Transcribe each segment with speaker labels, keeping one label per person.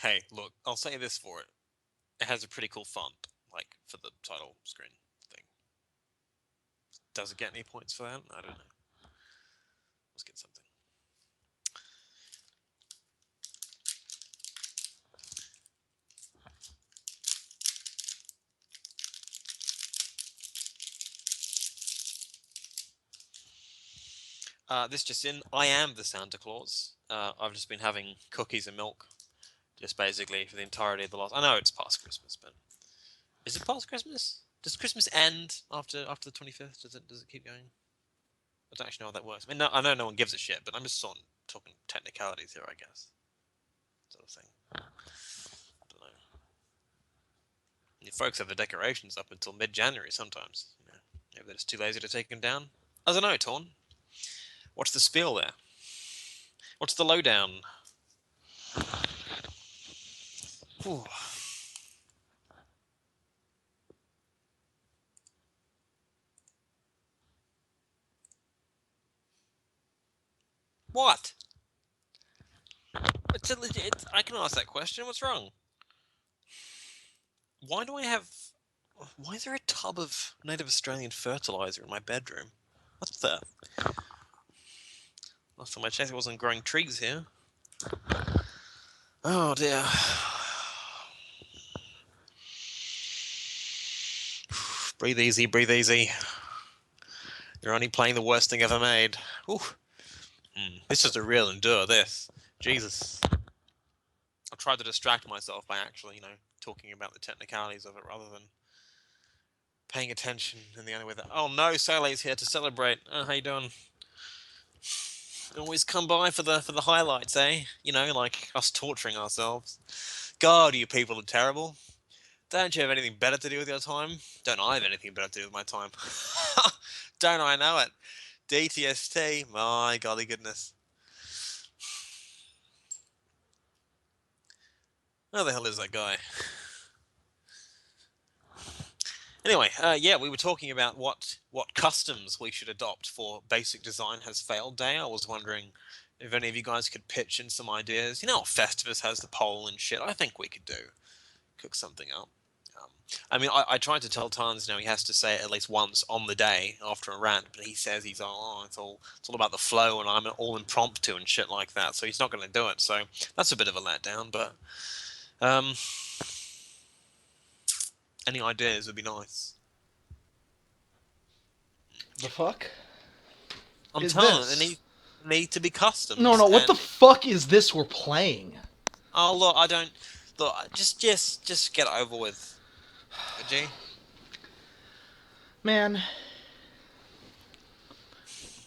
Speaker 1: Hey, look, I'll say this for it. It has a pretty cool font, like, for the title screen thing. Does it get any points for that? I don't know. Let's get something. This just in, I am the Santa Claus. I've just been having cookies and milk, just basically for the entirety of the last. I know it's past Christmas, but is it past Christmas? Does Christmas end after the 25th? Does it keep going? I don't actually know how that works. I mean, no, I know no one gives a shit, but I'm just sort of talking technicalities here, I guess. Sort of thing. I don't know. You folks have the decorations up until mid-January sometimes. You know, maybe they're just too lazy to take them down. I don't know, Torn. What's the spiel there? What's the lowdown? Ooh. What? It's a legit. I can ask that question. What's wrong? Why do I have? Why is there a tub of native Australian fertilizer in my bedroom? What's that? Last time I checked, it wasn't growing trees here. Oh dear. Breathe easy, breathe easy. You're only playing the worst thing ever made. Ooh. This is a real endure, this. Jesus. I've tried to distract myself by actually, talking about the technicalities of it rather than paying attention in the only way that... Oh no, Saleh's here to celebrate. How you doing? Always come by for the highlights, eh? Like us torturing ourselves. God, you people are terrible. Don't you have anything better to do with your time? Don't I have anything better to do with my time? Don't I know it? DTST, my golly goodness. Where the hell is that guy? Anyway, yeah, we were talking about what customs we should adopt for Basic Design Has Failed Day. I was wondering if any of you guys could pitch in some ideas. Festivus has the poll and shit. I think we could cook something up. I tried to tell Tarns he has to say it at least once on the day after a rant, but he says it's all about the flow and I'm all impromptu and shit like that, so he's not going to do it. So that's a bit of a letdown, but any ideas would be nice.
Speaker 2: The fuck?
Speaker 1: I'm telling you, they need to be customs.
Speaker 2: No, what the fuck is this we're playing?
Speaker 1: Oh, look, I don't... Look, just get it over with. Would you?
Speaker 2: Man.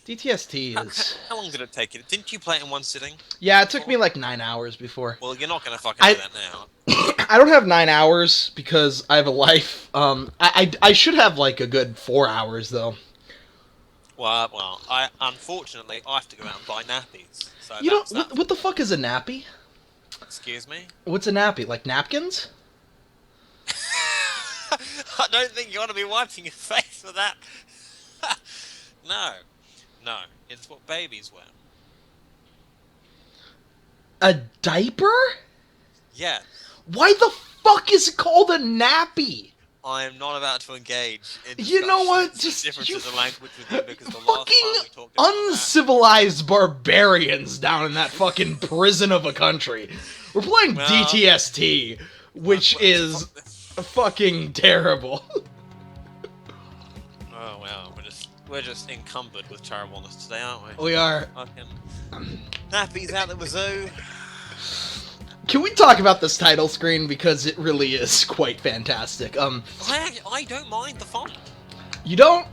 Speaker 2: DTST is...
Speaker 1: How long did it take you? Didn't you play it in one sitting?
Speaker 2: Yeah, it took me like 9 hours before.
Speaker 1: Well, you're not going to fucking do that now.
Speaker 2: I don't have 9 hours because I have a life. I should have like a good 4 hours though.
Speaker 1: Well, unfortunately I have to go out and buy nappies. So
Speaker 2: what the fuck is a nappy?
Speaker 1: Excuse me?
Speaker 2: What's a nappy? Like napkins?
Speaker 1: I don't think you want to be wiping your face for that. No, it's what babies wear.
Speaker 2: A diaper?
Speaker 1: Yeah.
Speaker 2: Why the fuck is it called a nappy?
Speaker 1: I am not about to engage in
Speaker 2: you know what?
Speaker 1: Just differences of language with you because the last
Speaker 2: fucking
Speaker 1: time we talked about
Speaker 2: uncivilized barbarians down in that fucking prison of a country. We're playing DTST, which is fucking terrible.
Speaker 1: Oh wow, we're just encumbered with terribleness today, aren't we?
Speaker 2: We are.
Speaker 1: Fucking nappies out the wazoo.
Speaker 2: Can we talk about this title screen because it really is quite fantastic?
Speaker 1: I don't mind the font.
Speaker 2: You don't?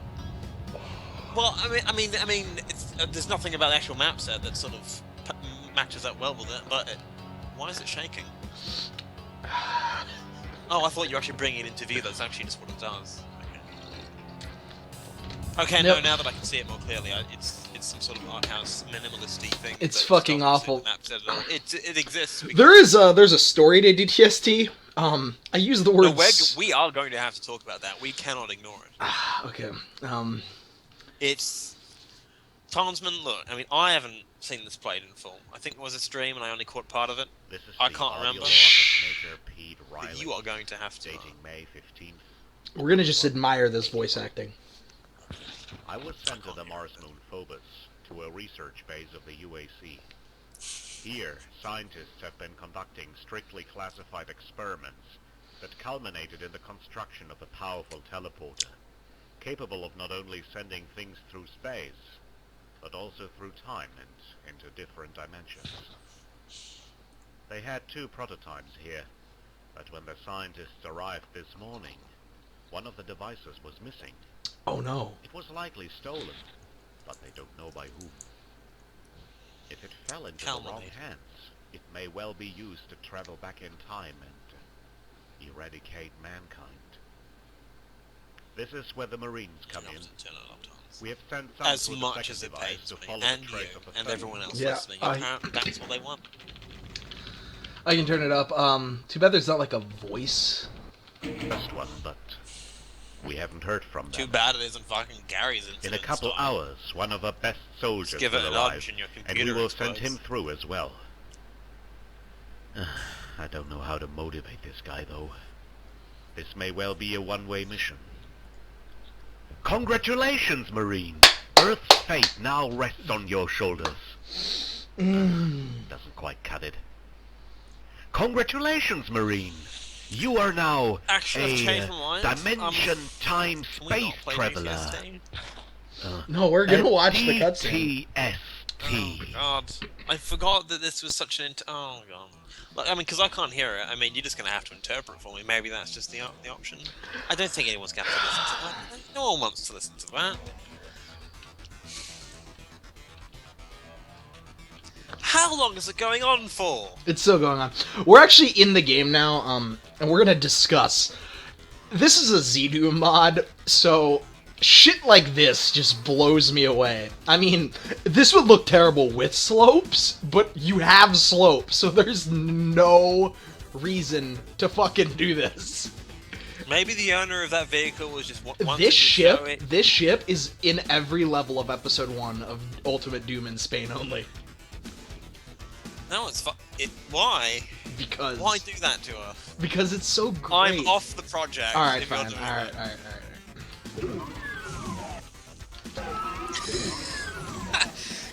Speaker 1: Well, I mean, there's nothing about the actual map set that sort of matches up well with it. But why is it shaking? Oh, I thought you were actually bringing it into view. That's actually just what it does. Okay, no, now that I can see it more clearly, it's some sort of art house minimalisty thing.
Speaker 2: It's fucking awful.
Speaker 1: It exists.
Speaker 2: There's a story to DTST. I use the word.
Speaker 1: No, we are going to have to talk about that. We cannot ignore it.
Speaker 2: Okay.
Speaker 1: It's Tarnsman. Look, I mean, I haven't seen this played in full. I think it was a stream and I only caught part of it.
Speaker 3: This is
Speaker 1: I
Speaker 3: the
Speaker 1: can't
Speaker 3: audio
Speaker 1: remember.
Speaker 3: log of Major Pete
Speaker 1: But
Speaker 3: Riley,
Speaker 1: you are going to have to.
Speaker 3: dating May 15th.
Speaker 2: We're gonna just admire this voice acting.
Speaker 3: I was sent to the Mars moon Phobos, to a research base of the UAC. Here, scientists have been conducting strictly classified experiments that culminated in the construction of a powerful teleporter, capable of not only sending things through space, but also through time and into different dimensions. They had 2 prototypes here, but when the scientists arrived this morning, one of the devices was missing.
Speaker 2: Oh no.
Speaker 3: It was likely stolen, but they don't know by whom. If it fell into the wrong hands, it may well be used to travel back in time and eradicate mankind. This is where the Marines come in. We have sent some
Speaker 1: As
Speaker 3: through the
Speaker 1: much
Speaker 3: second
Speaker 1: as it
Speaker 3: device
Speaker 1: pays
Speaker 3: to
Speaker 1: me,
Speaker 3: follow
Speaker 1: and
Speaker 3: the
Speaker 1: you,
Speaker 3: trace of the
Speaker 1: and
Speaker 3: first.
Speaker 1: everyone else
Speaker 2: Yeah,
Speaker 1: listening. Apparently that's what they want.
Speaker 2: I can turn it up. Too bad there's not like a voice.
Speaker 3: First one, but we haven't heard from them.
Speaker 1: Too bad it isn't fucking Gary's incident.
Speaker 3: In a couple hours, one of our best soldiers
Speaker 1: Just give it
Speaker 3: will
Speaker 1: a
Speaker 3: arrive,
Speaker 1: nudge and your
Speaker 3: and
Speaker 1: computer
Speaker 3: we will send
Speaker 1: explodes.
Speaker 3: him through as well. I don't know how to motivate this guy, though. This may well be a one-way mission. Congratulations, Marine! Earth's fate now rests on your shoulders. Doesn't quite cut it. Congratulations, Marine! You are now
Speaker 1: Actually, I've changed my mind.
Speaker 3: dimension time
Speaker 1: Can we
Speaker 3: space
Speaker 1: not play
Speaker 3: traveler.
Speaker 1: DTST?
Speaker 2: No, we're gonna
Speaker 3: A
Speaker 2: watch the cutscene.
Speaker 3: DTST.
Speaker 1: Oh my god. I forgot that this was such an oh god. Like, I mean, because I can't hear it. I mean, you're just going to have to interpret for me. Maybe that's just the option. I don't think anyone's going to have to listen to that. No one wants to listen to that. How long is it going on for?
Speaker 2: It's still going on. We're actually in the game now, and we're gonna discuss. This is a Z-Doom mod, so shit like this just blows me away. I mean, this would look terrible with slopes, but you have slopes, so there's no reason to fucking do this.
Speaker 1: Maybe the owner of that vehicle was just wanting
Speaker 2: This
Speaker 1: to show it.
Speaker 2: ship is in every level of Episode 1 of Ultimate Doom in Spain only.
Speaker 1: No, why?
Speaker 2: Because...
Speaker 1: Why do that to her?
Speaker 2: Because it's so great.
Speaker 1: I'm off the project.
Speaker 2: Alright,
Speaker 1: if you're
Speaker 2: fine.
Speaker 1: doing
Speaker 2: Alright,
Speaker 1: it.
Speaker 2: alright.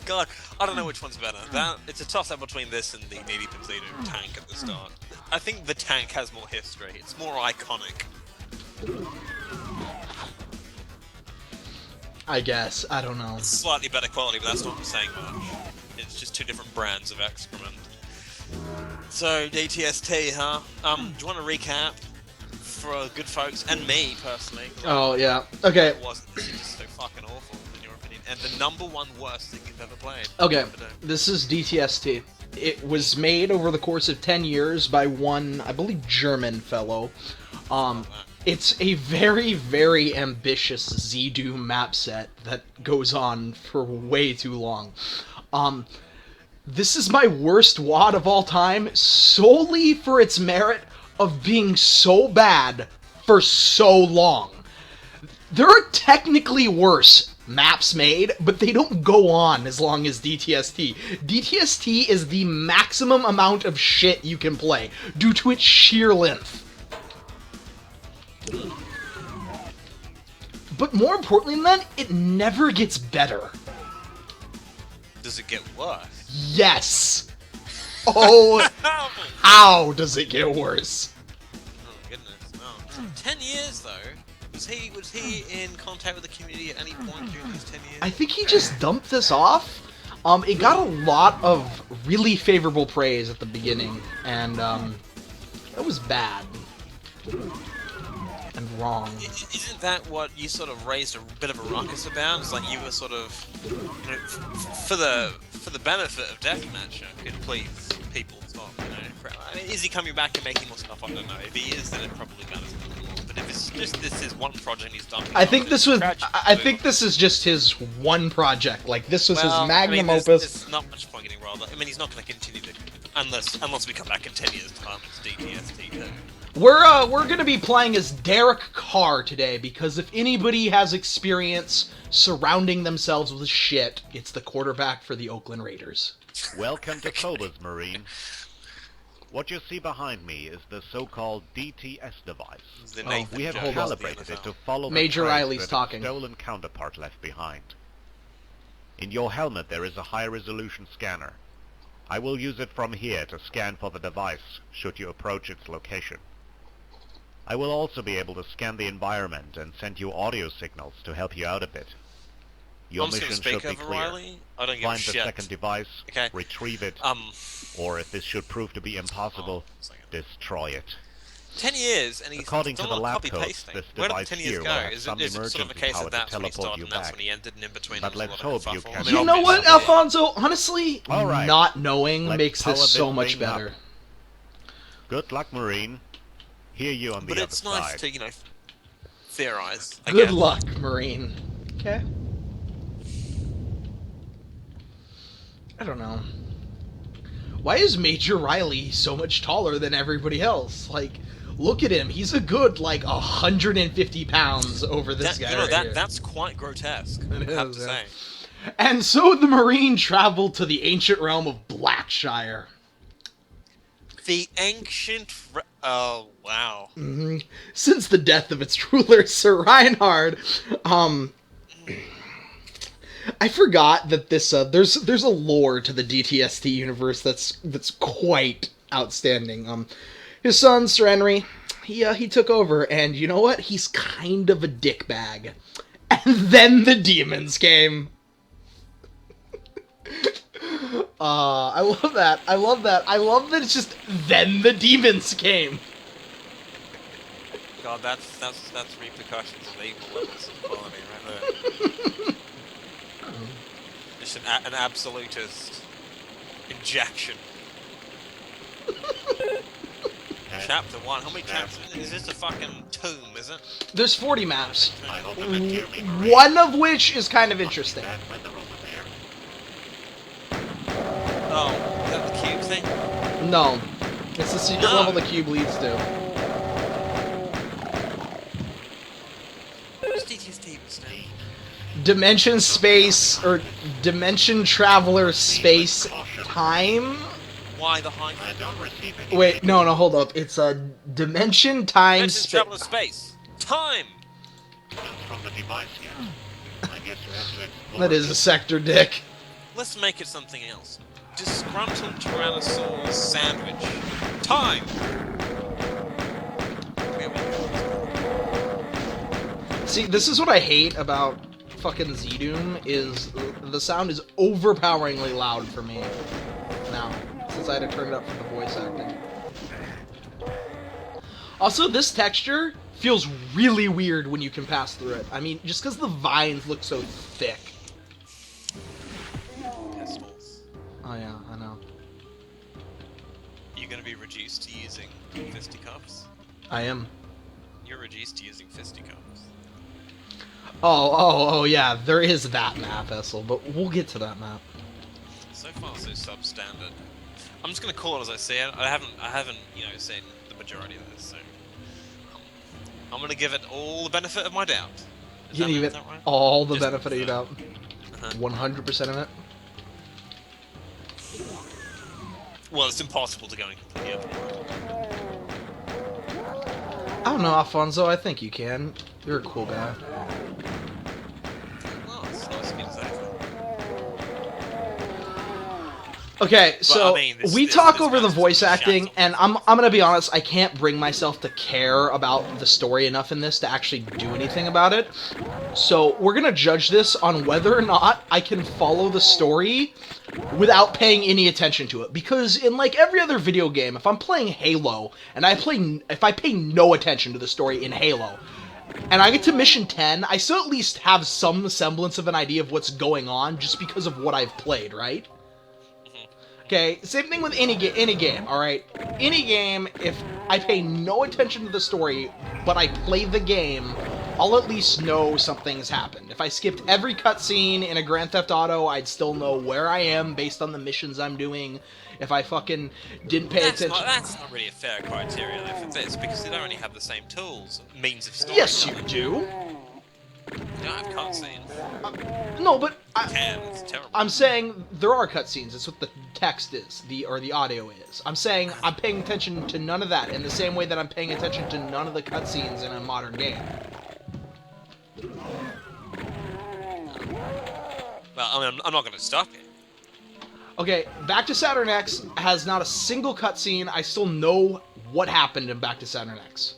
Speaker 1: God, I don't know which one's better. It's a toss-up between this and the nearly completed tank at the start. I think the tank has more history. It's more iconic.
Speaker 2: I guess. I don't know.
Speaker 1: It's slightly better quality, but that's not saying much. It's just 2 different brands of excrement. So, DTST, huh? Do you want to recap for good folks, and me, personally?
Speaker 2: Oh, yeah. Okay.
Speaker 1: It wasn't just so fucking awful, in your opinion. And the #1 worst thing you've ever played.
Speaker 2: Okay. This is DTST. It was made over the course of 10 years by one, I believe, German fellow. It's a very, very ambitious Z-Doom map set that goes on for way too long. This is my worst WAD of all time, solely for its merit of being so bad for so long. There are technically worse maps made, but they don't go on as long as DTST. DTST is the maximum amount of shit you can play, due to its sheer length. But more importantly than that, it never gets better.
Speaker 1: Does it get worse?
Speaker 2: Yes! Oh, how does it get worse?
Speaker 1: Oh my goodness, no. 10 years though? Was he in contact with the community at any point during these 10 years?
Speaker 2: I think he just dumped this off. It got a lot of really favorable praise at the beginning, and it was bad. And wrong.
Speaker 1: Isn't that what you sort of raised a bit of a ruckus about? It's like you were sort of, you know, for the benefit of Deathmatch, could please people stop, you know. I mean, is he coming back and making more stuff? I don't know. If he is, then it probably matters a little more. but if it's just this is one project he's done...
Speaker 2: I think this was.
Speaker 1: tragic.
Speaker 2: I think this is just his one project. Like this was his magnum opus.
Speaker 1: There's not much point getting rolled. I mean, he's not going to continue to, unless we come back in 10 years' time. It's DTST. Then.
Speaker 2: We're gonna be playing as Derek Carr today because if anybody has experience surrounding themselves with shit, it's the quarterback for the Oakland Raiders.
Speaker 3: Welcome to Phobos, Marine. What you see behind me is the so-called DTS device.
Speaker 1: The Nathan
Speaker 3: We have
Speaker 1: Jones of the
Speaker 3: calibrated it
Speaker 1: NFL.
Speaker 3: to follow the
Speaker 2: Major
Speaker 3: trace
Speaker 2: Riley's
Speaker 3: that its
Speaker 2: talking.
Speaker 3: stolen counterpart left behind. In your helmet there is a high-resolution scanner. I will use it from here to scan for the device, should you approach its location. I will also be able to scan the environment and send you audio signals to help you out a bit. Your
Speaker 1: I'm just
Speaker 3: mission
Speaker 1: gonna
Speaker 3: should
Speaker 1: speak
Speaker 3: be
Speaker 1: over
Speaker 3: clear.
Speaker 1: Riley. I don't give a
Speaker 3: Find the
Speaker 1: shit.
Speaker 3: second device,
Speaker 1: Okay.
Speaker 3: retrieve it,
Speaker 1: Um,
Speaker 3: or if this should prove to be impossible,
Speaker 1: second.
Speaker 3: destroy it.
Speaker 1: 10 years, and he's
Speaker 3: According
Speaker 1: still
Speaker 3: to the
Speaker 1: not
Speaker 3: lab
Speaker 1: copy
Speaker 3: codes,
Speaker 1: pasting.
Speaker 3: this
Speaker 1: Where did
Speaker 3: device
Speaker 1: 10 years
Speaker 3: here
Speaker 1: go?
Speaker 3: will have
Speaker 1: Is
Speaker 3: some
Speaker 1: it sort of a
Speaker 3: emergency
Speaker 1: case
Speaker 3: power
Speaker 1: that
Speaker 3: to
Speaker 1: that's when he
Speaker 3: teleport
Speaker 1: started
Speaker 3: you
Speaker 1: and that's
Speaker 3: back.
Speaker 1: when he ended, and in between
Speaker 3: But
Speaker 1: there was
Speaker 3: let's
Speaker 1: a lot of
Speaker 3: hope you
Speaker 1: kerfuffle?
Speaker 3: can-
Speaker 1: I mean,
Speaker 2: You know what,
Speaker 1: obviously-
Speaker 2: Alfonso? Honestly,
Speaker 3: All right.
Speaker 2: not knowing
Speaker 3: Let's
Speaker 2: makes
Speaker 3: power
Speaker 2: this so
Speaker 3: this
Speaker 2: much
Speaker 3: thing up.
Speaker 2: better.
Speaker 3: Good luck, Marine. Hear you on
Speaker 1: But
Speaker 3: the
Speaker 1: it's
Speaker 3: other
Speaker 1: nice
Speaker 3: side.
Speaker 1: to, theorize. I
Speaker 2: Good
Speaker 1: guess.
Speaker 2: luck, Marine. Okay. I don't know. Why is Major Riley so much taller than everybody else? Like, look at him. He's a good, 150 pounds over this guy right here.
Speaker 1: That's quite grotesque,
Speaker 2: It
Speaker 1: I have
Speaker 2: is,
Speaker 1: to
Speaker 2: yeah.
Speaker 1: say.
Speaker 2: And so the Marine traveled to the ancient realm of Blackshire.
Speaker 1: The ancient... Oh, wow.
Speaker 2: Since the death of its ruler, Sir Reinhard, I forgot that this there's a lore to the DTST universe that's quite outstanding. His son Sir Henry, he took over, and you know what? He's kind of a dickbag. And then the demons came. I love that. I love that. I love that it's just then the demons came.
Speaker 1: God, that's repercussions of evil levels of quality right there. Just an absolutist injection. Chapter 1. How many chapters? Is this a fucking tomb, is it?
Speaker 2: There's 40 maps.
Speaker 3: I hope you can hear me, Marine.
Speaker 2: One of which is kind of interesting.
Speaker 3: Back when the room was there.
Speaker 1: Oh, is that the cube thing?
Speaker 2: No. It's the secret
Speaker 1: No.
Speaker 2: level the cube leads to.
Speaker 1: What's DTST stand?
Speaker 2: Dimension space, or Dimension Traveler Space Time?
Speaker 1: Why the high?
Speaker 3: I don't receive any
Speaker 2: Wait, no, Hold up. It's a Dimension Time
Speaker 1: Dimensions travel in
Speaker 2: Space.
Speaker 1: space. Time!
Speaker 3: signals from the device yet. I guess you have to explore.
Speaker 2: That is a sector dick.
Speaker 1: Let's make it something else. Disgruntled Tyrannosaurus sandwich. Time! Where we go?
Speaker 2: See, this is what I hate about fucking Z-Doom, is the sound is overpoweringly loud for me now, since I had to turn it up for the voice acting. Also, this texture feels really weird when you can pass through it. I mean, just because the vines look so thick.
Speaker 1: Pistols.
Speaker 2: Oh yeah, I know.
Speaker 1: You're gonna be reduced to using fisticuffs?
Speaker 2: I am.
Speaker 1: You're reduced to using fisticuffs.
Speaker 2: Oh, yeah, there is that map, Essel, but we'll get to that map.
Speaker 1: So far, so substandard. I'm just gonna call it as I see it. I haven't, seen the majority of this, so I'm gonna give it all the benefit of my doubt. Is
Speaker 2: You
Speaker 1: that-
Speaker 2: give
Speaker 1: is
Speaker 2: it
Speaker 1: that right?
Speaker 2: all the
Speaker 1: Just-
Speaker 2: benefit of your doubt.
Speaker 1: Uh-huh.
Speaker 2: 100% of it.
Speaker 1: Well, it's impossible to go in completely open world.
Speaker 2: I don't know, Alfonso, I think you can. You're a cool guy.
Speaker 1: Oh, it's nice of you to say that.
Speaker 2: Okay, so
Speaker 1: I mean, this-
Speaker 2: we
Speaker 1: this-
Speaker 2: talk
Speaker 1: this
Speaker 2: over the
Speaker 1: match is
Speaker 2: voice
Speaker 1: just
Speaker 2: acting,
Speaker 1: shadows.
Speaker 2: and I'm gonna be honest, I can't bring myself to care about the story enough in this to actually do anything about it. So we're gonna judge this on whether or not I can follow the story without paying any attention to it. Because in like every other video game, if I'm playing Halo and if I pay no attention to the story in Halo, and I get to mission 10, I still at least have some semblance of an idea of what's going on just because of what I've played, right? Okay, same thing with any game, alright? Any game, if I pay no attention to the story, but I play the game, I'll at least know something's happened. If I skipped every cutscene in a Grand Theft Auto, I'd still know where I am based on the missions I'm doing. If I fucking didn't pay attention...
Speaker 1: That's not really a fair criteria, though, for this, because you don't only have the same tools, means of story.
Speaker 2: Yes, you do.
Speaker 1: You don't have cutscenes.
Speaker 2: No, but
Speaker 1: It's terrible.
Speaker 2: I'm saying there are cutscenes. It's what the text is, or the audio is. I'm saying I'm paying attention to none of that in the same way that I'm paying attention to none of the cutscenes in a modern game.
Speaker 1: Well, I mean, I'm not going to stop it.
Speaker 2: Okay, Back to Saturn X has not a single cutscene. I still know what happened in Back to Saturn X.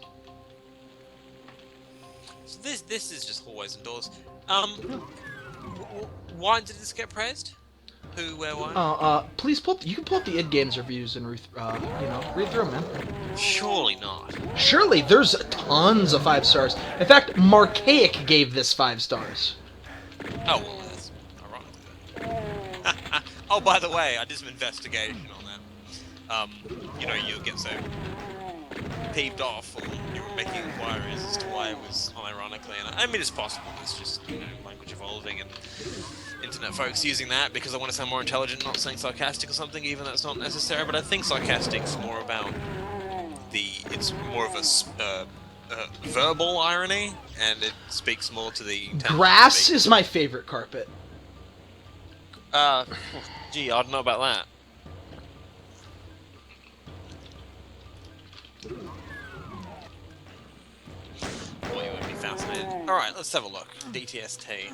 Speaker 1: So this is just always indoors. Why did this get praised? Who, where, why?
Speaker 2: Please you can pull up the id Games reviews and read through them, man.
Speaker 1: Surely not.
Speaker 2: Surely, there's tons of 5 stars. In fact, Marchaic gave this 5 stars.
Speaker 1: Oh, well, that's ironic. Oh, by the way, I did some investigation on that. You know, you'll get so peeved off when you were making inquiries as to why it was unironically. And I mean, it's possible. It's just, you know, language evolving and internet folks using that because I want to sound more intelligent, not saying sarcastic or something, even though it's not necessary. But I think sarcastic's more about it's more of a verbal irony, and it speaks more to the
Speaker 2: grass is my favorite carpet.
Speaker 1: Gee, I don't know about that. Boy, you would be fascinated. Alright, let's have a look. DTST.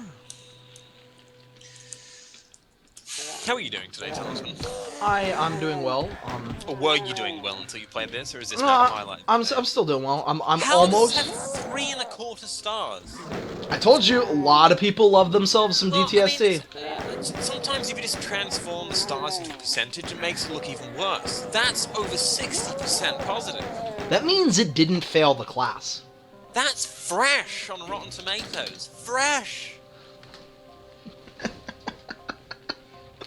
Speaker 1: How are you doing today, Tarnsman?
Speaker 2: I'm doing well.
Speaker 1: Or were you doing well until you played this, or is this now the highlight?
Speaker 2: I'm still doing well. I'm
Speaker 1: How
Speaker 2: almost.
Speaker 1: Does it have 3.25 stars?
Speaker 2: I told you, a lot of people love themselves some DTST.
Speaker 1: I mean, sometimes if you just transform the stars into a percentage, it makes it look even worse. That's over 60% positive.
Speaker 2: That means it didn't fail the class.
Speaker 1: That's fresh on Rotten Tomatoes. Fresh!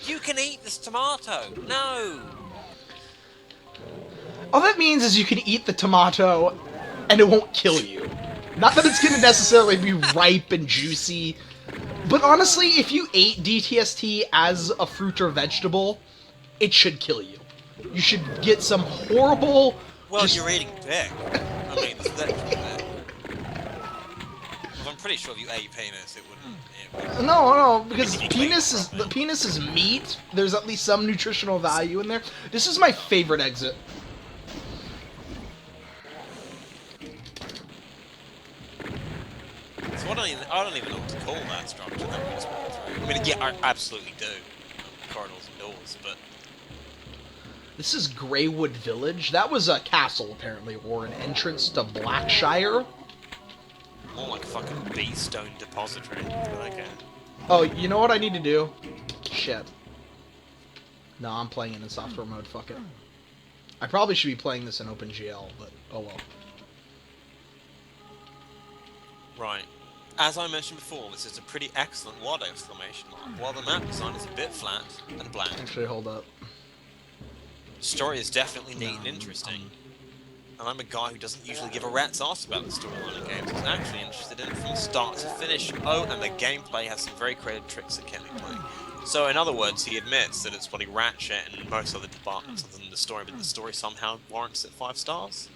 Speaker 1: You can eat this tomato. No!
Speaker 2: All that means is you can eat the tomato and it won't kill you. Not that it's going to necessarily be ripe and juicy, but honestly, if you ate DTST as a fruit or vegetable, it should kill you. You should get some horrible...
Speaker 1: Well, you're eating dick. I mean, that, I'm pretty sure if you ate penis, it wouldn't...
Speaker 2: No, because penis is meat. There's at least some nutritional value in there. This is my favorite exit.
Speaker 1: So I don't even know what to call that structure that we just went through. I mean, yeah, I absolutely do. Corridors and doors, but...
Speaker 2: This is Greywood Village. That was a castle, apparently, or an entrance to Blackshire.
Speaker 1: More like a fucking B-stone depository, but okay.
Speaker 2: Oh, you know what I need to do? Shit. No, I'm playing it in software mode, fuck it. I probably should be playing this in OpenGL, but oh well.
Speaker 1: Right. As I mentioned before, this is a pretty excellent WOD exclamation mark. While the map design is a bit flat and bland,
Speaker 2: Actually, hold up.
Speaker 1: the story is definitely neat and interesting. And I'm a guy who doesn't usually give a rat's ass about the storyline in games. I'm actually interested in it from start to finish. Oh, and the gameplay has some very creative tricks that can be played. So, in other words, he admits that it's probably ratchet in most other departments other than the story, but the story somehow warrants it 5 stars.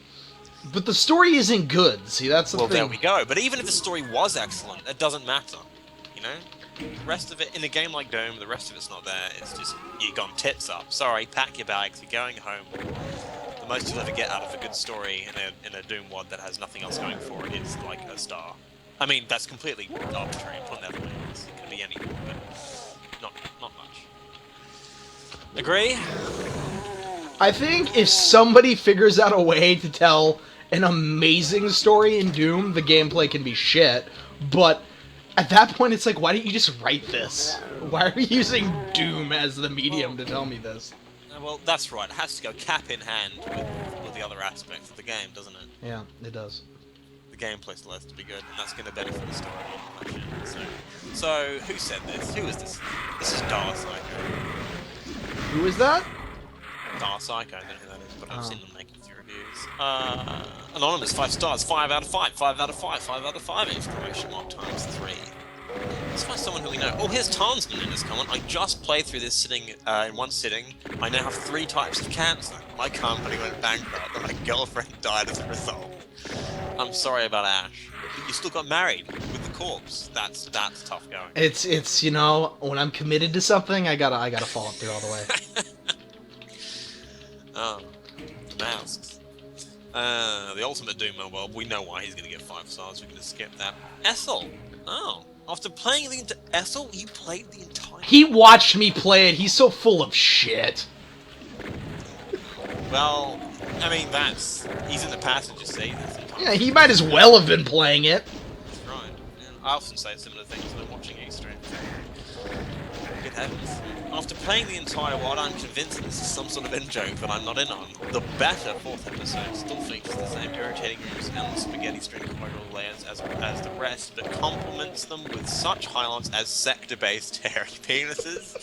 Speaker 2: But the story isn't good. See, that's the thing.
Speaker 1: Well, there we go. But even if the story was excellent, it doesn't matter. You know? The rest of it, in a game like Doom, the rest of it's not there. It's just, you've gone tits up. Sorry, pack your bags, you're going home. The most you'll ever get out of a good story in a Doom WOD that has nothing else going for it is like a star. I mean, that's completely arbitrary and put that way. It can be anything, but not much. Agree?
Speaker 2: I think if somebody figures out a way to tell an amazing story in Doom, the gameplay can be shit, but at that point it's like, why don't you just write this? Why are you using Doom as the medium to tell me this?
Speaker 1: Well, that's right. It has to go cap in hand with the other aspects of the game, doesn't it?
Speaker 2: Yeah, it does.
Speaker 1: The gameplay still has to be good, and that's going to benefit the story. So, who said this? Who is this? This is Dark Psycho.
Speaker 2: Who is that?
Speaker 1: Star Psycho, I don't know who that is, but I've seen them making a few reviews. Anonymous, 5 stars, 5 out of 5, 5 out of 5, 5 out of 5, exclamation mark times 3. Let's find someone who we know. Oh, here's Tarnsman in this comment. I just played through this sitting in one sitting. I now have 3 types of cancer. My company went bankrupt and my girlfriend died as a result. I'm sorry about Ash. But you still got married with the corpse. That's tough going.
Speaker 2: It's you know, when I'm committed to something, I gotta follow through all the way.
Speaker 1: Oh, the masks. The ultimate Doom mobile. We know why he's gonna get 5 stars. We can just skip that. Ethel. Oh. After playing the Ethel, you played the entire...
Speaker 2: He watched me play it. He's so full of shit.
Speaker 1: Well, I mean, he's in the passenger seat.
Speaker 2: Yeah, he might as well have been playing it.
Speaker 1: That's right. Yeah, I often say similar things when watching E-Stream. Good heavens. After playing the entire WOD, I'm convinced that this is some sort of in-joke that I'm not in on. The better 4th episode still features the same irritating rooms and spaghetti string corridor layers as the rest, but complements them with such highlights as sector-based hairy penises,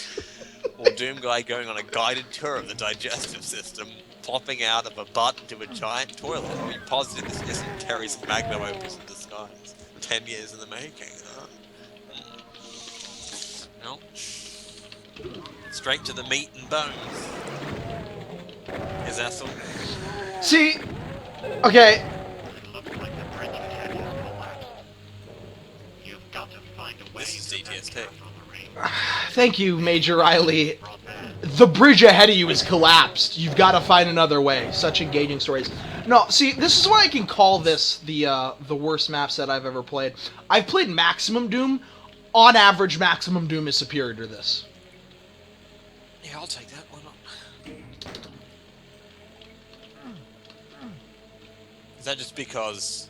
Speaker 1: or Doom Guy going on a guided tour of the digestive system, popping out of a butt into a giant toilet. Are you positive this isn't Terry's magnum opus in disguise? 10 years in the making, huh? No. Straight to the meat and bones. Is that so?
Speaker 2: See, okay.
Speaker 3: It looks like the bridge ahead has collapsed. You've got to find a way
Speaker 1: This is
Speaker 3: to
Speaker 1: DTST.
Speaker 3: get from the ring.
Speaker 2: Thank you, Major Riley.
Speaker 3: Brought back.
Speaker 2: The bridge ahead of you is collapsed. You've got to find another way. Such engaging stories. No, see, this is why I can call this the worst map set I've ever played. I've played Maximum Doom. On average, Maximum Doom is superior to this.
Speaker 1: Yeah, I'll take that. Why not? Is that just because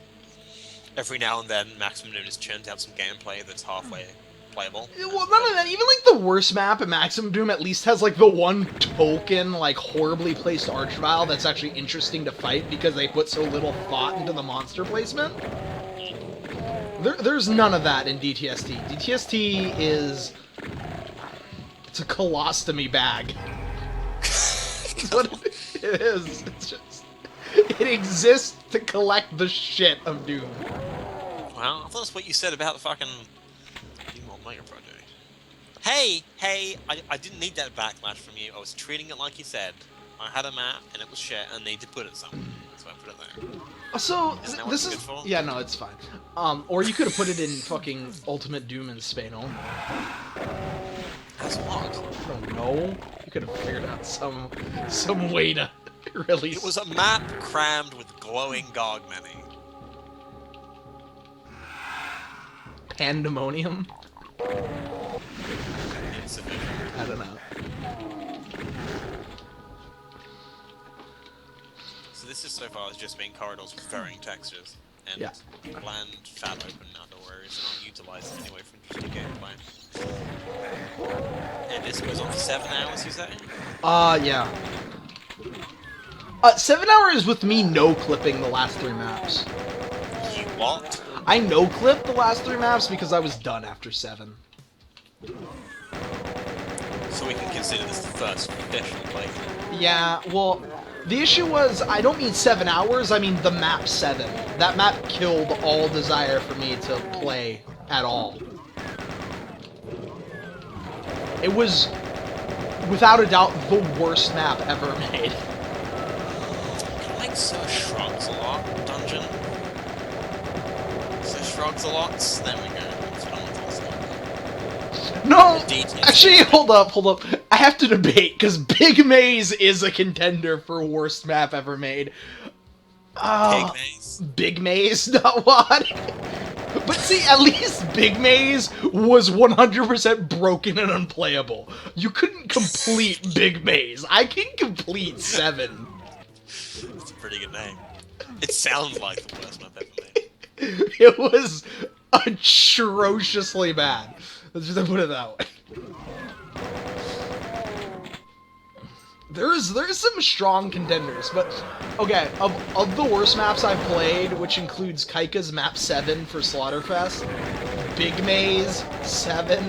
Speaker 1: every now and then Maximum Doom has churned out some gameplay that's halfway playable?
Speaker 2: Well, none of that. Even, like, the worst map in Maximum Doom at least has, like, the one token, like, horribly placed Archvile that's actually interesting to fight because they put so little thought into the monster placement. There's none of that in DTST. DTST is... It's a colostomy bag. That's what it is. It's just... It exists to collect the shit of Doom.
Speaker 1: Well, I thought that's what you said about the fucking Doom Mega Project. Hey, I didn't need that backlash from you. I was treating it like you said. I had a map, and it was shit, and they did put it somewhere. That's why I put it there.
Speaker 2: So,
Speaker 1: Isn't that what
Speaker 2: this
Speaker 1: it's
Speaker 2: is...
Speaker 1: good for?
Speaker 2: Yeah, no, it's fine. Or you could have put it in fucking Ultimate Doom in Spain only.
Speaker 1: That's what?
Speaker 2: I don't know. You could have figured out some way to release...
Speaker 1: It was a map crammed with glowing Gogmany.
Speaker 2: Pandemonium?
Speaker 1: Insufficient.
Speaker 2: I don't know.
Speaker 1: So this is so far has just been corridors with varying textures. And
Speaker 2: Yeah.
Speaker 1: bland, fat open underwear is not utilised anyway for interesting gameplay. And this goes on for 7 hours, you say?
Speaker 2: Yeah. 7 hours with me no-clipping the last 3 maps.
Speaker 1: You what?
Speaker 2: I no-clipped the last 3 maps because I was done after 7.
Speaker 1: So we can consider this the first official playthrough.
Speaker 2: Yeah, well, the issue was, I don't mean 7 hours, I mean the map 7. That map killed all desire for me to play at all. It was, without a doubt, the worst map ever made.
Speaker 1: Can I make Sir Shrugs a lot dungeon? Sir Shrugs a lot? There we go. That's what I want to say.
Speaker 2: No!
Speaker 1: DTST.
Speaker 2: Actually, hold up. I have to debate, because Big Maze is a contender for worst map ever made.
Speaker 1: Pig Maze.
Speaker 2: Big Maze, not what? But see, at least Big Maze was 100% broken and unplayable. You couldn't complete Big Maze. I can complete 7.
Speaker 1: That's a pretty good name. It sounds like the worst map ever made.
Speaker 2: It was atrociously bad. Let's just put it that way. There's some strong contenders, but okay, of the worst maps I've played, which includes Kaika's map 7 for Slaughterfest, Big Maze 7,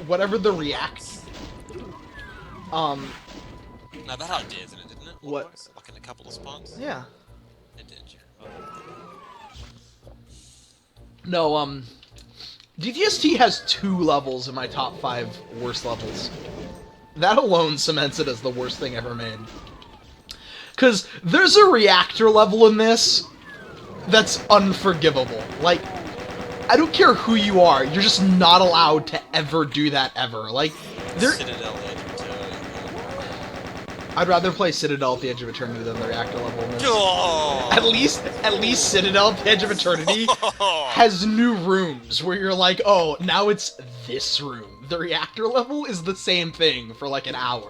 Speaker 2: whatever the React.
Speaker 1: Now that had ideas in it, didn't it?
Speaker 2: What?
Speaker 1: Almost? Like in a couple of spots?
Speaker 2: Yeah.
Speaker 1: It did, yeah. Oh.
Speaker 2: No, DTST has 2 levels in my top 5 worst levels. That alone cements it as the worst thing ever made. Because there's a reactor level in this that's unforgivable. Like, I don't care who you are, you're just not allowed to ever do that ever. Like, there...
Speaker 1: Citadel Edge of Eternity.
Speaker 2: I'd rather play Citadel at the Edge of Eternity than the reactor level in this.
Speaker 1: Oh!
Speaker 2: At least Citadel at the Edge of Eternity has new rooms where you're like, oh, now it's this room. The reactor level is the same thing for like an hour.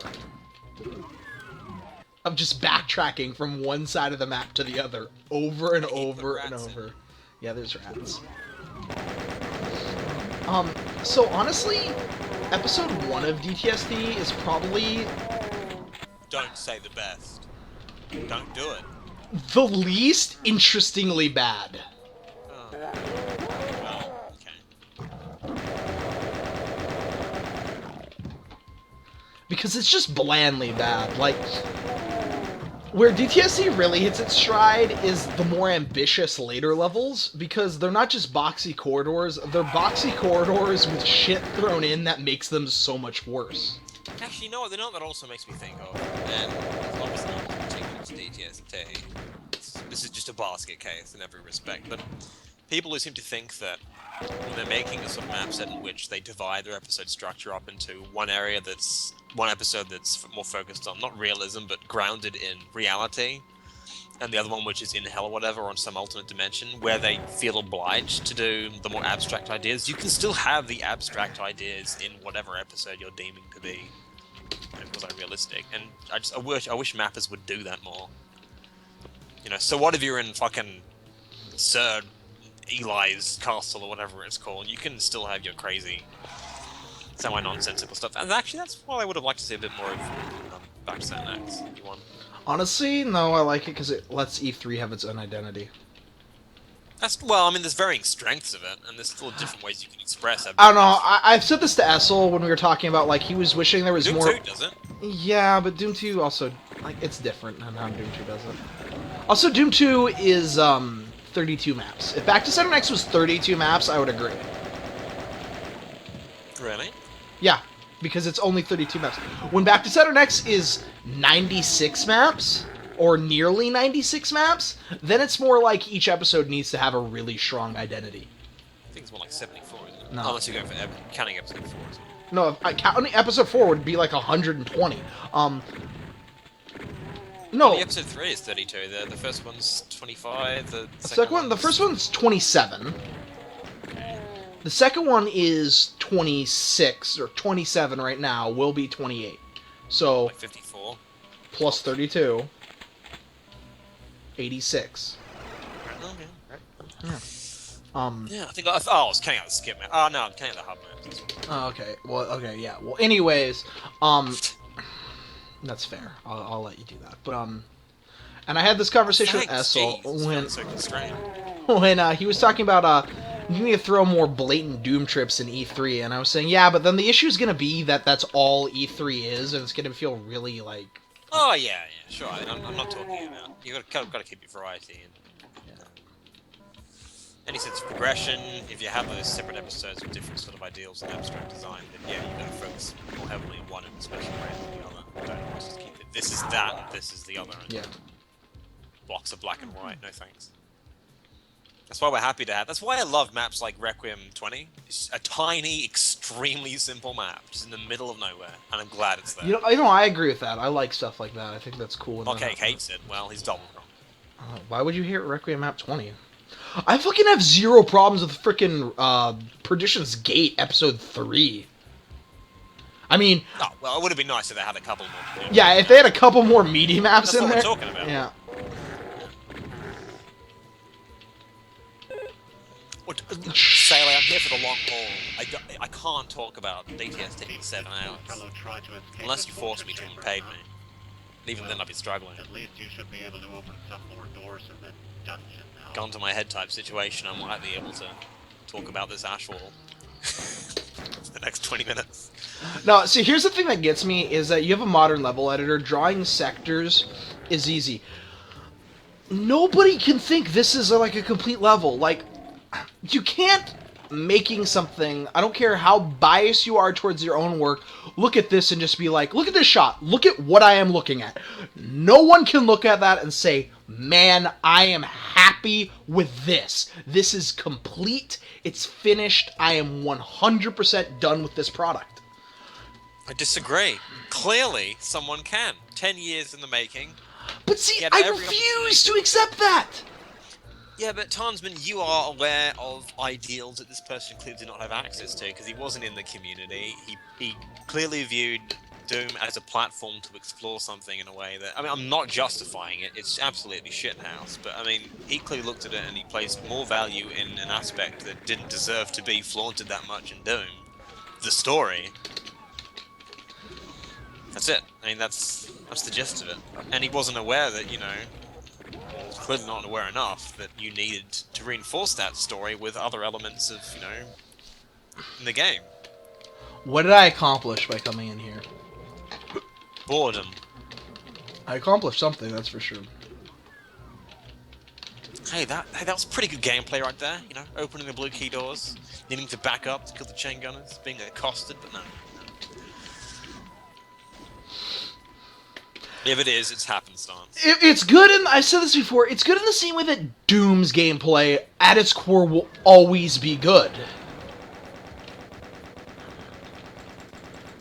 Speaker 2: Of just backtracking from one side of the map to the other, over and over and over. Yeah, there's rats. So honestly, episode 1 of DTST is probably...
Speaker 1: Don't say the best. Don't do it.
Speaker 2: the least interestingly bad.
Speaker 1: Oh. Well, okay.
Speaker 2: Because it's just blandly bad. Like, where DTST really hits its stride is the more ambitious later levels, because they're not just boxy corridors, they're boxy corridors with shit thrown in that makes them so much worse.
Speaker 1: Actually, you know what? That also makes me think of, and it's obviously not particular to DTST. This is just a basket case in every respect, but people who seem to think that when they're making a sort of map set in which they divide their episode structure up into one episode that's more focused on not realism but grounded in reality, and the other one which is in hell or whatever, or on some alternate dimension, where they feel obliged to do the more abstract ideas. You can still have the abstract ideas in whatever episode you're deeming to be, quasi-realistic, and I wish mappers would do that more. You know, so what if you're in fucking Sir Eli's castle or whatever it's called? You can still have your crazy, semi-nonsensical stuff. And actually, that's what I would have liked to see a bit more of Back to Saturn X.
Speaker 2: Honestly, no, I like it because it lets E3 have its own identity.
Speaker 1: Well, I mean, there's varying strengths of it, and there's still different ways you can express it.
Speaker 2: I don't know, I've said this to Essel when we were talking about, like, he was wishing there was
Speaker 1: Doom
Speaker 2: more...
Speaker 1: 2 does it.
Speaker 2: Yeah, but Doom 2 also, like, it's different than how Doom 2 does it. Also, Doom 2 is, 32 maps. If Back to Saturn X was 32 maps, I would agree.
Speaker 1: Really?
Speaker 2: Yeah, because it's only 32 maps. When Back to Saturn X is 96 maps, or nearly 96 maps, then it's more like each episode needs to have a really strong identity.
Speaker 1: I think it's more like 74, isn't it?
Speaker 2: No.
Speaker 1: Unless you're going for counting episode 4, isn't it?
Speaker 2: No, counting episode 4 would be like 120. No.
Speaker 1: Well, episode 3 is 32. The first one's 25.
Speaker 2: The first one's 27. The second one is 26 or 27 right now. Will be 28. So
Speaker 1: like 54.
Speaker 2: Plus 32. 86.
Speaker 1: Oh, yeah. Right.
Speaker 2: Yeah.
Speaker 1: Yeah, I think I was counting out the skip map. Oh no, I'm counting the hub maps.
Speaker 2: Oh, okay. Well, okay, yeah. Well, anyways, that's fair. I'll let you do that. But and I had this conversation with Essel when he was talking about you need to throw more blatant Doom trips in E3, and I was saying, yeah, but then the issue is gonna be that that's all E3 is, and it's gonna feel really like.
Speaker 1: Oh yeah, sure. I'm not talking about. You got to keep your variety and any sense of progression. If you have those separate episodes with different sort of ideals and abstract design, then yeah, you got to focus more heavily in one in a special way than the other. Don't just keep it. This is that, and this is the other. And
Speaker 2: yeah.
Speaker 1: Blocks of black and white. No thanks. That's why we're happy to have. That's why I love maps like Requiem 20. It's a tiny, extremely simple map, just in the middle of nowhere, and I'm glad it's there.
Speaker 2: You know, I agree with that. I like stuff like that. I think that's cool.
Speaker 1: Cake hates it. Well, he's double wrong.
Speaker 2: Why would you hate Requiem map 20? I fucking have zero problems with frickin' Perdition's Gate episode 3. I mean...
Speaker 1: Oh, well, it would have been nice if they had a couple more.
Speaker 2: Yeah, if they had a couple more meaty maps in there.
Speaker 1: That's what we're talking about.
Speaker 2: Yeah.
Speaker 1: Sailor, I'm here for the long haul. I can't talk about DTST for 7 hours. Unless you force me to and paid me. Even then I'd be struggling.
Speaker 3: At least you should be able to open some more doors in the dungeon now.
Speaker 1: Gun to my head type situation, I might be able to talk about this ash wall for the next 20 minutes.
Speaker 2: No, see, here's the thing that gets me is that you have a modern level editor. Drawing sectors is easy. Nobody can think this is like a complete level. Like, you can't making something, I don't care how biased you are towards your own work, look at this and just be like, look at this shot, look at what I am looking at. No one can look at that and say, man, I am happy with this. This is complete, it's finished, I am 100% done with this product.
Speaker 1: I disagree. Clearly, someone can. 10 years in the making.
Speaker 2: But see,
Speaker 1: Get
Speaker 2: I
Speaker 1: every
Speaker 2: refuse to
Speaker 1: opportunity.
Speaker 2: accept that.
Speaker 1: Yeah, but Tarnsman, you are aware of ideals that this person clearly did not have access to because he wasn't in the community. He clearly viewed Doom as a platform to explore something in a way that... I mean, I'm not justifying it. It's absolutely shithouse. But, I mean, he clearly looked at it and he placed more value in an aspect that didn't deserve to be flaunted that much in Doom. The story. That's it. I mean, that's the gist of it. And he wasn't aware that, you know... clearly not aware enough that you needed to reinforce that story with other elements of, you know, in the game.
Speaker 2: What did I accomplish by coming in here?
Speaker 1: Boredom.
Speaker 2: I accomplished something, that's for sure.
Speaker 1: Hey, that was pretty good gameplay right there. You know, opening the blue key doors, needing to back up to kill the chain gunners, being accosted, but no. If it is, it's happenstance.
Speaker 2: It's good, and I've said this before, it's good in the same way that Doom's gameplay, at its core, will always be good.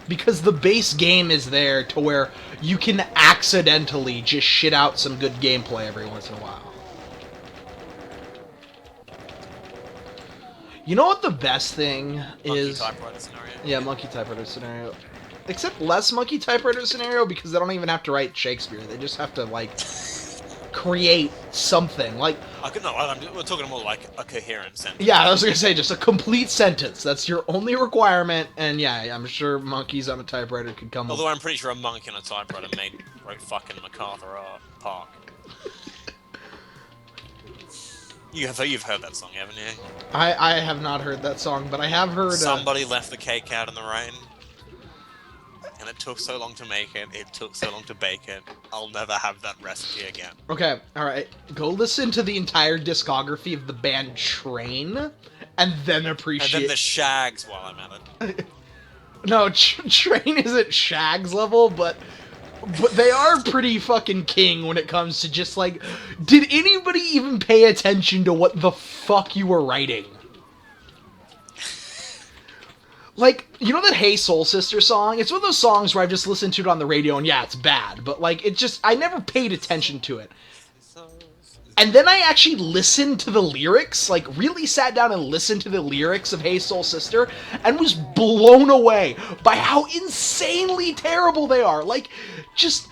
Speaker 2: Because the base game is there to where you can accidentally just shit out some good gameplay every once in a while. You know what the best thing is?
Speaker 1: Monkey typewriter scenario.
Speaker 2: Yeah, monkey typewriter scenario. Except less monkey typewriter scenario because they don't even have to write Shakespeare. They just have to, like, create something. Like,
Speaker 1: we're talking more like a coherent sentence.
Speaker 2: yeah, I was gonna say just a complete sentence. That's your only requirement. And yeah, I'm sure monkeys on a typewriter could come.
Speaker 1: Although I'm pretty sure a monkey on a typewriter wrote fucking MacArthur Park. You've heard that song, haven't you?
Speaker 2: I have not heard that song, but I have heard.
Speaker 1: Somebody left the cake out in the rain. And it took so long to make it, it took so long to bake it, I'll never have that recipe again.
Speaker 2: Okay, alright. Go listen to the entire discography of the band Train, and then appreciate...
Speaker 1: And then the Shags while I'm at it.
Speaker 2: No, Train isn't Shags level, but they are pretty fucking king when it comes to just, like... Did anybody even pay attention to what the fuck you were writing? Like, you know that Hey Soul Sister song? It's one of those songs where I've just listened to it on the radio and yeah, it's bad. But, like, it just... I never paid attention to it. And then I actually listened to the lyrics, like, really sat down and listened to the lyrics of Hey Soul Sister, and was blown away by how insanely terrible they are. Like, just...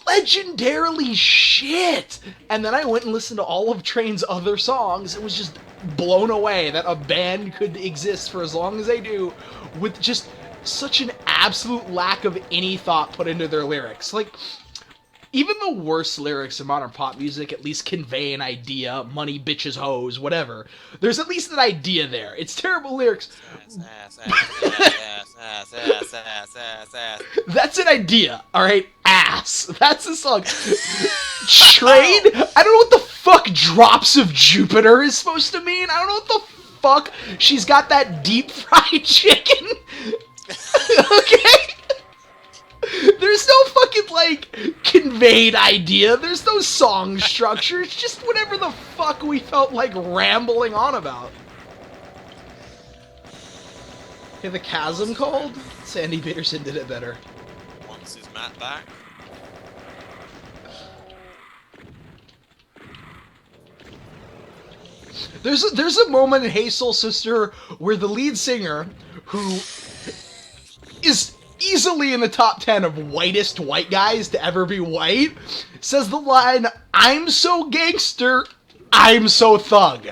Speaker 2: legendarily shit. And then I went and listened to all of Train's other songs and was just blown away that a band could exist for as long as they do with just such an absolute lack of any thought put into their lyrics. Like, even the worst lyrics in modern pop music at least convey an idea. Money, bitches, hoes, whatever. There's at least an idea there. It's terrible lyrics.
Speaker 1: Ass.
Speaker 2: That's an idea, alright? Ass. That's the song. Train? I don't know what the fuck Drops of Jupiter is supposed to mean. I don't know what the fuck she's got that deep fried chicken. Okay? There's no fucking, like, conveyed idea. There's no song structure. It's just whatever the fuck we felt like rambling on about. Okay, the chasm called? Sandy Peterson did it better.
Speaker 1: Once is Matt back?
Speaker 2: There's a moment in Hey Soul Sister where the lead singer, who is easily in the top 10 of whitest white guys to ever be white, says the line, "I'm so gangster, I'm so thug."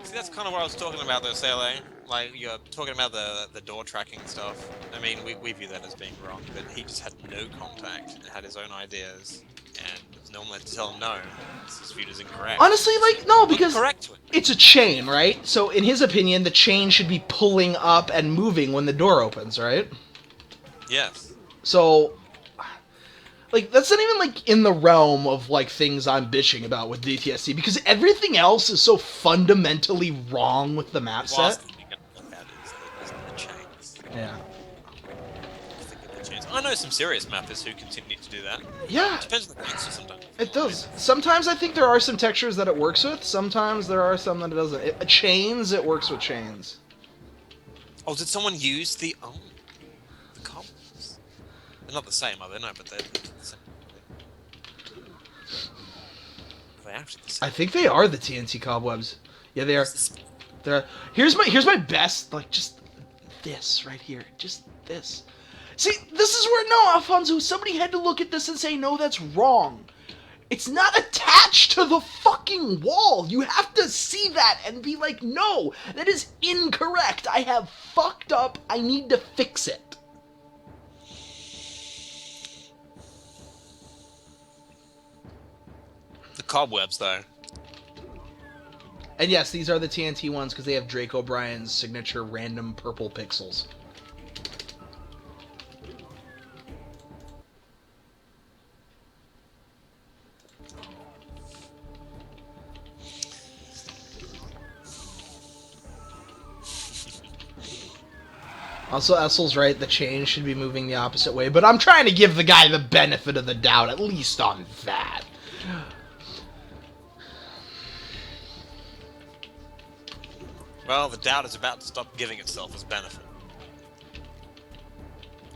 Speaker 1: See, that's kind of what I was talking about though, Sele. like you're talking about the door tracking stuff. I mean, we view that as being wrong, but he just had no contact and had his own ideas, and there's no one there to tell him no. This is viewed as incorrect.
Speaker 2: Honestly, like, no, because
Speaker 1: correct to it.
Speaker 2: it's a chain, right? So in his opinion, the chain should be pulling up and moving when the door opens, right?
Speaker 1: Yes.
Speaker 2: So, like, that's not even, like, in the realm of, like, things I'm bitching about with DTST, because everything else is so fundamentally wrong with the map set.
Speaker 1: Last thing you're gonna look at is the chains.
Speaker 2: Yeah.
Speaker 1: The chains. I know some serious mappers who continue to do that.
Speaker 2: Yeah,
Speaker 1: Depends on the texture sometimes.
Speaker 2: it does. Sometimes I think there are some textures that it works with, sometimes there are some that it doesn't. Chains, it works with chains.
Speaker 1: Oh, did someone use the cobwebs? They're not the same, are they? No, but they're the same. Are they actually the same?
Speaker 2: I think they are the TNT cobwebs. Yeah, they are. They're, here's my best, like, just this right here. Just this. See, this is where, no, Alfonso, somebody had to look at this and say, no, that's wrong. It's not attached to the fucking wall. You have to see that and be like, no, that is incorrect. I have fucked up. I need to fix it.
Speaker 1: The cobwebs, though.
Speaker 2: And yes, these are the TNT ones because they have Drake O'Brien's signature random purple pixels. Also, Essel's right, the chain should be moving the opposite way, but I'm trying to give the guy the benefit of the doubt, at least on that.
Speaker 1: Well, the doubt is about to stop giving itself as benefit.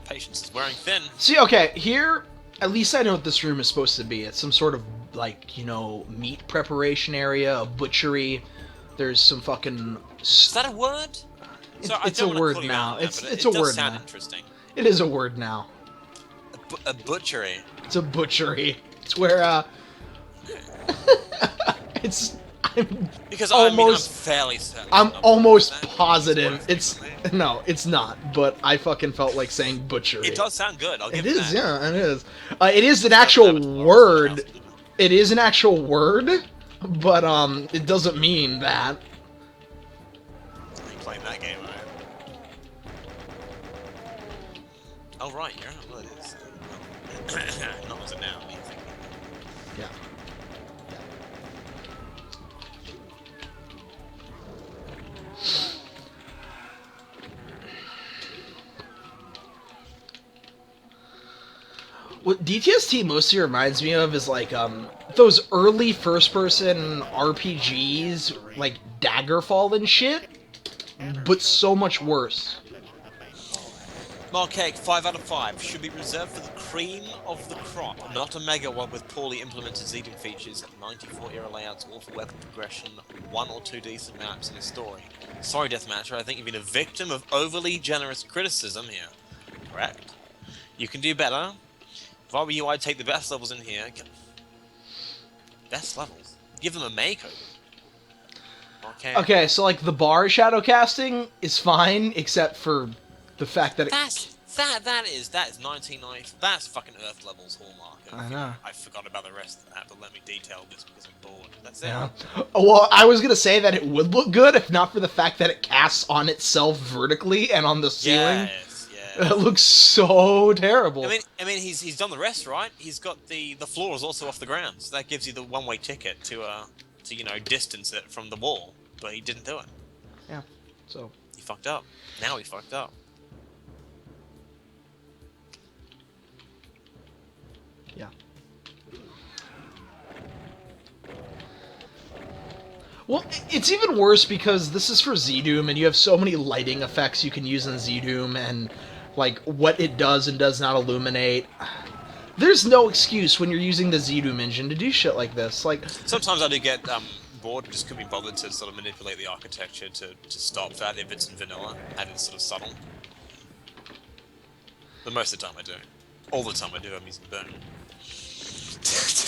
Speaker 1: Patience is wearing thin.
Speaker 2: See, okay, here, at least I know what this room is supposed to be. It's some sort of, like, you know, meat preparation area, a butchery. There's some fucking...
Speaker 1: Is that a word? So
Speaker 2: It's a word now. It's a word now.
Speaker 1: It does sound interesting.
Speaker 2: It is a word now.
Speaker 1: A butchery.
Speaker 2: It's a butchery. It's where, it's...
Speaker 1: Because
Speaker 2: almost,
Speaker 1: I mean, I'm fairly certain.
Speaker 2: I'm almost positive it's... No, it's not, but I fucking felt like saying butchery.
Speaker 1: It does sound good, I'll give
Speaker 2: It
Speaker 1: it
Speaker 2: is,
Speaker 1: that.
Speaker 2: yeah, it is. It is an actual word. It is an actual word, but, it doesn't mean that.
Speaker 1: You playing that game, right? Oh, right, you're not. Well, it is. Not as it now, you think.
Speaker 2: Yeah. What DTST mostly reminds me of is like those early first-person RPGs, like Daggerfall and shit, but so much worse.
Speaker 1: Mark Cake, 5 out of 5. Should be reserved for the cream of the crop, not a mega one with poorly implemented Zeeding features, 94 era layouts, awful weapon progression, 1 or 2 decent maps, and a story. Sorry, Deathmatcher, I think you've been a victim of overly generous criticism here. Correct. You can do better. If I were you, I'd take the best levels in here. Best levels? Give them a makeover.
Speaker 2: Okay, so like the bar shadow casting is fine, except for the fact that
Speaker 1: that is 1990. That's fucking Earth levels hallmark.
Speaker 2: I know.
Speaker 1: I forgot about the rest of that, but let me detail this because I'm bored. That's it.
Speaker 2: Yeah. Well, I was gonna say that it would look good if not for the fact that it casts on itself vertically and on the ceiling.
Speaker 1: Yes, yes.
Speaker 2: It looks so terrible.
Speaker 1: I mean, he's done the rest right. He's got the floor is also off the ground, so that gives you the one-way ticket to you know distance it from the wall. But he didn't do it.
Speaker 2: Yeah. So
Speaker 1: he fucked up. Now he fucked up.
Speaker 2: Yeah. Well, it's even worse because this is for Z-Doom, and you have so many lighting effects you can use in Z-Doom, and, like, what it does and does not illuminate. There's no excuse when you're using the Z-Doom engine to do shit like this. Like,
Speaker 1: sometimes I do get bored, just couldn't be bothered to sort of manipulate the architecture to stop that if it's in vanilla, and it's sort of subtle. But most of the time I do. All the time I do, I'm using Burn.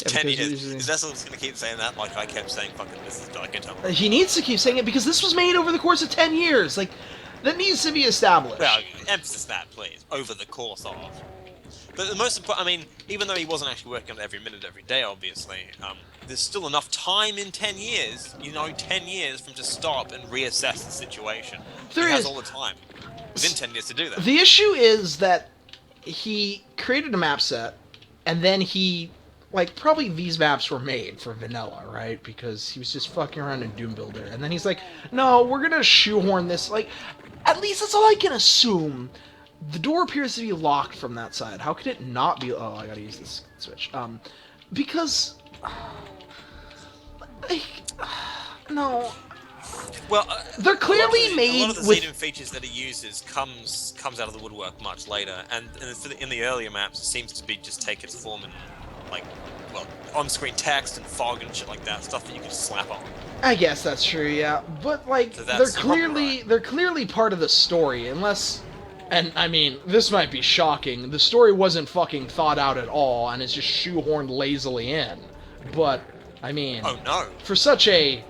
Speaker 2: Yeah,
Speaker 1: 10
Speaker 2: because
Speaker 1: years.
Speaker 2: usually-
Speaker 1: Is Vessel just going to keep saying that like I kept saying fucking this is Daikatana?
Speaker 2: He needs to keep saying it because this was made over the course of 10 years. Like, that needs to be established.
Speaker 1: Well, emphasis that, please. Over the course of. But the most important, I mean, even though he wasn't actually working on it every minute, every day, obviously, there's still enough time in 10 years, 10 years from to stop and reassess the situation.
Speaker 2: There
Speaker 1: he has
Speaker 2: is-
Speaker 1: all the time within 10 years to do that.
Speaker 2: The issue is that he created a map set, and then he, like, probably these maps were made for vanilla, right? Because he was just fucking around in Doom Builder, and then he's like, no, we're gonna shoehorn this, like, at least that's all I can assume. The door appears to be locked from that side. How could it not be? Oh, I gotta use this switch. Because, like, no.
Speaker 1: Well,
Speaker 2: They're clearly made
Speaker 1: a lot of the
Speaker 2: with.
Speaker 1: Xenon features that he uses comes out of the woodwork much later, and in the earlier maps, it seems to be just take its form in, like, well, on-screen text and fog and shit like that, stuff that you can just slap on.
Speaker 2: I guess that's true, yeah. But like,
Speaker 1: So
Speaker 2: they're
Speaker 1: that's
Speaker 2: clearly
Speaker 1: right.
Speaker 2: they're clearly part of the story, unless. And I mean, this might be shocking. The story wasn't fucking thought out at all, and it's just shoehorned lazily in. But I mean,
Speaker 1: Oh no!
Speaker 2: for such a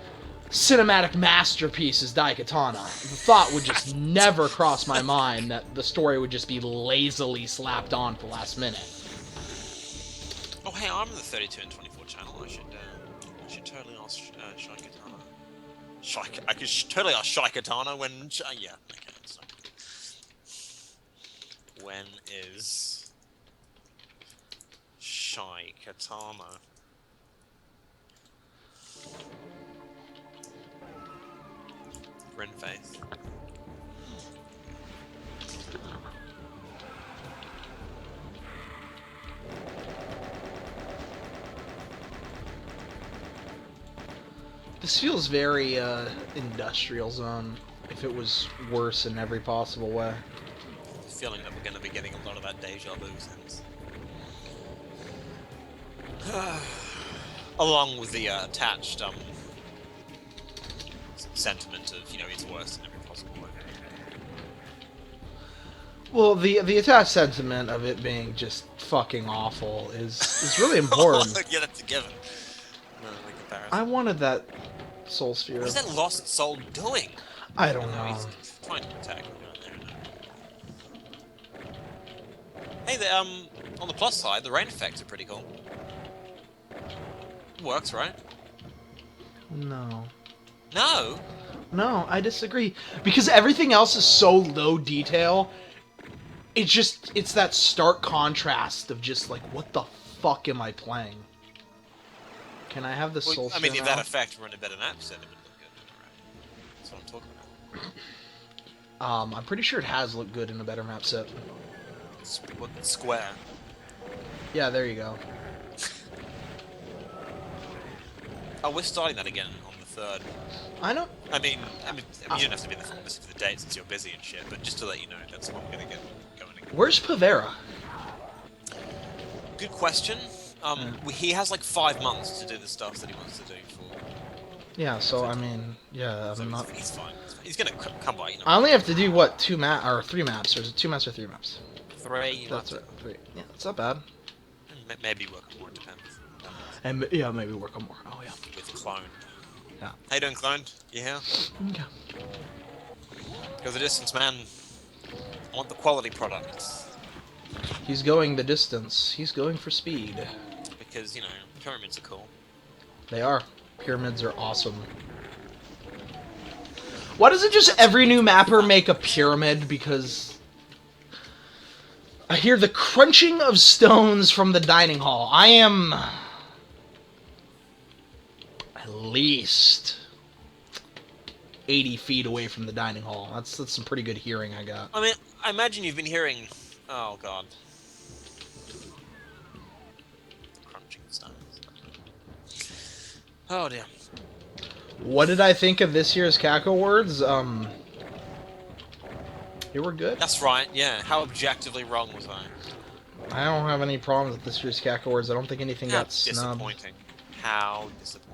Speaker 2: cinematic masterpiece as Daikatana, the thought would just never cross my mind that the story would just be lazily slapped on for last minute.
Speaker 1: Oh hey, I'm in the 32 and 24 channel. I should totally ask Shy Katana. I could totally ask Shy Katana when. Yeah. Okay. So. When is Shy Katana? Renfaith.
Speaker 2: This feels very Industrial Zone. If it was worse in every possible way.
Speaker 1: Feeling that we're going to be getting a lot of that deja vu sense. Along with the attached sentiment of, it's worse in every possible way.
Speaker 2: Well, the attached sentiment of it being just fucking awful is really important.
Speaker 1: Yeah, that's a given. No, the comparison.
Speaker 2: I wanted that Soul Sphere.
Speaker 1: What is that lost soul doing?
Speaker 2: I don't know.
Speaker 1: He's trying to attack. Hey, on the plus side, the rain effects are pretty cool. Works, right?
Speaker 2: No.
Speaker 1: No!
Speaker 2: No, I disagree. Because everything else is so low detail, it's that stark contrast of just like, what the fuck am I playing? Can I have the Soul
Speaker 1: I mean,
Speaker 2: Sphere
Speaker 1: if that
Speaker 2: now?
Speaker 1: effect were in a better map set, it would look good. That's what I'm talking about.
Speaker 2: I'm pretty sure it has looked good in a better map set.
Speaker 1: Square.
Speaker 2: Yeah, there you go.
Speaker 1: Oh, we're starting that again on the 3rd.
Speaker 2: I know.
Speaker 1: I mean, you don't have to be in the fullness of the date since you're busy and shit, but just to let you know, that's when we're gonna get going again.
Speaker 2: Where's Pavera?
Speaker 1: Good question. He has like 5 months to do the stuff that he wants to do for.
Speaker 2: Yeah, so I mean, yeah,
Speaker 1: So
Speaker 2: I'm not.
Speaker 1: he's fine. He's gonna come by,
Speaker 2: I only have to do what, 3 maps, or is it 2 maps or 3 maps?
Speaker 1: 3.
Speaker 2: That's right, 3. Yeah, it's not bad.
Speaker 1: Maybe work on more. It depends.
Speaker 2: And yeah, maybe work on more. Oh yeah.
Speaker 1: With cloned.
Speaker 2: Yeah.
Speaker 1: How you doing, cloned? You here?
Speaker 2: Okay.
Speaker 1: Go the distance, man. I want the quality products.
Speaker 2: He's going the distance. He's going for speed.
Speaker 1: Because, pyramids are cool.
Speaker 2: They are. Pyramids are awesome. Why doesn't just every new mapper make a pyramid? Because I hear the crunching of stones from the dining hall. I am at least 80 feet away from the dining hall. That's some pretty good hearing I got.
Speaker 1: I mean, I imagine you've been hearing... Oh, God. Crunching stones. Oh, dear.
Speaker 2: What did I think of this year's CAC Awards? They were good.
Speaker 1: That's right, yeah. How objectively wrong was I?
Speaker 2: I don't have any problems with this year's CAC Awards. I don't think anything
Speaker 1: How
Speaker 2: got snubbed.
Speaker 1: disappointing. How disappointing.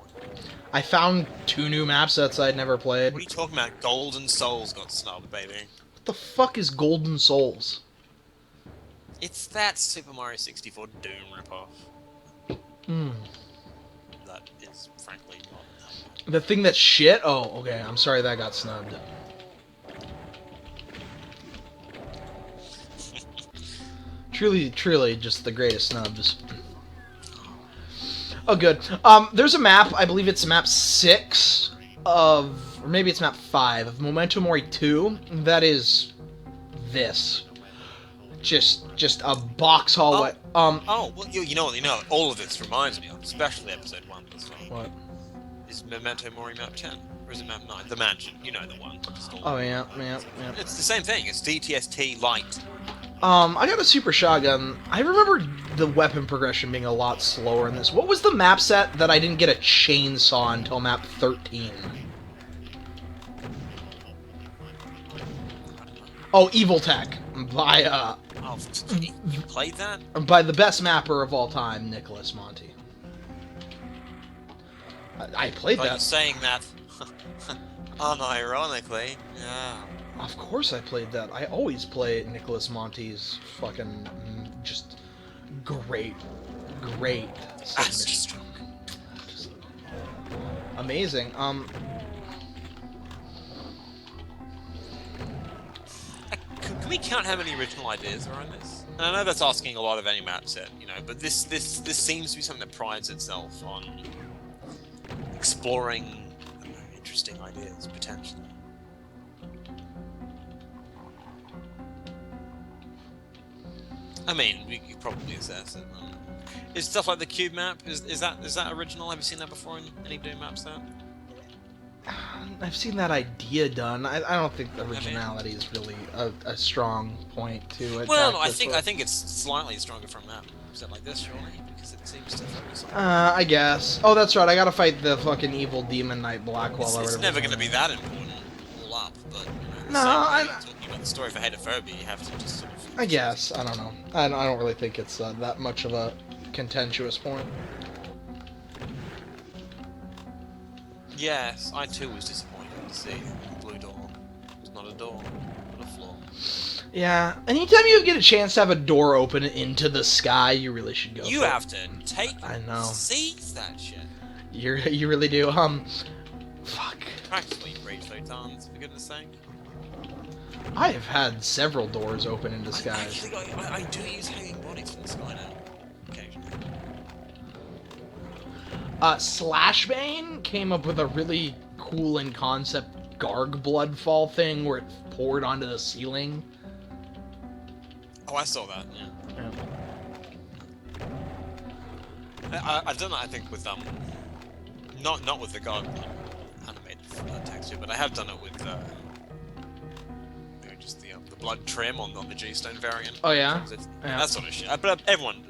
Speaker 2: I found 2 new map sets I'd never played.
Speaker 1: What are you talking about? Golden Souls got snubbed, baby.
Speaker 2: What the fuck is Golden Souls?
Speaker 1: It's that Super Mario 64 Doom ripoff.
Speaker 2: Hmm.
Speaker 1: That is frankly not that
Speaker 2: The thing that's shit? Oh, okay. I'm sorry that got snubbed. Truly, just the greatest snubs. Oh, good. There's a map. I believe it's map 6 of, or maybe it's map 5 of Memento Mori 2. That is this. Just a box hallway.
Speaker 1: Oh, well, you know, all of this reminds me of, especially episode 1 as well.
Speaker 2: What?
Speaker 1: Is Memento Mori map 10? Or is it map 9? The mansion. You know the one.
Speaker 2: Oh, yeah.
Speaker 1: It's the same thing. It's DTST light.
Speaker 2: I got a super shotgun. I remember the weapon progression being a lot slower in this. What was the map set that I didn't get a chainsaw until map 13? Oh, Evil Tech by
Speaker 1: Oh, you played that?
Speaker 2: by the best mapper of all time, Nicholas Monty. I played
Speaker 1: Are you
Speaker 2: that.
Speaker 1: saying that unironically? Yeah.
Speaker 2: Of course I played that. I always play Nicholas Monty's fucking just great submission.
Speaker 1: Stroke.
Speaker 2: Just amazing.
Speaker 1: Can we count how many original ideas are in this? And I know that's asking a lot of any map set, you know, but this seems to be something that prides itself on exploring, I don't know, interesting ideas potentially. I mean, we could probably assess it. Is stuff like the cube map is that original? Have you seen that before in any Doom maps? That
Speaker 2: I've seen that idea done. I don't think originality is really a strong point to it.
Speaker 1: Well, no, I think it's slightly stronger from that set like this, surely, because it seems to focus on.
Speaker 2: I guess. Oh, that's right. I gotta fight the fucking evil demon knight Blackwell.
Speaker 1: It's never going to be that important all up, but you know, talking about the story for Hatophobia, you have to just sort of.
Speaker 2: I guess. I don't know. I don't really think it's that much of a contentious point.
Speaker 1: Yes, I too was disappointed to see the blue door. It's not a door, but a floor.
Speaker 2: Yeah. Anytime you get a chance to have a door open into the sky, you really should go.
Speaker 1: You have to take.
Speaker 2: I know.
Speaker 1: Seize that shit.
Speaker 2: You really do. Fuck.
Speaker 1: Practically breach photons, for goodness sake.
Speaker 2: I have had several doors open into skies.
Speaker 1: I do use hanging bodies from the sky now, occasionally.
Speaker 2: Slashbane came up with a really cool in concept Garg bloodfall thing where it poured onto the ceiling.
Speaker 1: Oh, I saw that. Yeah. I've done that. I think with not with the God animated texture, but I have done it with just the blood trim on the G-Stone variant.
Speaker 2: Oh yeah?
Speaker 1: Yeah. That sort of shit. But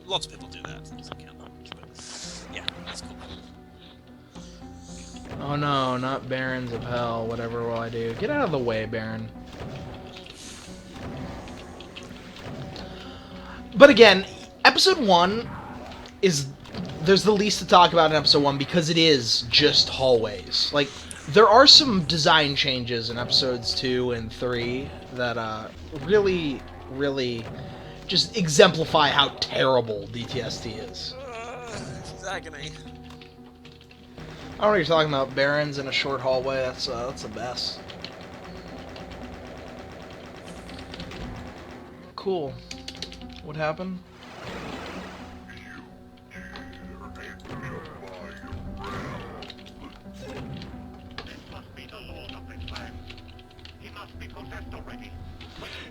Speaker 1: lots of people do that. So it doesn't count that much, but yeah, that's cool.
Speaker 2: Oh no, not Barons of Hell. Whatever will I do? Get out of the way, Baron. But again, episode 1 is... There's the least to talk about in episode 1 because it is just hallways. Like, there are some design changes in episodes 2 and 3 that really just exemplify how terrible DTST is.
Speaker 1: It's agony.
Speaker 2: I don't know what you're talking about. Barons in a short hallway. That's the best. Cool. What happened?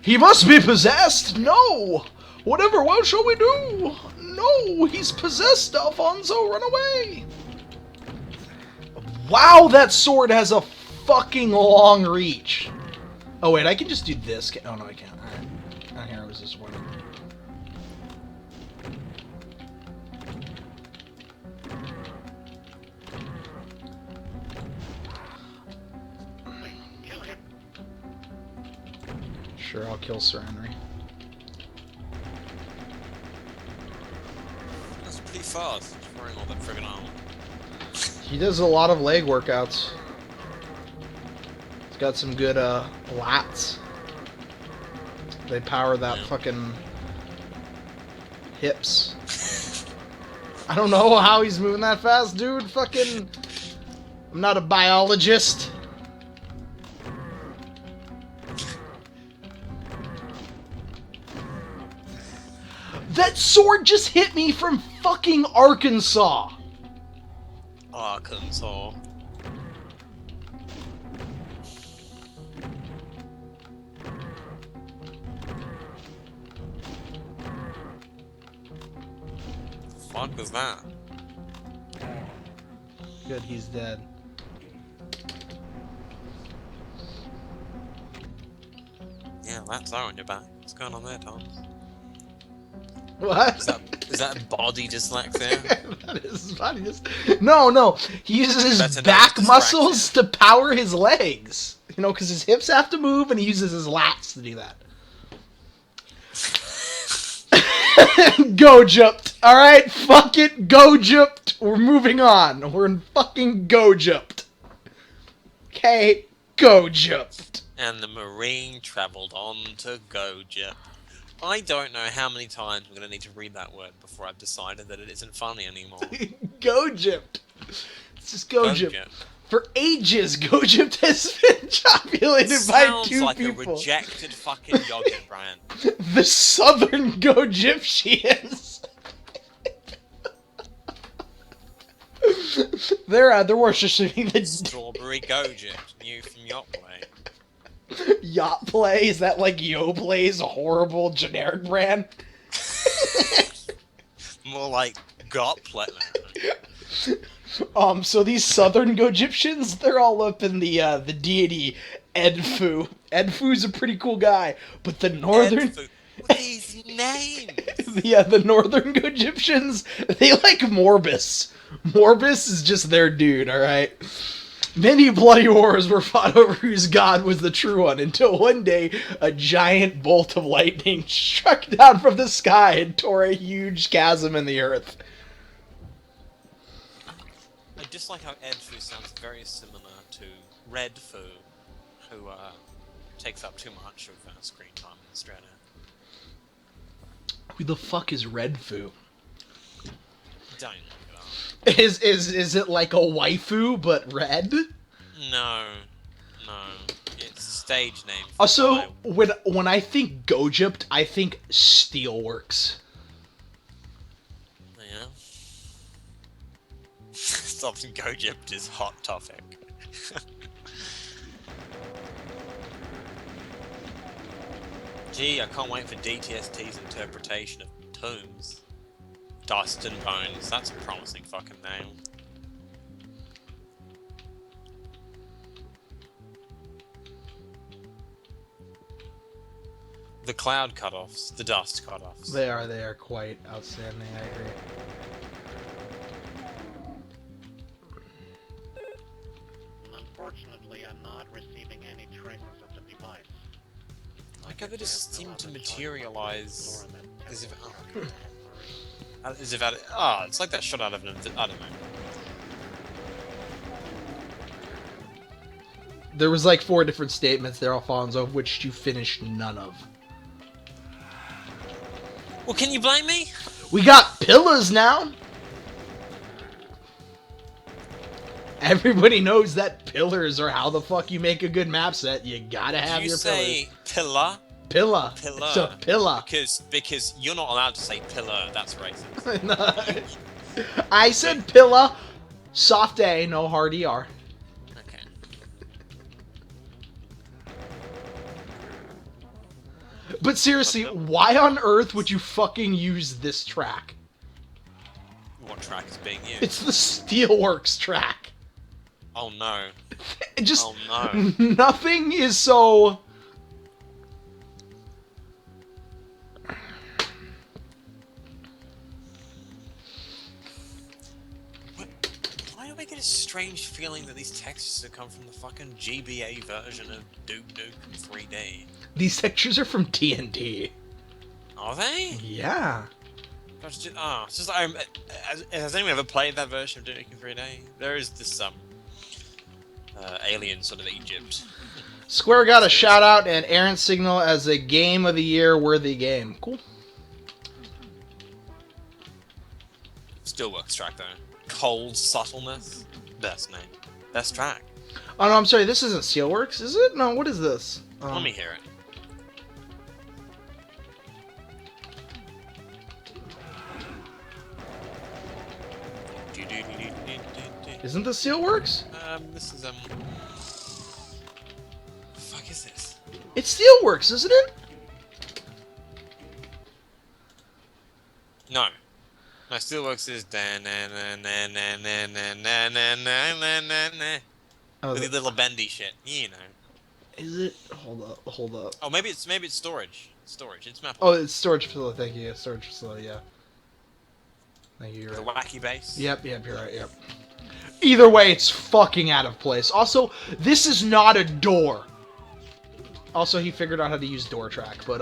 Speaker 2: He must be possessed! No! Whatever, what shall we do? No! He's possessed, Alfonso! Run away! Wow, that sword has a fucking long reach! Oh wait, I can just do this. Oh no, I can't. Alright. Here, I was just wondering. Sure, I'll kill Sir Henry.
Speaker 1: That's pretty fast, wearing all that friggin' armor.
Speaker 2: He does a lot of leg workouts. He's got some good lats. They power that fucking hips. I don't know how he's moving that fast, dude. Fucking... I'm not a biologist. That sword just hit me from fucking Arkansas.
Speaker 1: Arkansas. Fuck was that?
Speaker 2: Good, he's dead.
Speaker 1: Yeah, that's on your back. What's going on there, Tom?
Speaker 2: What?
Speaker 1: Is that body dyslexia?
Speaker 2: That is funny. No. He uses his
Speaker 1: That's a
Speaker 2: back
Speaker 1: nice
Speaker 2: muscles to power his legs. You know, because his hips have to move, and he uses his lats to do that. Go jumped. All right, fuck it. Go jumped. We're moving on. We're in fucking go jumped. Okay, go jumped.
Speaker 1: And the Marine travelled on to Goja. I don't know how many times I'm going to need to read that word before I've decided that it isn't funny anymore.
Speaker 2: Go jumped. It's just go jumped.
Speaker 1: Goja.
Speaker 2: For ages, Go jumped has been populated by
Speaker 1: Sounds
Speaker 2: two
Speaker 1: like
Speaker 2: people.
Speaker 1: a rejected fucking yogurt brand.
Speaker 2: The Southern Go Gypsians. They're worshiping the
Speaker 1: Strawberry Goja, new from Yoplait.
Speaker 2: Yacht Play. Is that like Yo Play's a horrible generic brand?
Speaker 1: More like Got Play.
Speaker 2: So these Southern Go Gypsians, they're all up in the deity Edfu. Edfu's a pretty cool guy, but the Northern...
Speaker 1: What are these names?
Speaker 2: The Northern Go Egyptians, they like Morbus. Morbus is just their dude, alright? Many bloody wars were fought over whose god was the true one, until one day a giant bolt of lightning struck down from the sky and tore a huge chasm in the earth.
Speaker 1: I just like how Edfu sounds very similar to Redfu, who takes up too much of screen time in Australia.
Speaker 2: Who the fuck is Redfu?
Speaker 1: Don't look it up.
Speaker 2: Is it like a waifu but red?
Speaker 1: No. It's a stage name. For
Speaker 2: Also,
Speaker 1: guy.
Speaker 2: when I think Gogypt, I think Steelworks.
Speaker 1: Yeah. Something Gogypt is hot topic. Gee, I can't wait for DTST's interpretation of tombs. Dust and Bones, that's a promising fucking name. The cloud cutoffs, the dust cutoffs.
Speaker 2: They are quite outstanding, I agree.
Speaker 3: Unfortunately, I'm not receiving any traces of the device.
Speaker 1: Like how they just seem to materialize as if... as if it's like that shot out of an... I don't know.
Speaker 2: There was like 4 different statements there, Alfonso, of which you finished none of.
Speaker 1: Well, can you blame me?
Speaker 2: We got pillars now! Everybody knows that pillars are how the fuck you make a good map set. You gotta have your pillars.
Speaker 1: Did you say pillar?
Speaker 2: Pillar.
Speaker 1: Pillar.
Speaker 2: It's a pillar.
Speaker 1: Because you're not allowed to say pillar, that's racist.
Speaker 2: I said pillar. Soft A, no hard ER.
Speaker 1: Okay.
Speaker 2: But seriously, why on earth would you fucking use this track?
Speaker 1: What track is being used?
Speaker 2: It's the Steelworks track.
Speaker 1: Oh no.
Speaker 2: It just...
Speaker 1: Oh no.
Speaker 2: Nothing is so...
Speaker 1: Why do I get a strange feeling that these textures have come from the fucking GBA version of Duke Nukem 3D?
Speaker 2: These textures are from TNT.
Speaker 1: Are they?
Speaker 2: Yeah.
Speaker 1: It's just has anyone ever played that version of Duke Nukem 3D? There is this alien sort of Egypt.
Speaker 2: Square got a shout out and errant signal as a Game of the Year worthy game. Cool.
Speaker 1: Steelworks track though. Cold Subtleness. Best name. Best track.
Speaker 2: Oh no, I'm sorry. This isn't Steelworks, is it? No, what is this?
Speaker 1: Let me hear it.
Speaker 2: Isn't this Steelworks?
Speaker 1: This is fuck is this?
Speaker 2: It's Steelworks, isn't it?
Speaker 1: No. No, Steelworks is
Speaker 2: Oh,
Speaker 1: with the little bendy shit. You know.
Speaker 2: is it? Hold up.
Speaker 1: Oh, maybe it's storage. Storage. It's map.
Speaker 2: Oh, it's storage facility. Thank you. Storage facility. Yeah. Thank you. You're
Speaker 1: The
Speaker 2: right.
Speaker 1: wacky base.
Speaker 2: Yep. You're right. Yep. Either way, it's fucking out of place. Also, this is not a door. Also, he figured out how to use door track, but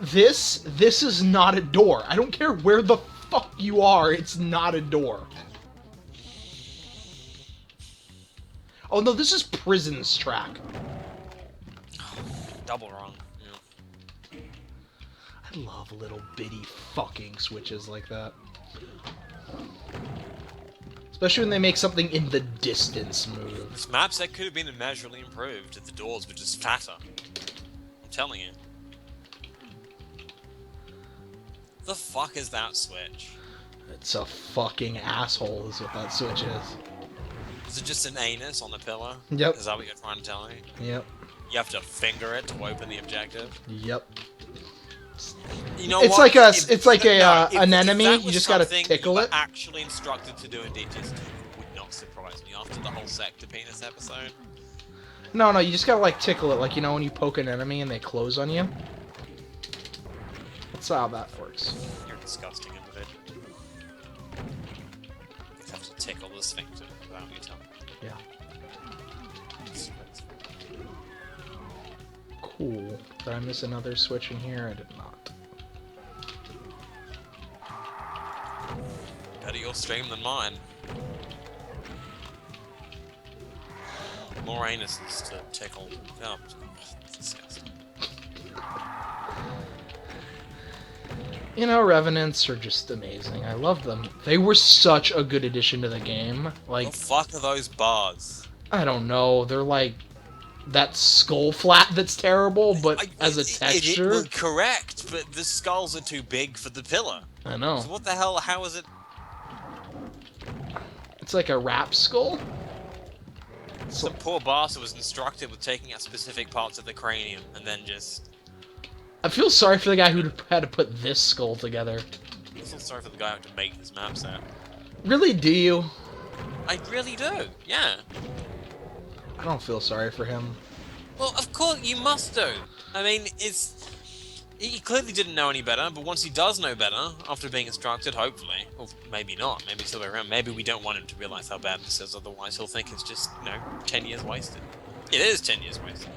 Speaker 2: this is not a door. I don't care where the fuck you are. It's not a door. Oh no, this is prison's track.
Speaker 1: Double wrong. Yeah.
Speaker 2: I love little bitty fucking switches like that. Especially when they make something in the distance move.
Speaker 1: This map set could have been immeasurably improved if the doors were just fatter. I'm telling you. The fuck is that switch?
Speaker 2: It's a fucking asshole is what that switch is.
Speaker 1: Is it just an anus on the pillar?
Speaker 2: Yep.
Speaker 1: Is that what you're trying to tell me?
Speaker 2: Yep.
Speaker 1: You have to finger it to open the objective?
Speaker 2: Yep.
Speaker 1: You know
Speaker 2: It's
Speaker 1: what?
Speaker 2: like a
Speaker 1: If-
Speaker 2: it's like a
Speaker 1: no, if-
Speaker 2: an
Speaker 1: if
Speaker 2: enemy.
Speaker 1: that
Speaker 2: You
Speaker 1: was
Speaker 2: just gotta
Speaker 1: something
Speaker 2: tickle
Speaker 1: you were
Speaker 2: it.
Speaker 1: actually instructed to do in DTST, would not surprise me after the whole sector penis episode.
Speaker 2: No, you just gotta like tickle it, like you know when you poke an enemy and they close on you. That's how that works.
Speaker 1: You're a disgusting individual. You have to tickle the sphincter without you telling me.
Speaker 2: Yeah. Cool. Did I miss another switch in here? I did not.
Speaker 1: Better your stream than mine. More anuses to tickle. Oh, it's disgusting.
Speaker 2: You know, Revenants are just amazing. I love them. They were such a good addition to the game. Like,
Speaker 1: What the fuck are those bars?
Speaker 2: I don't know. They're like that skull flat that's terrible, but as a texture.
Speaker 1: Well, correct, but the skulls are too big for the pillar.
Speaker 2: I know.
Speaker 1: So what the hell? How is it?
Speaker 2: It's like a wrap skull.
Speaker 1: Some poor bastard was instructed with taking out specific parts of the cranium and then just.
Speaker 2: I feel sorry for the guy who had to put this skull together.
Speaker 1: I feel sorry for the guy who had to make this map set.
Speaker 2: Really, do you?
Speaker 1: I really do. Yeah.
Speaker 2: I don't feel sorry for him.
Speaker 1: Well, of course you must do. I mean, he clearly didn't know any better, but once he does know better, after being instructed, hopefully, or maybe not, maybe he's still around, maybe we don't want him to realise how bad this is, otherwise he'll think it's just, 10 years wasted. It is 10 years wasted.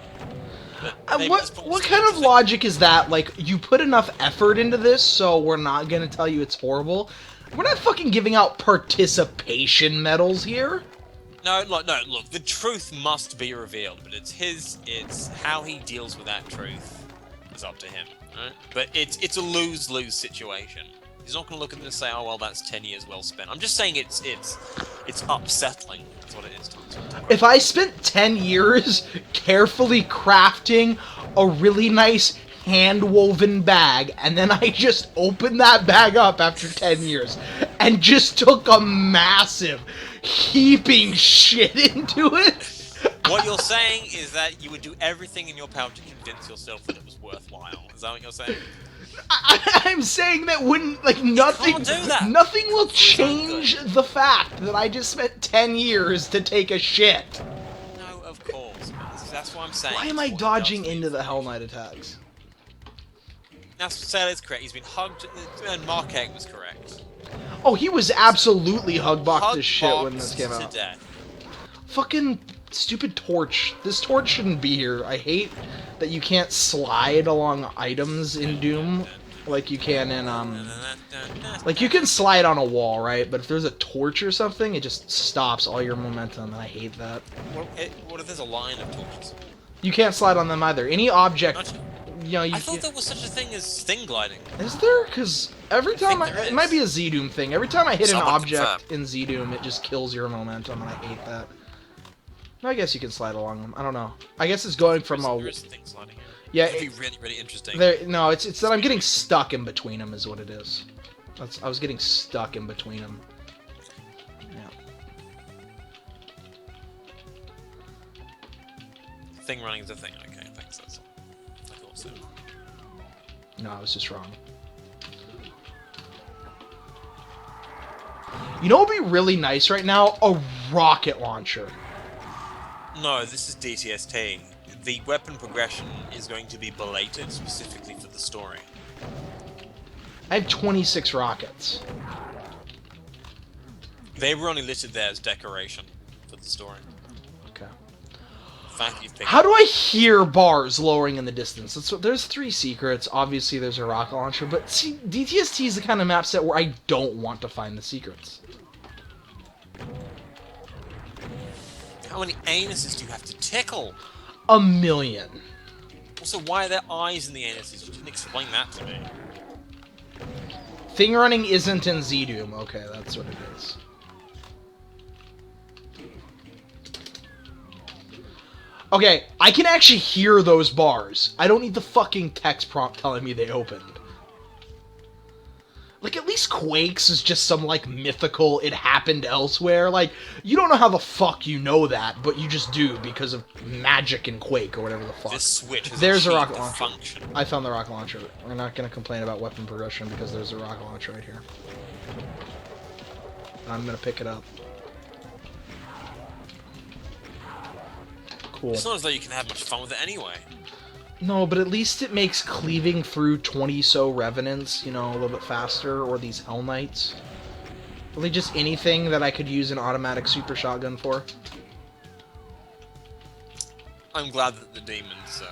Speaker 1: But maybe that's
Speaker 2: What kind of logic is that? Like, you put enough effort into this, so we're not gonna tell you it's horrible? We're not fucking giving out participation medals here.
Speaker 1: No, look, the truth must be revealed, but it's how he deals with that truth is up to him, right? But it's a lose-lose situation. He's not going to look at this and say, oh, well, that's 10 years well spent. I'm just saying it's upsetting. That's what it is.
Speaker 2: If I spent 10 years carefully crafting a really nice hand-woven bag, and then I just opened that bag up after 10 years, and just took a massive heaping shit into it.
Speaker 1: What you're saying is that you would do everything in your power to convince yourself that it was worthwhile. Is that what you're saying?
Speaker 2: I'm saying that wouldn't, like, nothing.
Speaker 1: can't do that.
Speaker 2: Nothing will change the fact that I just spent 10 years to take a shit.
Speaker 1: No, of course. That's what I'm saying.
Speaker 2: Why am I dodging into the Hell Knight attacks?
Speaker 1: Now, Sally's correct. He's been hugged, and Mark Egg was correct.
Speaker 2: Oh, he was absolutely hugboxed as shit when this came
Speaker 1: To
Speaker 2: out.
Speaker 1: death.
Speaker 2: Fucking stupid torch. This torch shouldn't be here. I hate that you can't slide along items in Doom like you can in, like, you can slide on a wall, right? But if there's a torch or something, it just stops all your momentum, and I hate that.
Speaker 1: What if there's a line of torches?
Speaker 2: You can't slide on them either. Any object
Speaker 1: Gotcha.
Speaker 2: you know,
Speaker 1: I thought there was such a thing as thing gliding.
Speaker 2: Is there? Because every time
Speaker 1: think there
Speaker 2: it might be a
Speaker 1: is.
Speaker 2: Z-Doom thing. Every time I hit
Speaker 1: Someone
Speaker 2: an object
Speaker 1: confirm.
Speaker 2: in Z-Doom, it just kills your momentum, and I hate that. I guess you can slide along them. I don't know. I guess it's going from
Speaker 1: There
Speaker 2: a...
Speaker 1: is thing sliding here.
Speaker 2: Yeah,
Speaker 1: That'd be really, really interesting.
Speaker 2: no, it's that I'm getting stuck in between them is what it is. I was getting stuck in between them. Yeah.
Speaker 1: Thing running is a thing. Okay, thanks. That's all. I thought so.
Speaker 2: No, I was just wrong. You know what would be really nice right now? A rocket launcher.
Speaker 1: No, this is DTST. The weapon progression is going to be belated specifically for the story.
Speaker 2: I have 26 rockets.
Speaker 1: They were only listed there as decoration for the story.
Speaker 2: Okay.
Speaker 1: The fact that you've picked
Speaker 2: How do I hear bars lowering in the distance? There's 3 secrets. Obviously, there's a rocket launcher. But see, DTST is the kind of map set where I don't want to find the secrets.
Speaker 1: How many anuses do you have to tickle?
Speaker 2: A million.
Speaker 1: Also, why are there eyes in the anuses? You didn't explain that to me.
Speaker 2: Thing running isn't in Z-Doom. Okay, that's what it is. Okay, I can actually hear those bars. I don't need the fucking text prompt telling me they opened. Like, at least Quakes is just some, like, mythical, it happened elsewhere. Like, you don't know how the fuck you know that, but you just do because of magic in Quake, or whatever the fuck.
Speaker 1: This switch has
Speaker 2: There's a
Speaker 1: achieved
Speaker 2: rocket
Speaker 1: the
Speaker 2: launcher.
Speaker 1: function.
Speaker 2: I found the rocket launcher. We're not going to complain about weapon progression because there's a rocket launcher right here. And I'm going to pick it up. Cool.
Speaker 1: It's not as though you can have much fun with it anyway.
Speaker 2: No, but at least it makes cleaving through 20-so Revenants, you know, a little bit faster, or these Hell Knights. Really just anything that I could use an automatic super shotgun for.
Speaker 1: I'm glad that the demons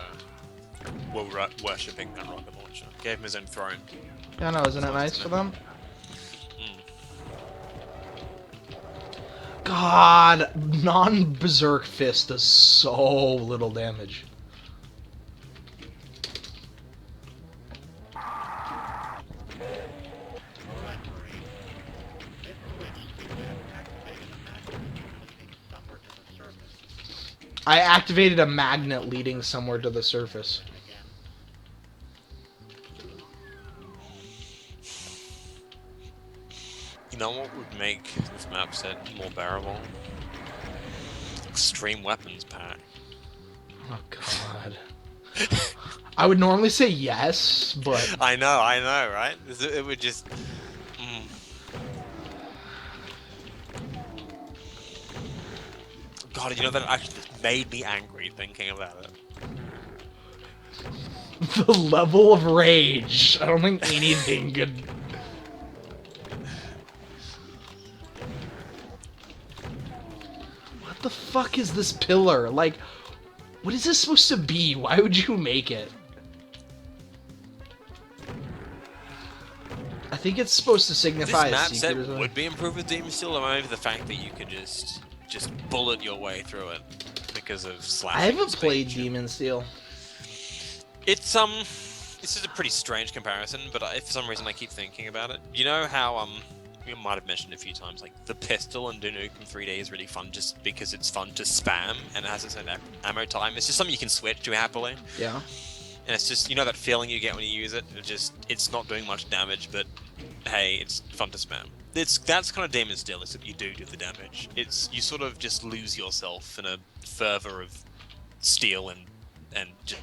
Speaker 1: were worshipping that rocket launcher. Gave him his own throne.
Speaker 2: Yeah, no, isn't it nice for them? God, non-Berserk Fist does so little damage. I activated a magnet leading somewhere to the surface.
Speaker 1: You know what would make this map set more bearable? Extreme weapons pack.
Speaker 2: Oh god. I would normally say yes, but...
Speaker 1: I know, right? It would just... God, you know, that actually just made me angry thinking about it.
Speaker 2: The level of rage. I don't think anything could... What the fuck is this pillar? Like, what is this supposed to be? Why would you make it? I think it's supposed to signify
Speaker 1: This map
Speaker 2: a
Speaker 1: set
Speaker 2: secret or something.
Speaker 1: would be improved with Demon Steel, or maybe the fact that you could just bullet your way through it because of slashing.
Speaker 2: I haven't
Speaker 1: speed.
Speaker 2: played Demon Steel.
Speaker 1: It's this is a pretty strange comparison, but for some reason I keep thinking about it. You know how you might have mentioned a few times, like the pistol in Duke Nukem 3D is really fun just because it's fun to spam and it has its own ammo time. It's just something you can switch to happily.
Speaker 2: Yeah.
Speaker 1: And it's just, you know that feeling you get when you use it? It's not doing much damage, but hey, it's fun to spam. That's kind of Demon Steel, except you do the damage. You sort of just lose yourself in a fervor of steel and just...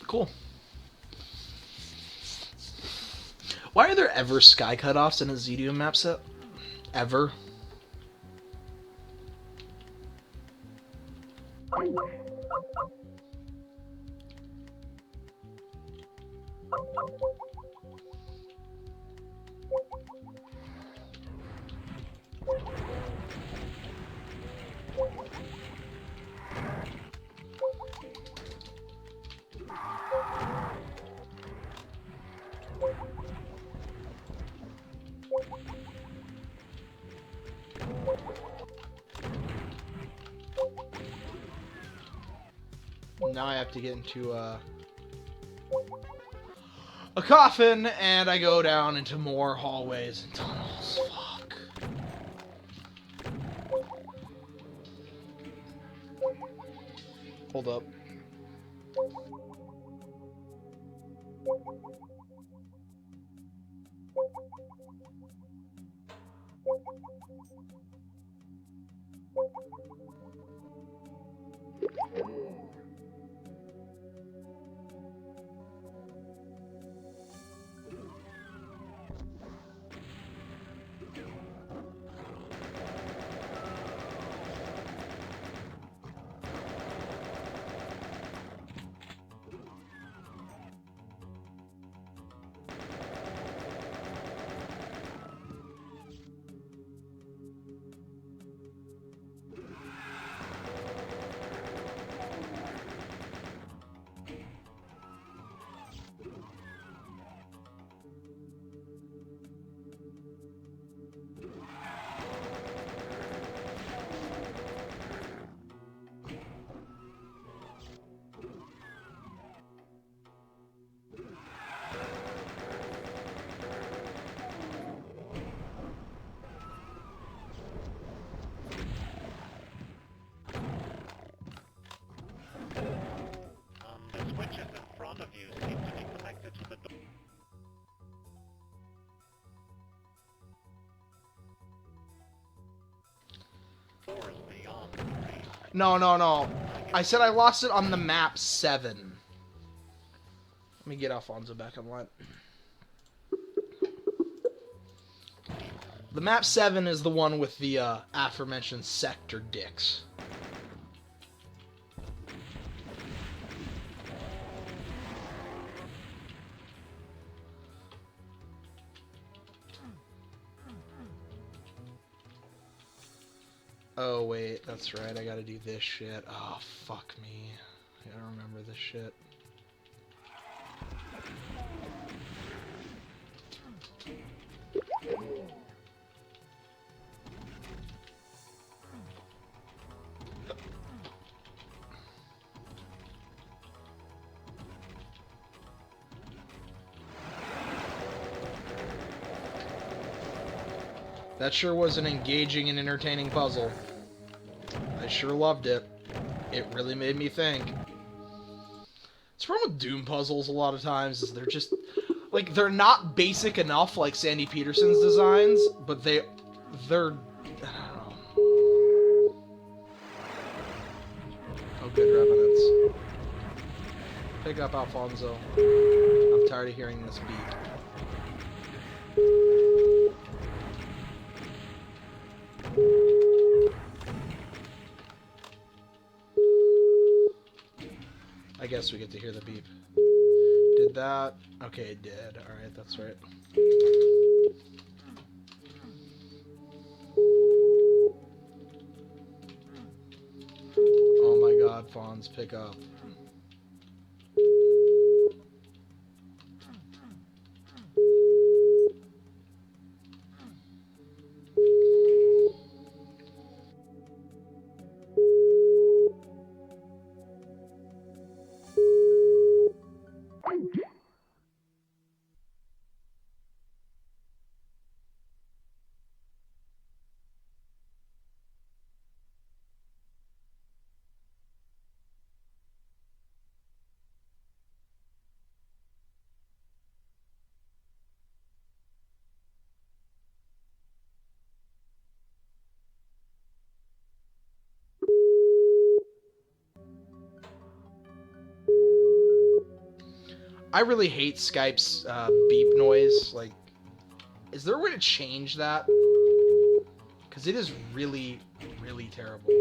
Speaker 2: Cool. Why are there ever sky cutoffs in a Z-Doom map set? Ever? Now I have to get into a coffin, and I go down into more hallways and tunnels. Fuck. Hold up.
Speaker 3: The switches in front of you seem to be connected to the door. Doors beyond the reach.
Speaker 2: No. I said I lost it on the map 7. Let me get Alfonso back online. The map 7 is the one with the aforementioned sector dicks. Oh wait, that's right, I gotta do this shit. Oh, fuck me. I gotta remember this shit. That sure was an engaging and entertaining puzzle. I sure loved it. It really made me think. What's wrong with Doom puzzles a lot of times is they're just... like, they're not basic enough like Sandy Peterson's designs, but they're... I don't know. Oh, good revenants. Pick up Alfonso. I'm tired of hearing this beat. I guess we get to hear the beep. Did that? Okay, it did. Alright, that's right. Oh my god, Fonz, pick up. I really hate Skype's beep noise. Like, is there a way to change that? Because it is really, really terrible.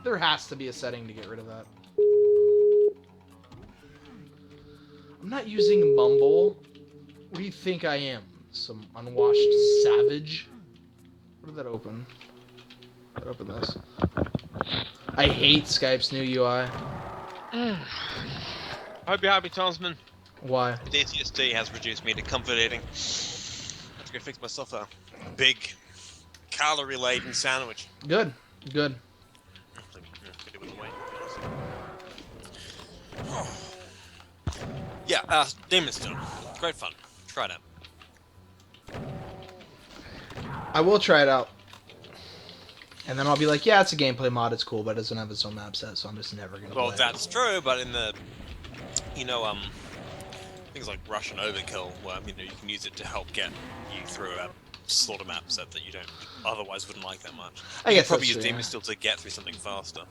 Speaker 2: There has to be a setting to get rid of that. I'm not using Mumble. What do you think I am? Some unwashed savage? What did that open? Let's open this. I hate Skype's new UI.
Speaker 4: Hope you're happy, Tarnsman.
Speaker 2: Why?
Speaker 1: DTST has reduced me to comfort eating. I have to go fix myself a big, calorie-laden sandwich.
Speaker 2: Good. Good.
Speaker 1: Could do with the weight, to be honest. Yeah, Demon's Stone. Great fun. Try it out.
Speaker 2: I will try it out. And then I'll be like, yeah, it's a gameplay mod, it's cool, but it doesn't have its own map set, so I'm just never gonna
Speaker 1: Well,
Speaker 2: play
Speaker 1: that's true, but in the, things like Russian Overkill, where, you can use it to help get you through a slaughter map set that you don't otherwise wouldn't like that much.
Speaker 2: I guess
Speaker 1: probably
Speaker 2: that's
Speaker 1: use
Speaker 2: true,
Speaker 1: Demon Steel to get through something faster.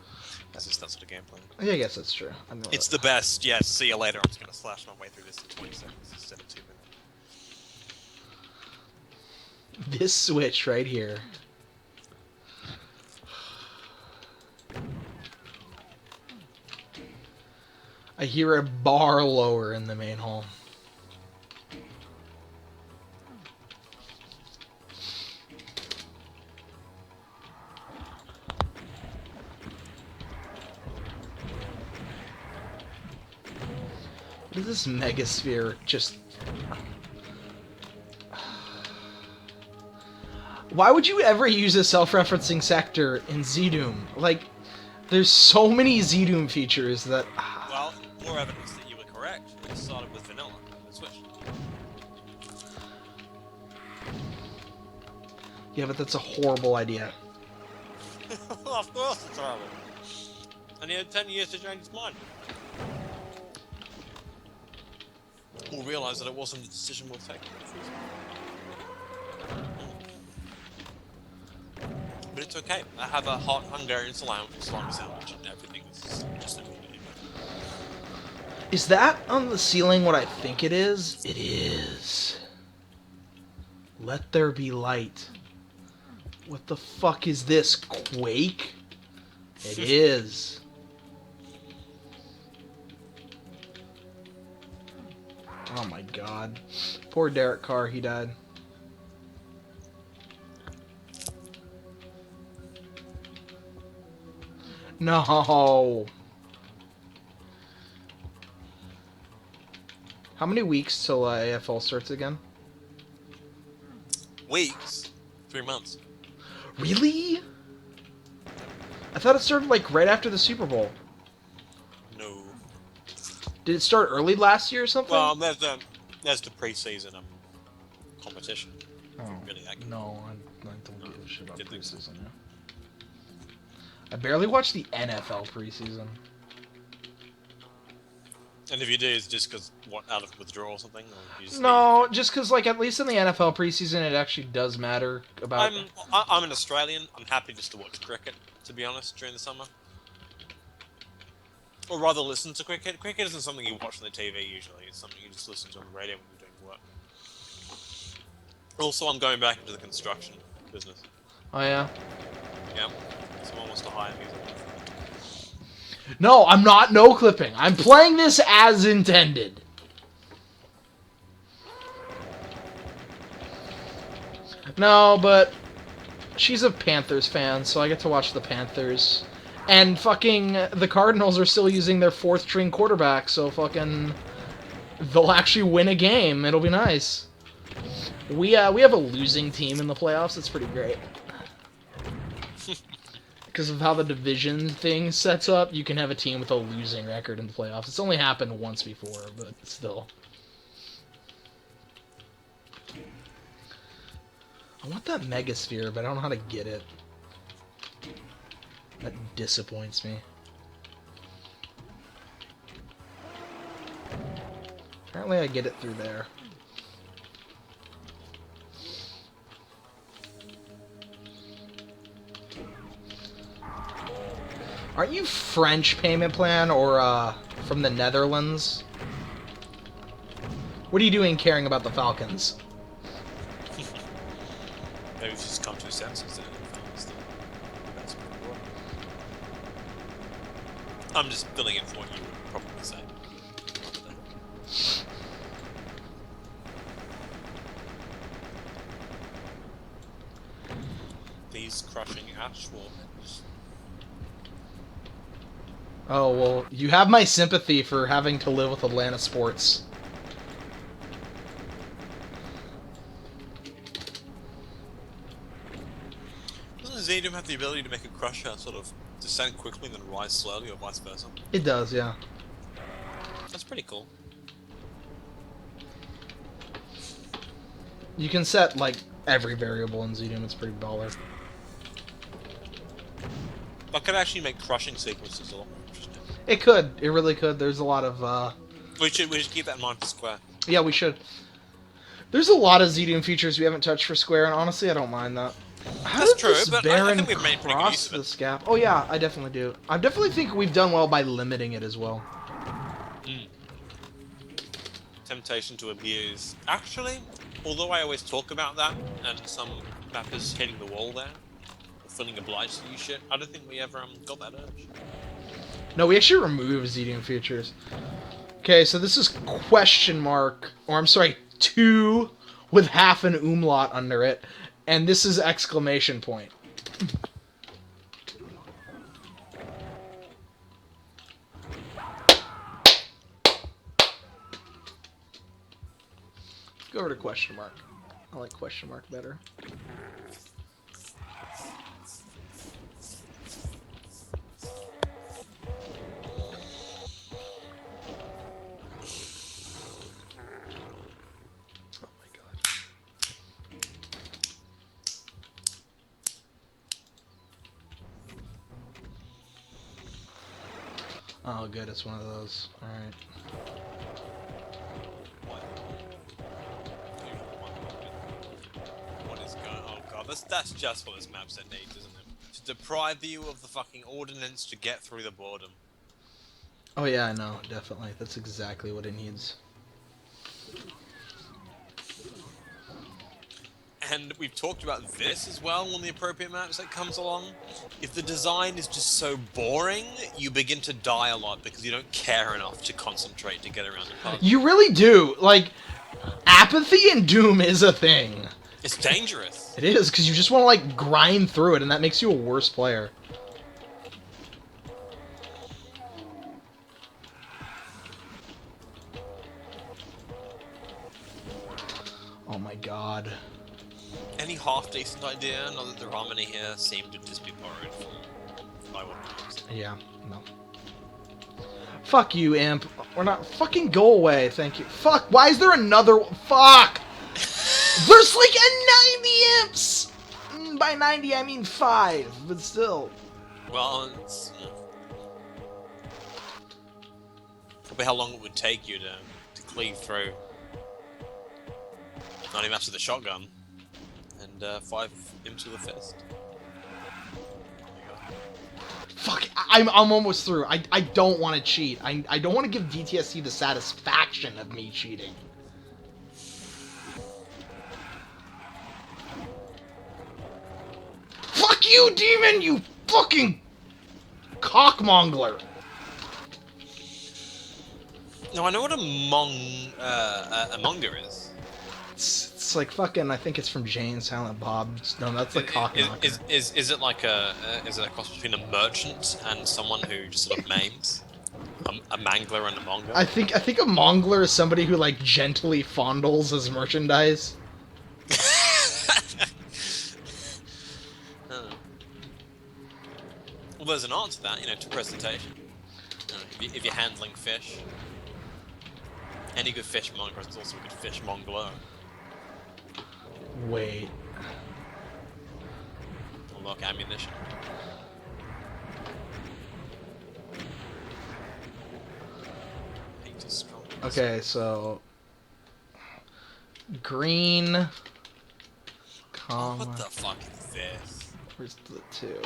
Speaker 1: That's just that sort of gameplay.
Speaker 2: Yeah, I guess that's true. I know
Speaker 1: It's
Speaker 2: that.
Speaker 1: the best. Yeah, see you later. I'm just gonna slash my way through this in 20 seconds instead of 2 minutes.
Speaker 2: This switch right here. I hear a bar lower in the main hall. What is this megasphere just... Why would you ever use a self-referencing sector in Z-Doom? Like, there's so many Z-Doom features that...
Speaker 1: Well, more evidence that you were correct. It started with vanilla and switched.
Speaker 2: Yeah, but that's a horrible idea.
Speaker 1: Of course it's horrible. And he had 10 years to change his mind. We'll realise that it wasn't a decision worth taking. But it's okay. I have a hot Hungarian salami sandwich and everything is just immediately better.
Speaker 2: Is that on the ceiling what I think it is? It is. Let there be light. What the fuck is this? Quake? It is. Oh my god. Poor Derek Carr, he died. No. How many weeks till AFL starts again?
Speaker 1: Weeks? 3 months.
Speaker 2: Really? I thought it started like right after the Super Bowl.
Speaker 1: No.
Speaker 2: Did it start early last year or something?
Speaker 1: Well, there's the pre-season competition.
Speaker 2: Oh,
Speaker 1: Really accurate.
Speaker 2: no, I don't give a shit about
Speaker 1: Didn't think so.
Speaker 2: preseason. Yeah. I barely watched the NFL preseason.
Speaker 1: And if you do, it's just because out of withdrawal or something? Or you just
Speaker 2: No, just because, like, at least in the NFL preseason, it actually does matter about...
Speaker 1: I'm an Australian. I'm happy just to watch cricket, to be honest, during the summer. Or rather, listen to cricket. Cricket isn't something you watch on the TV usually. It's something you just listen to on the radio when you're doing work. Also, I'm going back into the construction business.
Speaker 2: Oh, yeah?
Speaker 1: Yeah. Someone wants to hire me.
Speaker 2: No, I'm not no-clipping. I'm playing this as intended. No, but she's a Panthers fan, so I get to watch the Panthers. And fucking the Cardinals are still using their fourth-string quarterback, so fucking they'll actually win a game. It'll be nice. We have a losing team in the playoffs. It's pretty great. Because of how the division thing sets up, you can have a team with a losing record in the playoffs. It's only happened once before, but still. I want that Megasphere, but I don't know how to get it. That disappoints me. Apparently I get it through there. Aren't you French payment plan or from the Netherlands? What are you doing caring about the Falcons?
Speaker 1: Maybe it's just come to a senses that it's the best part of the world. I'm just filling in for what you would probably say. These crushing ash walls.
Speaker 2: Oh, well, you have my sympathy for having to live with Atlanta sports.
Speaker 1: Xenium have the ability to make a crusher sort of descend quickly and then rise slowly, or vice versa?
Speaker 2: It does, yeah.
Speaker 1: That's pretty cool.
Speaker 2: You can set, like, every variable in Xenium. It's pretty baller.
Speaker 1: That could actually make crushing sequences a lot more interesting.
Speaker 2: It could. It really could. There's a lot of,
Speaker 1: We should keep that in mind for Square.
Speaker 2: Yeah, we should. There's a lot of Xenium features we haven't touched for Square, and honestly, I don't mind that. How
Speaker 1: That's
Speaker 2: did
Speaker 1: true,
Speaker 2: this
Speaker 1: but
Speaker 2: Baron
Speaker 1: I think we've made pretty good
Speaker 2: cross
Speaker 1: use of it.
Speaker 2: this gap? Oh yeah, I definitely do. I definitely think we've done well by limiting it as well.
Speaker 1: Temptation to abuse. Actually, although I always talk about that, and some mappers hitting the wall there, or feeling obliged to use shit, I don't think we ever got that urge.
Speaker 2: No, we actually removed Xenium features. Okay, so this is question mark, or I'm sorry, 2 with half an umlaut under it, and this is exclamation point. Go over to question mark. I like question mark better. Oh my god. Oh good, it's one of those. Alright.
Speaker 1: What is going on? Oh god, that's just what this map set needs, isn't it? To deprive you of the fucking ordnance to get through the boredom.
Speaker 2: Oh yeah, I know, definitely. That's exactly what it needs.
Speaker 1: And we've talked about this as well on the appropriate maps that comes along. If the design is just so boring, you begin to die a lot because you don't care enough to concentrate to get around the puzzle.
Speaker 2: You really do. Like, apathy in Doom is a thing.
Speaker 1: It's dangerous.
Speaker 2: It is, because you just want to, like, grind through it, and that makes you a worse player. Oh my god.
Speaker 1: Any half-decent idea? Not that the harmony here seemed to just be borrowed from by what it is.
Speaker 2: Yeah, no. Fuck you, Imp. We're not... Fucking go away, thank you. Fuck, why is there another... Fuck! There's like a 90 imps! By 90, I mean 5, but still.
Speaker 1: Well, it's... probably how long it would take you to cleave through 90 maps with a shotgun, and 5 imps with a fist.
Speaker 2: Fuck, I'm almost through. I don't want to cheat. I don't want to give DTST the satisfaction of me cheating. Fuck you, demon, you fucking cockmongler.
Speaker 1: No, I know what a monger is.
Speaker 2: It's like fucking, I think it's from Jay and Silent Bob. No, that's the cockmonger.
Speaker 1: Is it like is it a cross between a merchant and someone who just sort of maims? A mangler and a monger?
Speaker 2: I think a mongler is somebody who like gently fondles his merchandise.
Speaker 1: Well, there's an art to that, to presentation. If you're handling fish, any good fishmonger is also a good fishmonger.
Speaker 2: Wait.
Speaker 1: Unlock ammunition. Hate is strong.
Speaker 2: Okay, so green,
Speaker 1: Oh,
Speaker 2: comma.
Speaker 1: what the fuck is this?
Speaker 2: Where's the 2?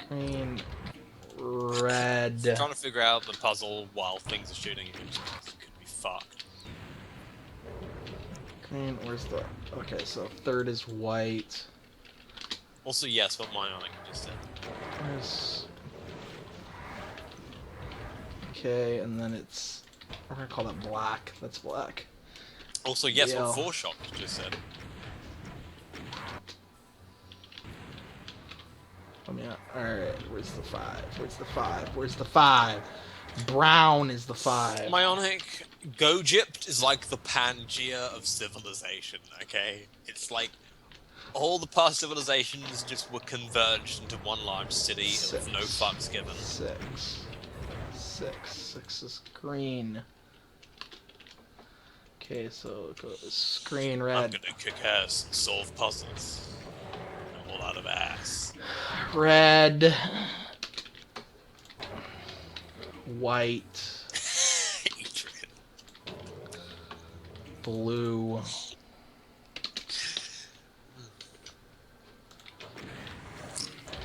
Speaker 2: Green, red.
Speaker 1: Trying to figure out the puzzle while things are shooting at you could be fucked.
Speaker 2: Green, where's the... Okay, so 3rd is white.
Speaker 1: Also, yes, what my eye just said.
Speaker 2: Where's... Okay, and then it's... We're gonna call that black. That's black.
Speaker 1: Also, yes,
Speaker 2: Yeah.
Speaker 1: what Foreshock just said.
Speaker 2: Let me out. Alright, where's the 5? Where's the 5? Where's the 5? Brown is the 5.
Speaker 1: Myonic, Gogypt is like the Pangea of civilization, okay? It's like All the past civilizations just were converged into one large city
Speaker 2: Six.
Speaker 1: of no fucks given.
Speaker 2: 6. 6. 6 is green. Okay, so screen
Speaker 1: I'm
Speaker 2: red.
Speaker 1: gonna kick ass and solve puzzles. I'm all out of ass.
Speaker 2: Red. White.
Speaker 1: Adrian.
Speaker 2: Blue.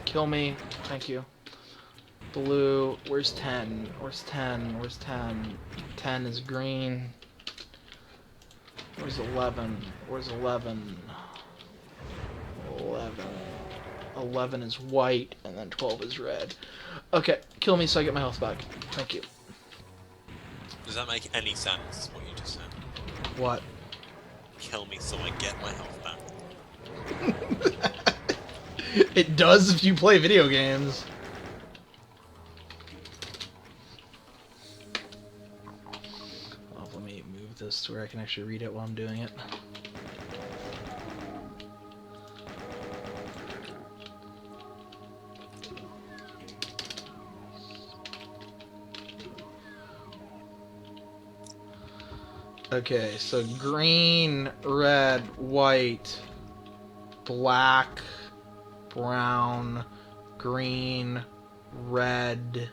Speaker 2: Kill me. Thank you. Blue. Where's 10? Where's 10? Where's 10? 10 is green. Where's 11? Where's 11? 11. 11 is white, and then 12 is red. Okay, kill me so I get my health back. Thank you.
Speaker 1: Does that make any sense, what you just said?
Speaker 2: What?
Speaker 1: Kill me so I get my health back.
Speaker 2: It does if you play video games. Oh, let me move this to where I can actually read it while I'm doing it. Okay, so green, red, white, black, brown, green, red,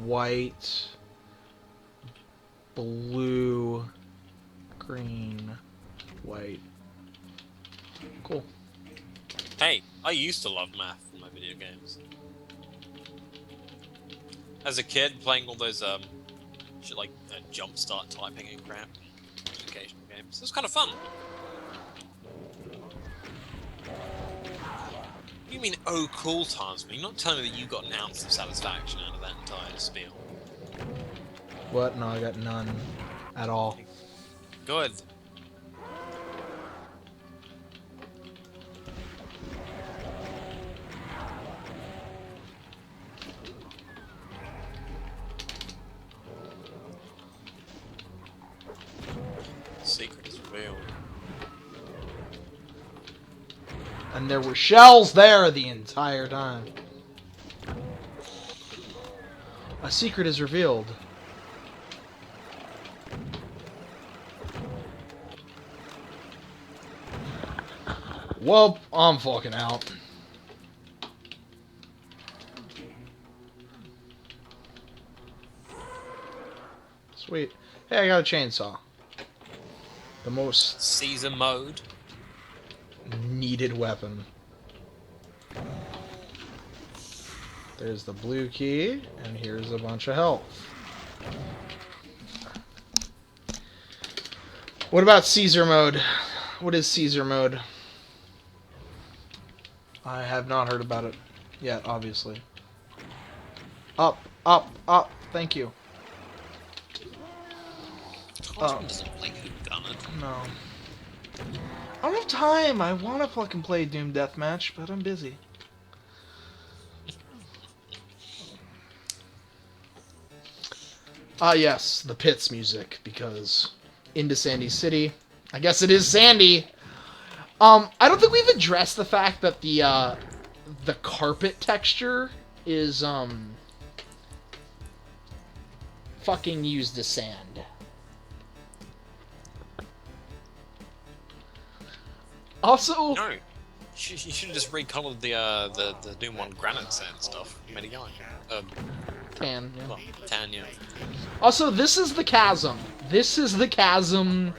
Speaker 2: white, blue, green, white. Cool.
Speaker 1: Hey, I used to love math in my video games. As a kid, playing all those shit like jumpstart typing and crap, educational games. It was kind of fun. You mean, oh cool, Tarnsman? You're not telling me that you got an ounce of satisfaction out of that entire spiel.
Speaker 2: What? No, I got none at all.
Speaker 1: Good. The secret is revealed.
Speaker 2: And there were shells there the entire time. A secret is revealed. Well, I'm fucking out. Sweet. Hey, I got a chainsaw. The most
Speaker 1: Caesar mode.
Speaker 2: needed weapon. There's the blue key, and here's a bunch of health. What about Caesar mode? What is Caesar mode? I have not heard about it yet, obviously. Up, up, up. Thank you.
Speaker 1: Tarnsman doesn't play whodunit.
Speaker 2: No. I don't have time. I want to fucking play Doom Deathmatch, but I'm busy. Ah, yes, the Pits music, because into Sandy City. I guess it is Sandy. I don't think we've addressed the fact that the carpet texture is fucking used as sand. Also,
Speaker 1: No. You should have just recolored the Doom 1 granite sand stuff. You made a yellow.
Speaker 2: tan. Yeah.
Speaker 1: Well, tan, yeah.
Speaker 2: Also, this is the chasm. This is the chasm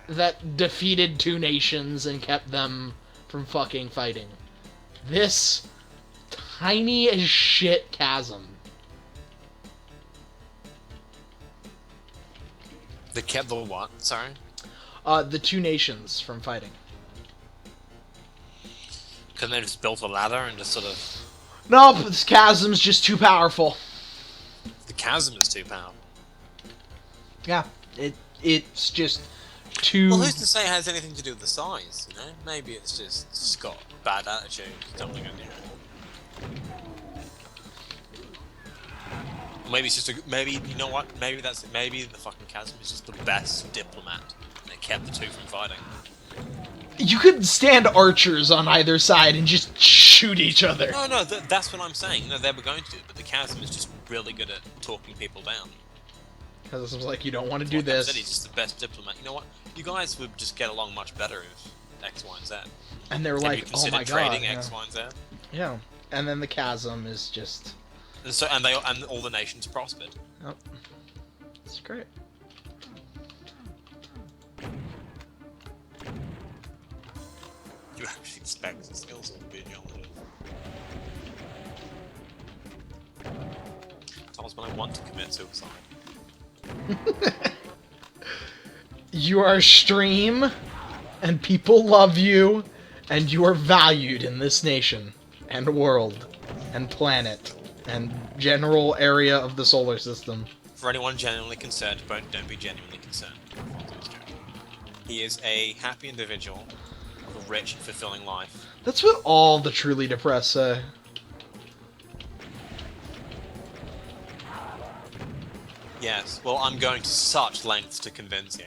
Speaker 2: that defeated two nations and kept them from fucking fighting. This tiny as shit chasm.
Speaker 1: The kept the what? Sorry?
Speaker 2: The two nations from fighting.
Speaker 1: Couldn't they just built a ladder and just sort of...
Speaker 2: Nope, this chasm's just too powerful.
Speaker 1: The chasm is too powerful.
Speaker 2: Yeah, it's just too...
Speaker 1: Well, who's to say it has anything to do with the size, you know? Maybe it's just got bad attitude. Something in here. Maybe it's just a... Maybe, you know what? Maybe that's it. Maybe the fucking chasm is just the best diplomat. And it kept the two from fighting.
Speaker 2: You could stand archers on either side and just shoot each other.
Speaker 1: No, that's what I'm saying. No, they were going to do it, but the chasm is just really good at talking people down.
Speaker 2: Because it was like, you don't want to do
Speaker 1: Like I said,
Speaker 2: this.
Speaker 1: he's just the best diplomat. You know what? You guys would just get along much better if X, Y, and Z.
Speaker 2: And they're
Speaker 1: Have you
Speaker 2: like, oh
Speaker 1: considered
Speaker 2: my god.
Speaker 1: trading
Speaker 2: Yeah.
Speaker 1: X, Y, and Z?
Speaker 2: Yeah. And then the chasm is just...
Speaker 1: And all the nations prospered.
Speaker 2: Oh. It's great.
Speaker 1: You actually expect the skills will be beyond it. Thomas, when I want to commit suicide.
Speaker 2: You are stream, and people love you, and you are valued in this nation, and world, and planet, and general area of the solar system.
Speaker 1: For anyone genuinely concerned, don't be genuinely concerned. He is a happy individual with a rich and fulfilling life.
Speaker 2: That's what all the truly depressed say.
Speaker 1: Yes, well, I'm going to such lengths to convince you.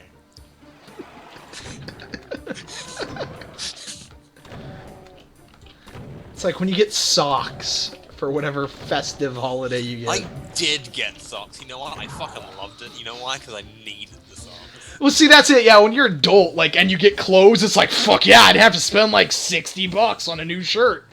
Speaker 2: It's like when you get socks for whatever festive holiday you get.
Speaker 1: I did get socks. You know what? I fucking loved it. You know why? Because I needed the socks.
Speaker 2: Well, see, that's it. Yeah, when you're adult, like, and you get clothes, it's like, fuck yeah, I'd have to spend like $60 on a new shirt.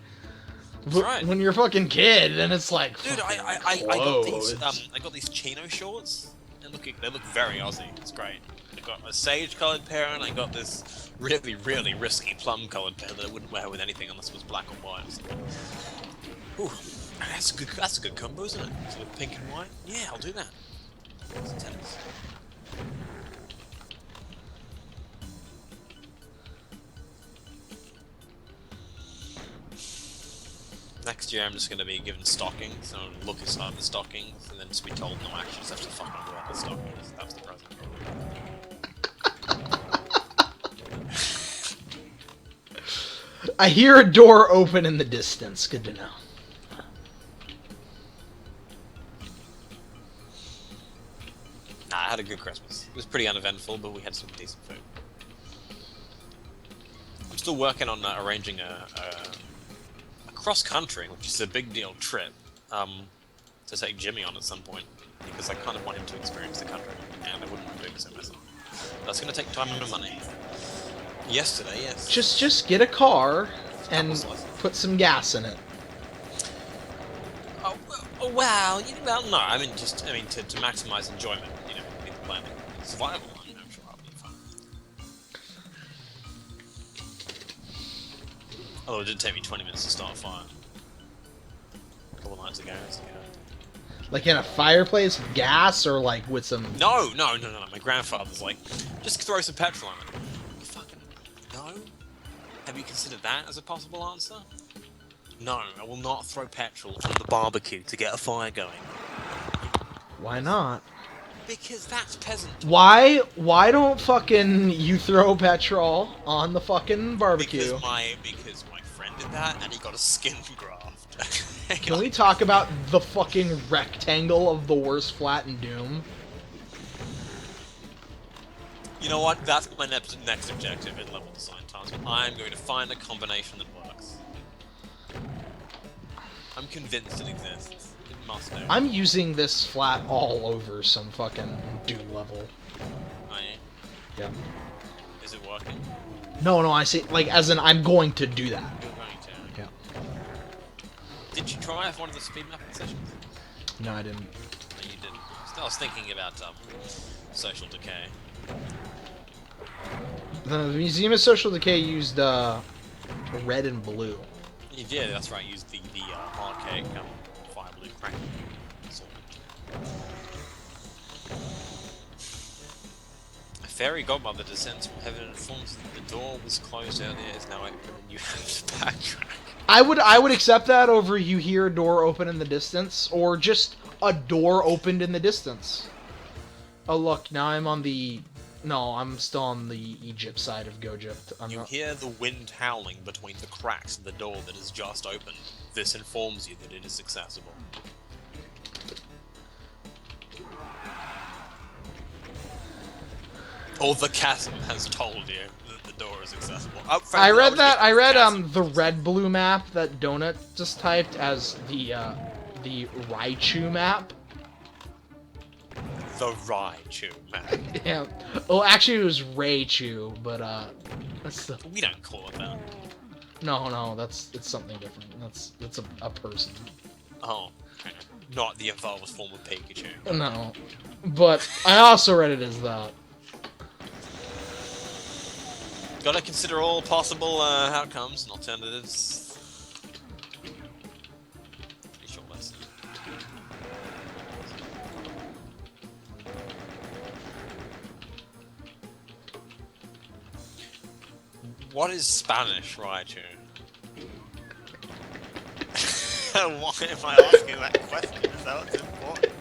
Speaker 1: That's right.
Speaker 2: When you're a fucking kid, then it's like,
Speaker 1: Dude, I got these chino shorts. They look very Aussie. It's great. I got a sage-colored pair, and I got this really, really risky plum-colored pair that I wouldn't wear with anything unless it was black or white. So, ooh, that's a good combo, isn't it? Sort of pink and white. Yeah, I'll do that. It's tennis. Next year I'm just going to be given stockings, so I'll look inside the stockings, and then just be told, no, actually, just have to fucking wear the stockings. That's the present.
Speaker 2: I hear a door open in the distance. Good to know.
Speaker 1: Nah, I had a good Christmas. It was pretty uneventful, but we had some decent food. I'm still working on arranging a cross-country, which is a big deal trip, to take Jimmy on at some point, because I kind of want him to experience the country, and I wouldn't want to do it so myself. That's going to take time and money. Yesterday, yes.
Speaker 2: Just get a car and put some gas in it.
Speaker 1: Well, no. I mean, to maximize enjoyment, with the planet. Survival, I'm sure I'll be fine. Although it did take me 20 minutes to start a fire. A couple nights ago.
Speaker 2: Like in a fireplace with gas, or like with some...
Speaker 1: No. My grandfather's like, just throw some petrol on it. Fucking no. Have you considered that as a possible answer? No, I will not throw petrol on the barbecue to get a fire going.
Speaker 2: Why not?
Speaker 1: Because that's peasant.
Speaker 2: Why don't fucking you throw petrol on the fucking barbecue?
Speaker 1: Because my friend did that, and he got a skin graft.
Speaker 2: Can we talk about the fucking rectangle of the worst flat in Doom?
Speaker 1: You know what? That's my next objective in level design times. I'm going to find a combination that works. I'm convinced it exists. It must do.
Speaker 2: I'm using this flat all over some fucking Doom level.
Speaker 1: Are you?
Speaker 2: Yeah.
Speaker 1: Is it working?
Speaker 2: No, I say, like, as in, I'm going to do that.
Speaker 1: You're going to.
Speaker 2: Yeah.
Speaker 1: Did you try one of the speed mapping sessions?
Speaker 2: No, I didn't.
Speaker 1: No, you didn't. I was thinking about social decay.
Speaker 2: The Museum of Social Decay used red and blue.
Speaker 1: Yeah, that's right. Use the archaic fire blue crack. A fairy godmother descends from heaven and informs that the door was closed earlier, is now open, and you have to backtrack.
Speaker 2: I would accept that over you hear a door open in the distance, or just a door opened in the distance. Oh look, now I'm on the... No, I'm still on the Egypt side of Gogypt.
Speaker 1: You hear the wind howling between the cracks of the door that has just opened. This informs you that it is accessible. Or the chasm has told you that the door is accessible. Oh,
Speaker 2: I
Speaker 1: frankly,
Speaker 2: read
Speaker 1: was
Speaker 2: that.
Speaker 1: getting
Speaker 2: I read
Speaker 1: chasm.
Speaker 2: the red-blue map that Donut just typed as the Raichu map.
Speaker 1: The Raichu map.
Speaker 2: Yeah. Well, actually, it was Raichu, but that's the.
Speaker 1: We don't call it that.
Speaker 2: No, it's something different. That's a person.
Speaker 1: Oh, okay. Not the evolved form of Pikachu.
Speaker 2: No, but I also read it as that.
Speaker 1: Gotta consider all possible outcomes and alternatives. Pretty sure that's it. What is Spanish, Raichu? Why am I asking that question? Is that what's important?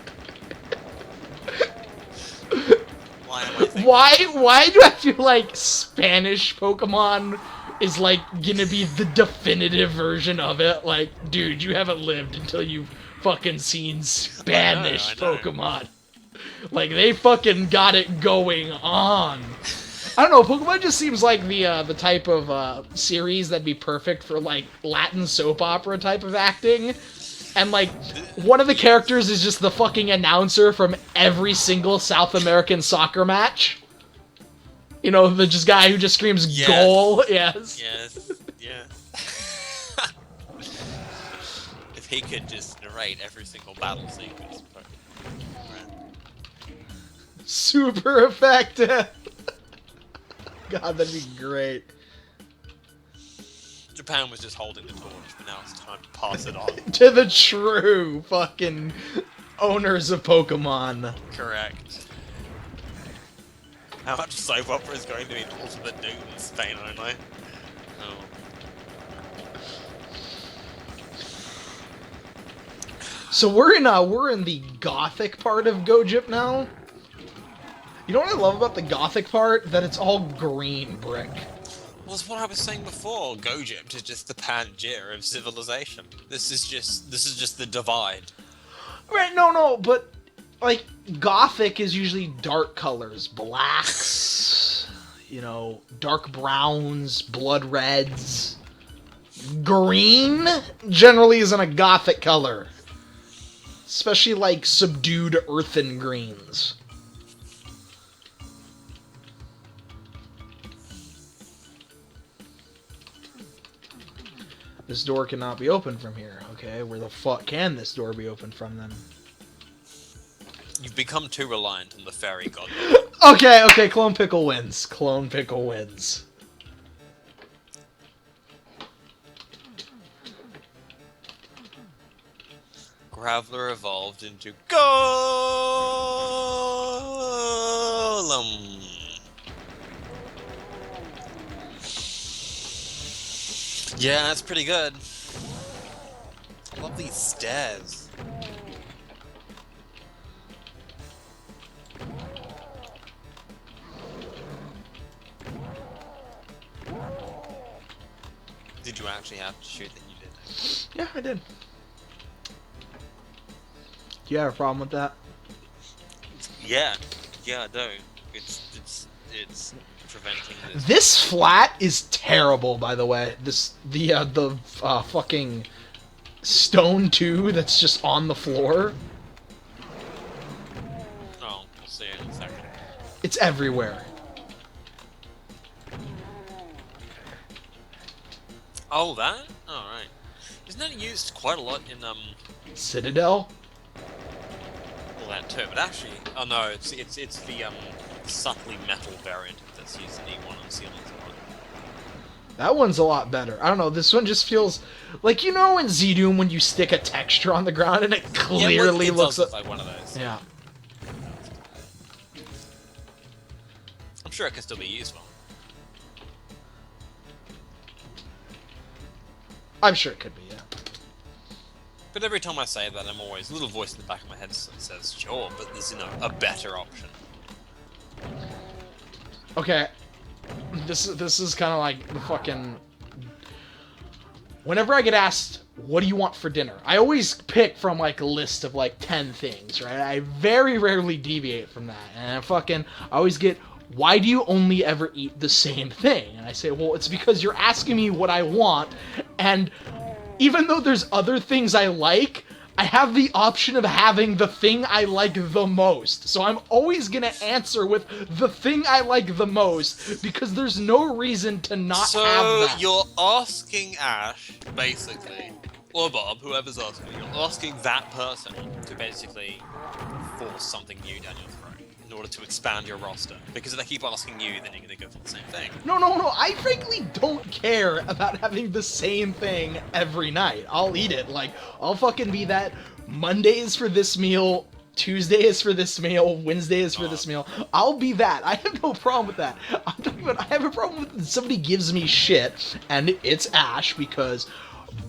Speaker 1: Why am I thinking
Speaker 2: Why do I feel like Spanish Pokemon is like gonna be the definitive version of it? Like, dude, you haven't lived until you've fucking seen Spanish
Speaker 1: I know.
Speaker 2: Pokemon. Like, they fucking got it going on. I don't know, Pokemon just seems like the type of series that'd be perfect for like Latin soap opera type of acting. And like one of the characters is just the fucking announcer from every single South American soccer match. You know, the just guy who just screams
Speaker 1: Yes.
Speaker 2: goal. Yes.
Speaker 1: Yes, yeah. If he could just narrate every single battle sequence.
Speaker 2: Super effective. God, that'd be great.
Speaker 1: Japan was just holding the torch, but now it's time to pass it on.
Speaker 2: To the true fucking owners of Pokemon.
Speaker 1: Correct. How much soap opera is going to be Ultimate Dude in Spain only? Oh.
Speaker 2: So we're in the gothic part of Gojip now. You know what I love about the gothic part? That it's all green brick.
Speaker 1: Well, it's what I was saying before. Gojip is just the Pangaea of civilization. This is just the divide.
Speaker 2: Right, no, but like gothic is usually dark colors, blacks, you know, dark browns, blood reds. Green generally isn't a gothic color. Especially like subdued earthen greens. This door cannot be opened from here. Okay, where the fuck can this door be opened from then?
Speaker 1: You've become too reliant on the fairy god.
Speaker 2: Okay, Clone Pickle wins. Clone Pickle wins.
Speaker 1: Graveler evolved into Golem. Yeah, that's pretty good. I love these stairs. Did you actually have to shoot that you did?
Speaker 2: Yeah, I did. Do you have a problem with that?
Speaker 1: Yeah, I do. It's preventing this.
Speaker 2: This flat is terrible, by the way. The fucking stone too that's just on the floor.
Speaker 1: Oh, we'll see it in a second.
Speaker 2: It's everywhere.
Speaker 1: Oh, that? Oh, right. Isn't that used quite a lot in
Speaker 2: Citadel?
Speaker 1: well, that too? But actually, oh no, it's the subtly metal variant that's used in E1 on ceilings a lot.
Speaker 2: That one's a lot better. I don't know, this one just feels like, you know in Z-Doom when you stick a texture on the ground and it clearly
Speaker 1: it
Speaker 2: looks
Speaker 1: does look like one of those.
Speaker 2: Yeah.
Speaker 1: I'm sure it can still be used well.
Speaker 2: I'm sure it could be, yeah.
Speaker 1: But every time I say that, I'm always a little voice in the back of my head that says, "Sure, but there's a better option."
Speaker 2: Okay. This is kind of like the fucking... Whenever I get asked, what do you want for dinner? I always pick from like a list of like 10 things, right? I very rarely deviate from that. And I always get, why do you only ever eat the same thing? And I say, well, it's because you're asking me what I want, and even though there's other things I like, I have the option of having the thing I like the most. So I'm always gonna answer with the thing I like the most, because there's no reason to not have that.
Speaker 1: So you're asking Ash, basically, or Bob, whoever's asking, you're asking that person to basically force something new down your throat in order to expand your roster. Because if they keep asking you, then you're gonna go for the same thing.
Speaker 2: No, I frankly don't care about having the same thing every night. I'll eat it. Like, I'll fucking be that. Monday is for this meal, Tuesday is for this meal, Wednesday is for this meal. I'll be that. I have no problem with that. I'm talking about, I have a problem with somebody gives me shit, and it's Ash, because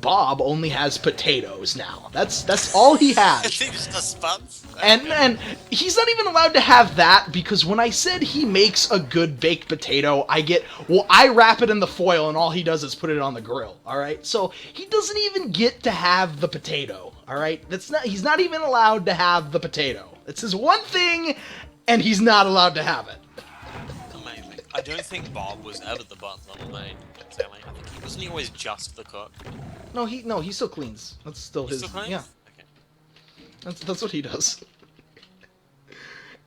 Speaker 2: Bob only has potatoes now. That's all he has.
Speaker 1: He just does spuds.
Speaker 2: And he's not even allowed to have that, because when I said he makes a good baked potato, I wrap it in the foil and all he does is put it on the grill, alright? So he doesn't even get to have the potato, alright? He's not even allowed to have the potato. It's his one thing, and he's not allowed to have it.
Speaker 1: Amazing. I don't think Bob was ever the butler on maid. I think wasn't he always just the cook?
Speaker 2: No, he still cleans. That's still his.
Speaker 1: Still cleans?
Speaker 2: Yeah.
Speaker 1: Okay.
Speaker 2: That's what he does.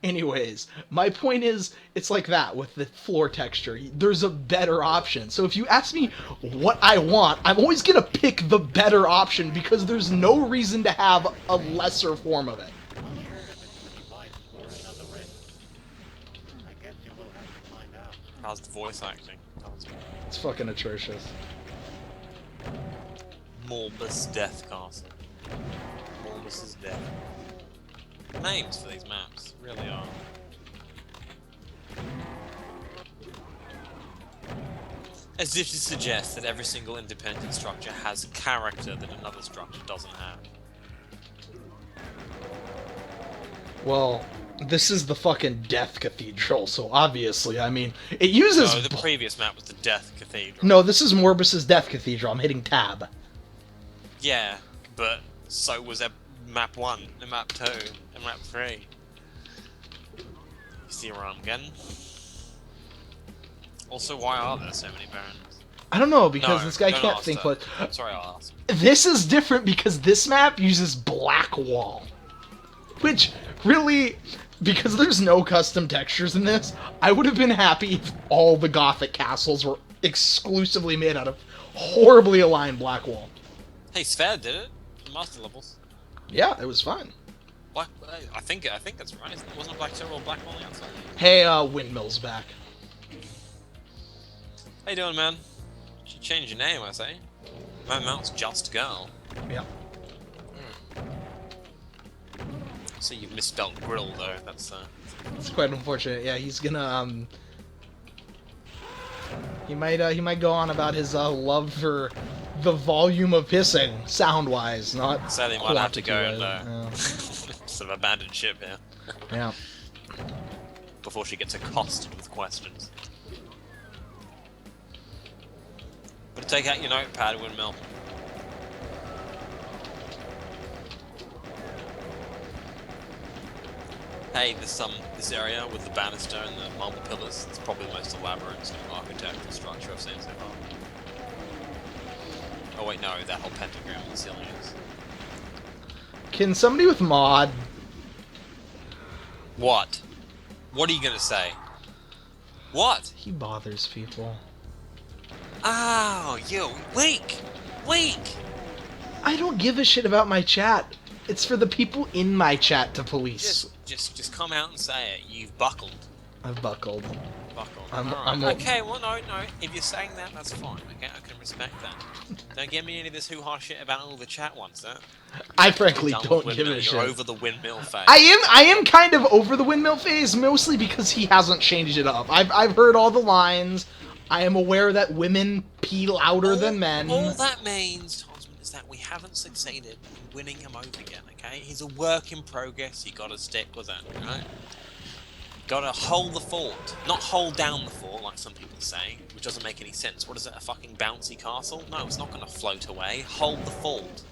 Speaker 2: Anyways, my point is, it's like that with the floor texture. There's a better option. So if you ask me what I want, I'm always gonna pick the better option, because there's no reason to have a lesser form of it.
Speaker 1: How's the voice acting?
Speaker 2: It's fucking atrocious.
Speaker 1: Morbus Death Castle. Morbus's Death. Names for these maps really are. As if to suggest that every single independent structure has character that another structure doesn't have.
Speaker 2: Well, this is the fucking Death Cathedral, so obviously, I mean, it uses...
Speaker 1: No, the previous map was the Death Cathedral.
Speaker 2: No, this is Morbus's Death Cathedral. I'm hitting tab.
Speaker 1: Yeah, but so was map 1, and map 2, and map 3. You see where I'm getting? Also, why are there so many barons?
Speaker 2: I don't know, because
Speaker 1: No,
Speaker 2: this guy
Speaker 1: don't
Speaker 2: can't
Speaker 1: ask
Speaker 2: think
Speaker 1: that.
Speaker 2: what...
Speaker 1: I'm sorry, I'll ask.
Speaker 2: This is different because this map uses black wall. Which, really, because there's no custom textures in this, I would have been happy if all the Gothic castles were exclusively made out of horribly aligned black wall.
Speaker 1: Hey, Sphere did it. The master levels.
Speaker 2: Yeah, it was fine.
Speaker 1: Black, I think that's right. Wasn't it Black Terror or Black on the outside?
Speaker 2: Hey, Windmill's back.
Speaker 1: How you doing, man? Should change your name, I say. My mount's Just Girl.
Speaker 2: Yeah.
Speaker 1: So you've misspelled grill, though. That's
Speaker 2: It's quite unfortunate. Yeah, he's gonna, he might go on about his, love for the volume of hissing, sound-wise, not
Speaker 1: sadly might have to go and
Speaker 2: quantity-wise.
Speaker 1: sort of abandon ship here.
Speaker 2: Yeah.
Speaker 1: Before she gets accosted with questions. But take out your notepad, Windmill. Hey, this area with the banister and the marble pillars, it's probably the most elaborate sort of architectural structure I've seen so far. Oh wait, no, that whole pentagram on the ceiling is.
Speaker 2: Can somebody with mod...
Speaker 1: What? What are you gonna say? What?
Speaker 2: He bothers people.
Speaker 1: Oh, you weak! Weak!
Speaker 2: I don't give a shit about my chat. It's for the people in my chat to police.
Speaker 1: Just come out and say it. You've buckled.
Speaker 2: I've buckled.
Speaker 1: Buckled.
Speaker 2: I'm
Speaker 1: okay, well, no. If you're saying that, that's fine. Okay, I can respect that. Don't give me any of this hoo-ha shit about all the chat ones, huh?
Speaker 2: I frankly
Speaker 1: Done with
Speaker 2: don't give
Speaker 1: windmill.
Speaker 2: a
Speaker 1: You're
Speaker 2: shit.
Speaker 1: over the windmill phase.
Speaker 2: I am kind of over the windmill phase, mostly because he hasn't changed it up. I've heard all the lines. I am aware that women pee louder than men.
Speaker 1: All that means, Tarnsman, is that we haven't succeeded in winning him over again, okay? He's a work in progress, you gotta stick with it, right? Gotta hold the fort. Not hold down the fort, like some people say, which doesn't make any sense. What is it, a fucking bouncy castle? No, it's not gonna float away. Hold the fort.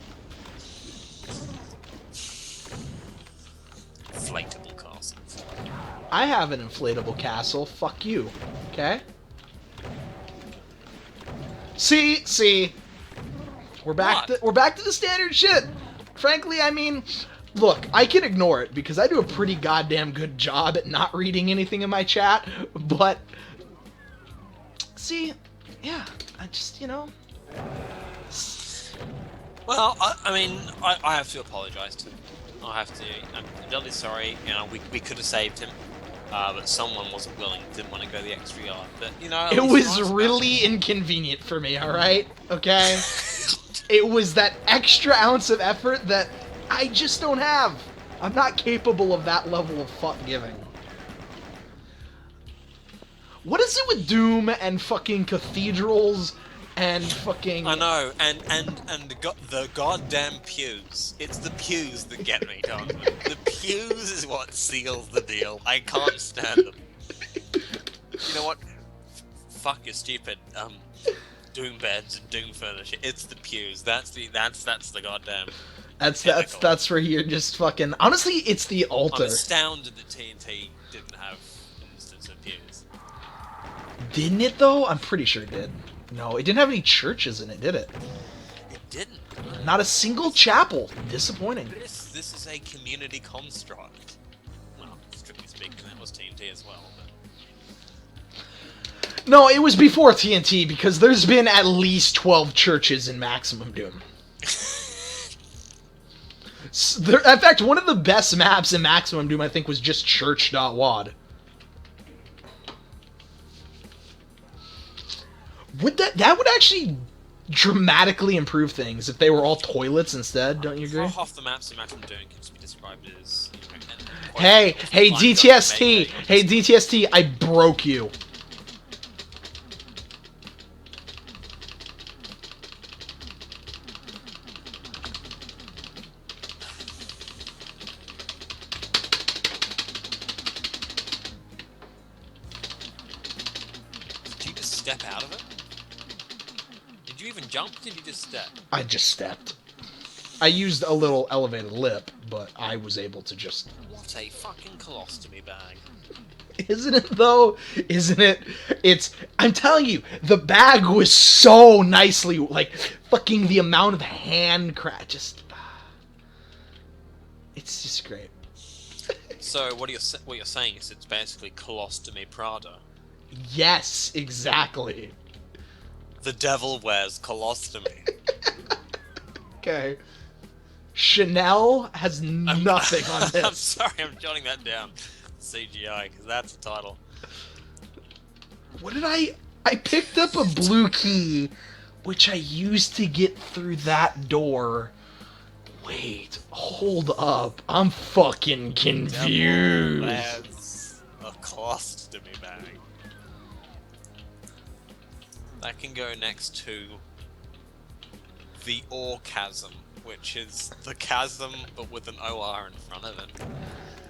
Speaker 1: Inflatable castles.
Speaker 2: I have an inflatable castle. Fuck you. Okay? See? We're back to the standard shit. Frankly, I mean, look, I can ignore it because I do a pretty goddamn good job at not reading anything in my chat, but see, yeah, I just,
Speaker 1: Well, I mean, I have to apologise to him. I'm really sorry. We could have saved him, but someone wasn't willing, didn't want to go the extra yard. But
Speaker 2: it was really inconvenient for me. All right, okay. It was that extra ounce of effort that I just don't have. I'm not capable of that level of fuck giving. What is it with Doom and fucking cathedrals and fucking...
Speaker 1: I know, and the goddamn pews. It's the pews that get me, Tarnsman. The pews is what seals the deal. I can't stand them. You know what? Fuck your stupid Doom beds and Doom furniture. It's the pews. That's the goddamn.
Speaker 2: That's where you're just fucking. Honestly, it's the altar.
Speaker 1: I'm astounded that TNT didn't have an instance of pews.
Speaker 2: Didn't it though? I'm pretty sure it did. No, it didn't have any churches in it, did it?
Speaker 1: It didn't.
Speaker 2: Not a single chapel. Disappointing.
Speaker 1: This is a community construct. Well, strictly speaking, that was TNT as well. But...
Speaker 2: No, it was before TNT because there's been at least 12 churches in Maximum Doom. In fact, one of the best maps in Maximum Doom, I think, was just church.wad. That would actually dramatically improve things if they were all toilets instead, don't you agree?
Speaker 1: Half the maps in Maximum Doom can just be described as...
Speaker 2: Hey, DTST, I broke you.
Speaker 1: Did you just step out of it? Did you even jump? Did you just step?
Speaker 2: I just stepped. I used a little elevated lip, but I was able to just...
Speaker 1: What a fucking colostomy bag.
Speaker 2: Isn't it, though? Isn't it? I'm telling you, the bag was so nicely, like, fucking the amount of hand crack, just... It's just great.
Speaker 1: So, what you're saying is it's basically colostomy Prada.
Speaker 2: Yes, exactly.
Speaker 1: The devil wears colostomy.
Speaker 2: Okay. Chanel has nothing on this.
Speaker 1: I'm sorry, I'm jotting that down. CGI, because that's the title.
Speaker 2: What did I picked up a blue key, which I used to get through that door. Wait, hold up. I'm fucking confused.
Speaker 1: Devil wears a colostomy bag. That can go next to the orgasm, which is the chasm but with an OR in front of it.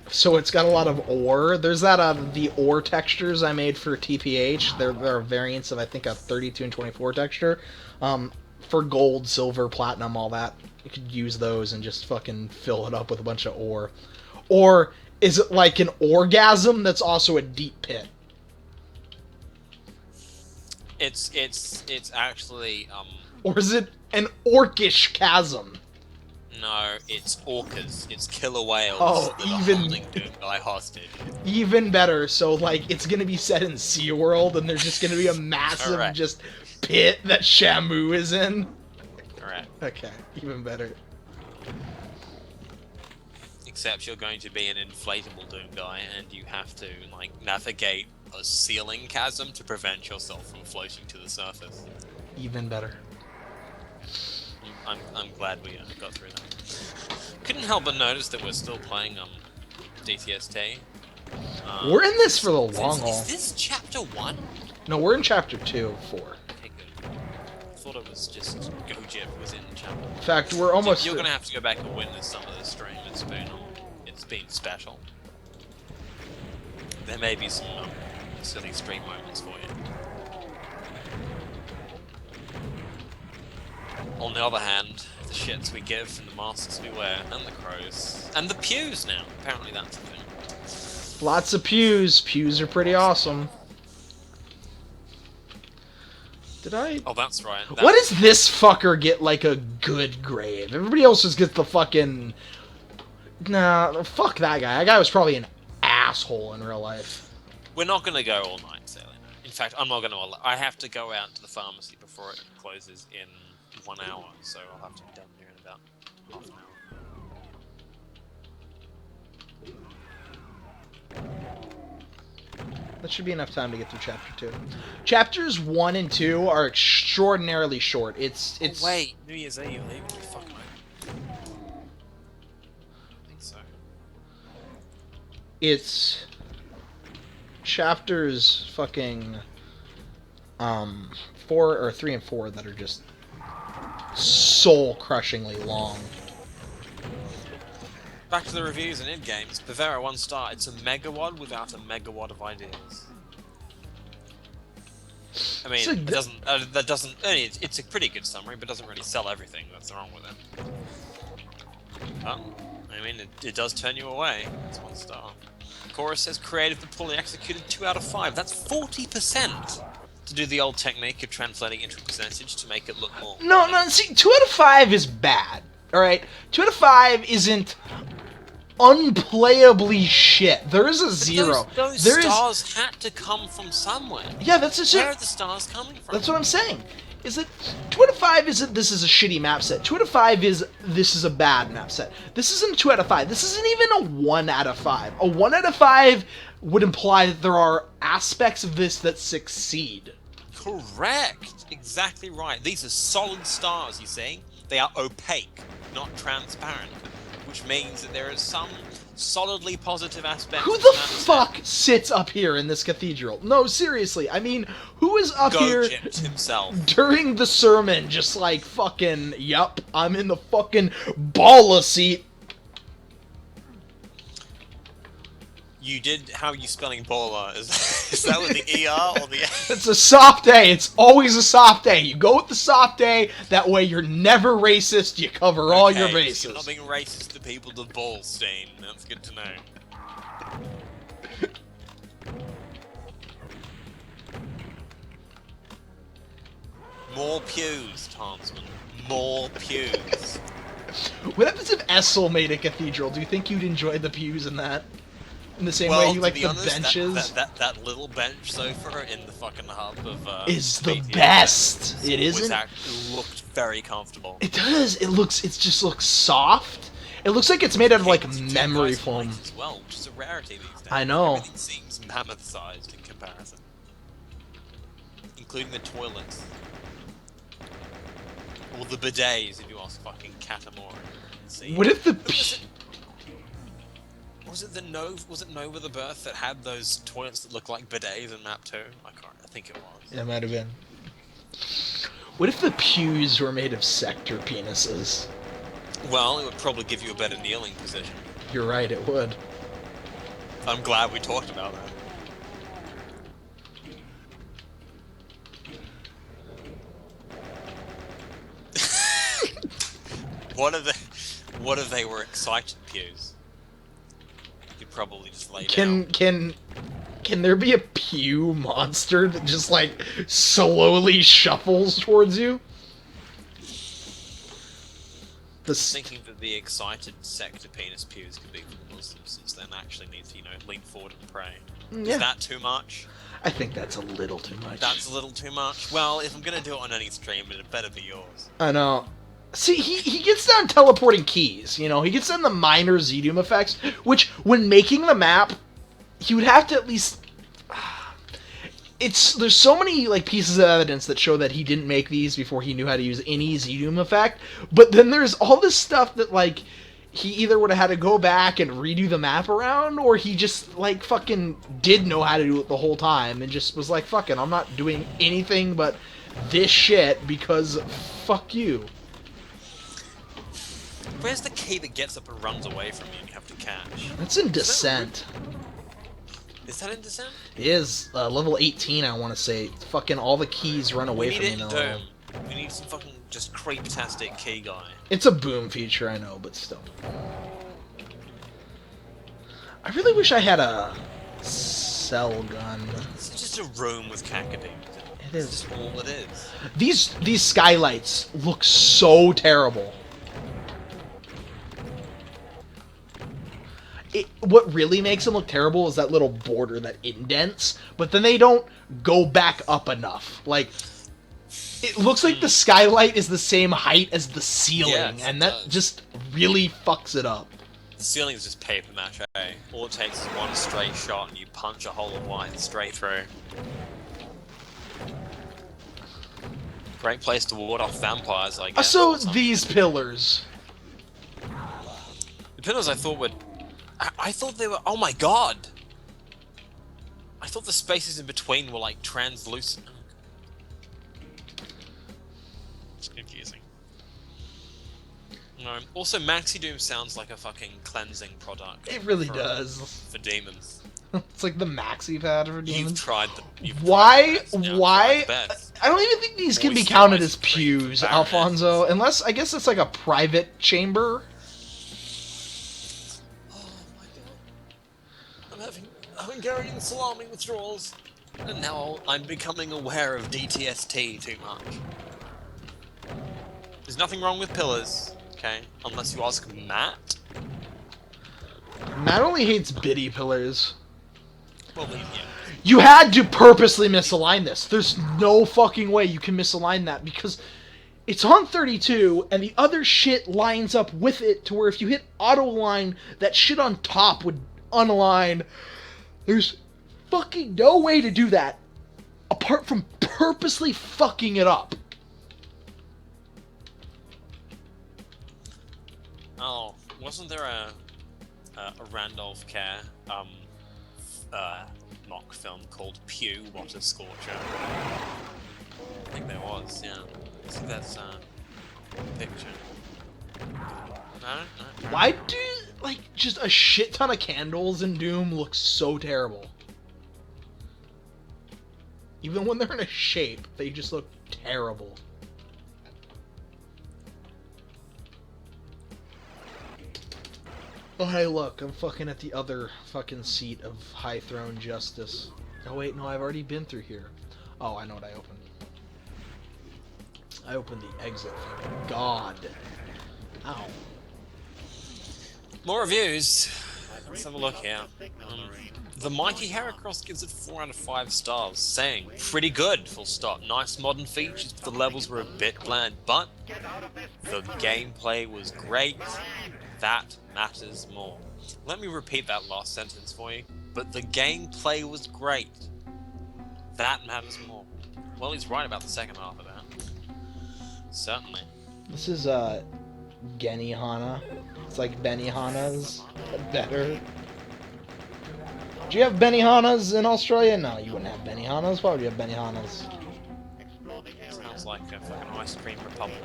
Speaker 2: So it's got a lot of ore. There's that the ore textures I made for TPH. There are variants of I think a 32 and 24 texture. For gold, silver, platinum, all that. You could use those and just fucking fill it up with a bunch of ore. Or is it like an orgasm that's also a deep pit?
Speaker 1: It's actually
Speaker 2: Or is it an orcish chasm?
Speaker 1: No, it's orcas. It's killer whales that are holding Doomguy hostage.
Speaker 2: Even better. So like it's gonna be set in SeaWorld and there's just gonna be a massive
Speaker 1: Correct.
Speaker 2: just pit that Shamu is in.
Speaker 1: Correct.
Speaker 2: Okay, even better.
Speaker 1: Except you're going to be an inflatable Doomguy and you have to like navigate a ceiling chasm to prevent yourself from floating to the surface.
Speaker 2: Even better.
Speaker 1: I'm glad we got through that. Couldn't help but notice that we're still playing DTST.
Speaker 2: We're in this for the long haul.
Speaker 1: Is this chapter 1?
Speaker 2: No, we're in chapter 2 of 4.
Speaker 1: Okay, good. I thought it was just Gojib was in chapter 1.
Speaker 2: In fact, we're almost.
Speaker 1: You're gonna have to go back and witness some of the stream. It's been special. There may be some silly stream moments for you. On the other hand, the shits we give and the masks we wear and the crows and the pews now. Apparently that's a thing.
Speaker 2: Lots of pews. Pews are pretty awesome. Did I...
Speaker 1: Oh, that's right.
Speaker 2: What does this fucker get, like, a good grave? Everybody else just gets the fucking... Nah, fuck that guy. That guy was probably an asshole in real life.
Speaker 1: We're not going to go all night sailing. In fact, I'm not going to... I have to go out to the pharmacy before it closes in 1 hour, so I'll have to be done here in about half an hour.
Speaker 2: That should be enough time to get through Chapter 2. Chapters 1 and 2 are extraordinarily short. It's...
Speaker 1: Oh, wait, New Year's Eve, leaving me fucking I think so.
Speaker 2: It's... Chapters fucking... 4 or 3 and 4 that are just soul-crushingly long.
Speaker 1: Back to the reviews and in-games. Bavera 1 star. It's a megawatt without a megawatt of ideas. I mean, it doesn't. That doesn't. I mean, it's a pretty good summary, but doesn't really sell everything that's wrong with it. But, I mean, it does turn you away. It's 1 star. Chorus says creative but poorly executed. 2 out of 5. That's 40%. To do the old technique of translating into a percentage to make it look more.
Speaker 2: No, see, 2 out of 5 is bad. Alright? 2 out of 5 isn't unplayably shit. There is a 0.
Speaker 1: Those
Speaker 2: there
Speaker 1: stars had to come from somewhere.
Speaker 2: Yeah, that's just
Speaker 1: Where are the stars coming from?
Speaker 2: That's what I'm saying. Is that 2 out of 5 isn't this is a shitty map set. 2 out of 5 is this is a bad map set. This isn't a 2 out of 5. This isn't even a 1 out of 5. A 1 out of 5 would imply that there are aspects of this that succeed.
Speaker 1: Correct. Exactly right. These are solid stars, you see? They are opaque, not transparent. Which means that there is some solidly positive aspects.
Speaker 2: Who the fuck sits up here in this cathedral? No, seriously. I mean, who is up here
Speaker 1: himself
Speaker 2: during the sermon just like fucking, yup, I'm in the fucking baller seat.
Speaker 1: You did, how are you spelling baller? Is that with the ER or the A?
Speaker 2: It's a soft A. It's always a soft A. You go with the soft A, that way you're never racist, you cover all your bases.
Speaker 1: So you're not being racist to people to Ballstein. That's good to know. More pews, Tarnsman. More pews.
Speaker 2: What happens if Essel made a cathedral? Do you think you'd enjoy the pews in that? In the same way you like the
Speaker 1: honest,
Speaker 2: benches?
Speaker 1: That little bench sofa in the fucking hub of
Speaker 2: is the best. It isn't.
Speaker 1: It looked very comfortable.
Speaker 2: It does. It just looks soft. It looks like it's made out of like memory foam
Speaker 1: as well, which is a rarity these days.
Speaker 2: I know.
Speaker 1: Everything seems mammoth-sized in comparison, including the toilets or the bidets, if you ask fucking Katamora.
Speaker 2: What if the
Speaker 1: Was it Nova the Birth that had those toilets that look like bidets in map 2? I think it was.
Speaker 2: It might have been. What if the pews were made of sector penises?
Speaker 1: Well, it would probably give you a better kneeling position.
Speaker 2: You're right, it would.
Speaker 1: I'm glad we talked about that. What if they were excited pews? You'd probably just lay down.
Speaker 2: Can there be a pew monster that just like slowly shuffles towards you?
Speaker 1: Thinking that the excited sector penis pews could be for the Muslims, since then actually need to, lean forward and pray.
Speaker 2: Yeah.
Speaker 1: Is that too much?
Speaker 2: I think that's a little too much.
Speaker 1: That's a little too much? Well, if I'm gonna do it on any stream, it better be yours.
Speaker 2: I know. See, he gets down teleporting keys, he gets down the minor Z-Doom effects, which, when making the map, he would have to at least... There's so many, pieces of evidence that show that he didn't make these before he knew how to use any Z-Doom effect, but then there's all this stuff that, he either would have had to go back and redo the map around, or he just, fucking did know how to do it the whole time, and just was like, fuck it, I'm not doing anything but this shit, because fuck you.
Speaker 1: Where's the key that gets up and runs away from you and you have to catch?
Speaker 2: That's in Descent.
Speaker 1: Is that in Descent?
Speaker 2: It is. Level 18, I want to say. Fucking all the keys run away from you.
Speaker 1: We need it in Doom. We need some fucking just creep-tastic key guy.
Speaker 2: It's a boom feature, I know, but still. I really wish I had a cell gun.
Speaker 1: It's just a room with Kakadu.
Speaker 2: It
Speaker 1: It's
Speaker 2: is.
Speaker 1: just all it is.
Speaker 2: These skylights look so terrible. What really makes them look terrible is that little border that indents, but then they don't go back up enough. Like, it looks like the skylight is the same height as the ceiling,
Speaker 1: Yes,
Speaker 2: and
Speaker 1: it
Speaker 2: that
Speaker 1: does.
Speaker 2: just really fucks it up.
Speaker 1: The ceiling is just paper mache. All it takes is one straight shot and you punch a hole of white straight through. Great place to ward off vampires, I guess.
Speaker 2: So
Speaker 1: or something.
Speaker 2: these pillars.
Speaker 1: The pillars I thought were... I thought they were... Oh my god! I thought the spaces in between were like translucent. It's confusing. No. Also, Maxi Doom sounds like a fucking cleansing product.
Speaker 2: It really
Speaker 1: for-
Speaker 2: does.
Speaker 1: For demons.
Speaker 2: It's like the maxi pad for
Speaker 1: You've
Speaker 2: demons.
Speaker 1: tried the...
Speaker 2: Why?
Speaker 1: Tried the best, now
Speaker 2: Why?
Speaker 1: try the best.
Speaker 2: I don't even think these can be
Speaker 1: Moisturized
Speaker 2: counted as
Speaker 1: cream
Speaker 2: pews,
Speaker 1: for
Speaker 2: Alfonso. Unless, I guess it's like a private chamber.
Speaker 1: Oh my god. I'm carrying salami withdrawals. And now I'm becoming aware of DTST too much. There's nothing wrong with pillars, okay? Unless you ask Matt.
Speaker 2: Matt only hates bitty pillars.
Speaker 1: Well, yeah.
Speaker 2: You had to purposely misalign this. There's no fucking way you can misalign that because it's on 32 and the other shit lines up with it to where if you hit auto align, that shit on top would unalign. There's fucking no way to do that apart from purposely fucking it up.
Speaker 1: Oh, wasn't there a Randolph Kerr mock film called Pew, What a Scorcher? I think there was, yeah. I think that's picture. No.
Speaker 2: Why do, like, just a shit ton of candles in Doom look so terrible? Even when they're in a shape, they just look terrible. Oh, hey, look, I'm fucking at the other fucking seat of High Throne Justice. Oh, wait, no, I've already been through here. Oh, I know what I opened. I opened the exit, thank God. Ow.
Speaker 1: More reviews. Let's have a look here. The Mighty Heracross gives it 4 out of 5 stars, saying, pretty good, full stop. Nice modern features, but the levels were a bit bland, but the gameplay was great. That matters more. Let me repeat that last sentence for you. But the gameplay was great. That matters more. Well, he's right about the second half of that. Certainly.
Speaker 2: This is, Genihana. It's like Benihana's, but better. Do you have Benihanas in Australia? No, you wouldn't have Benihanas. Why would you have Benihanas?
Speaker 1: Sounds like a fucking ice cream republic.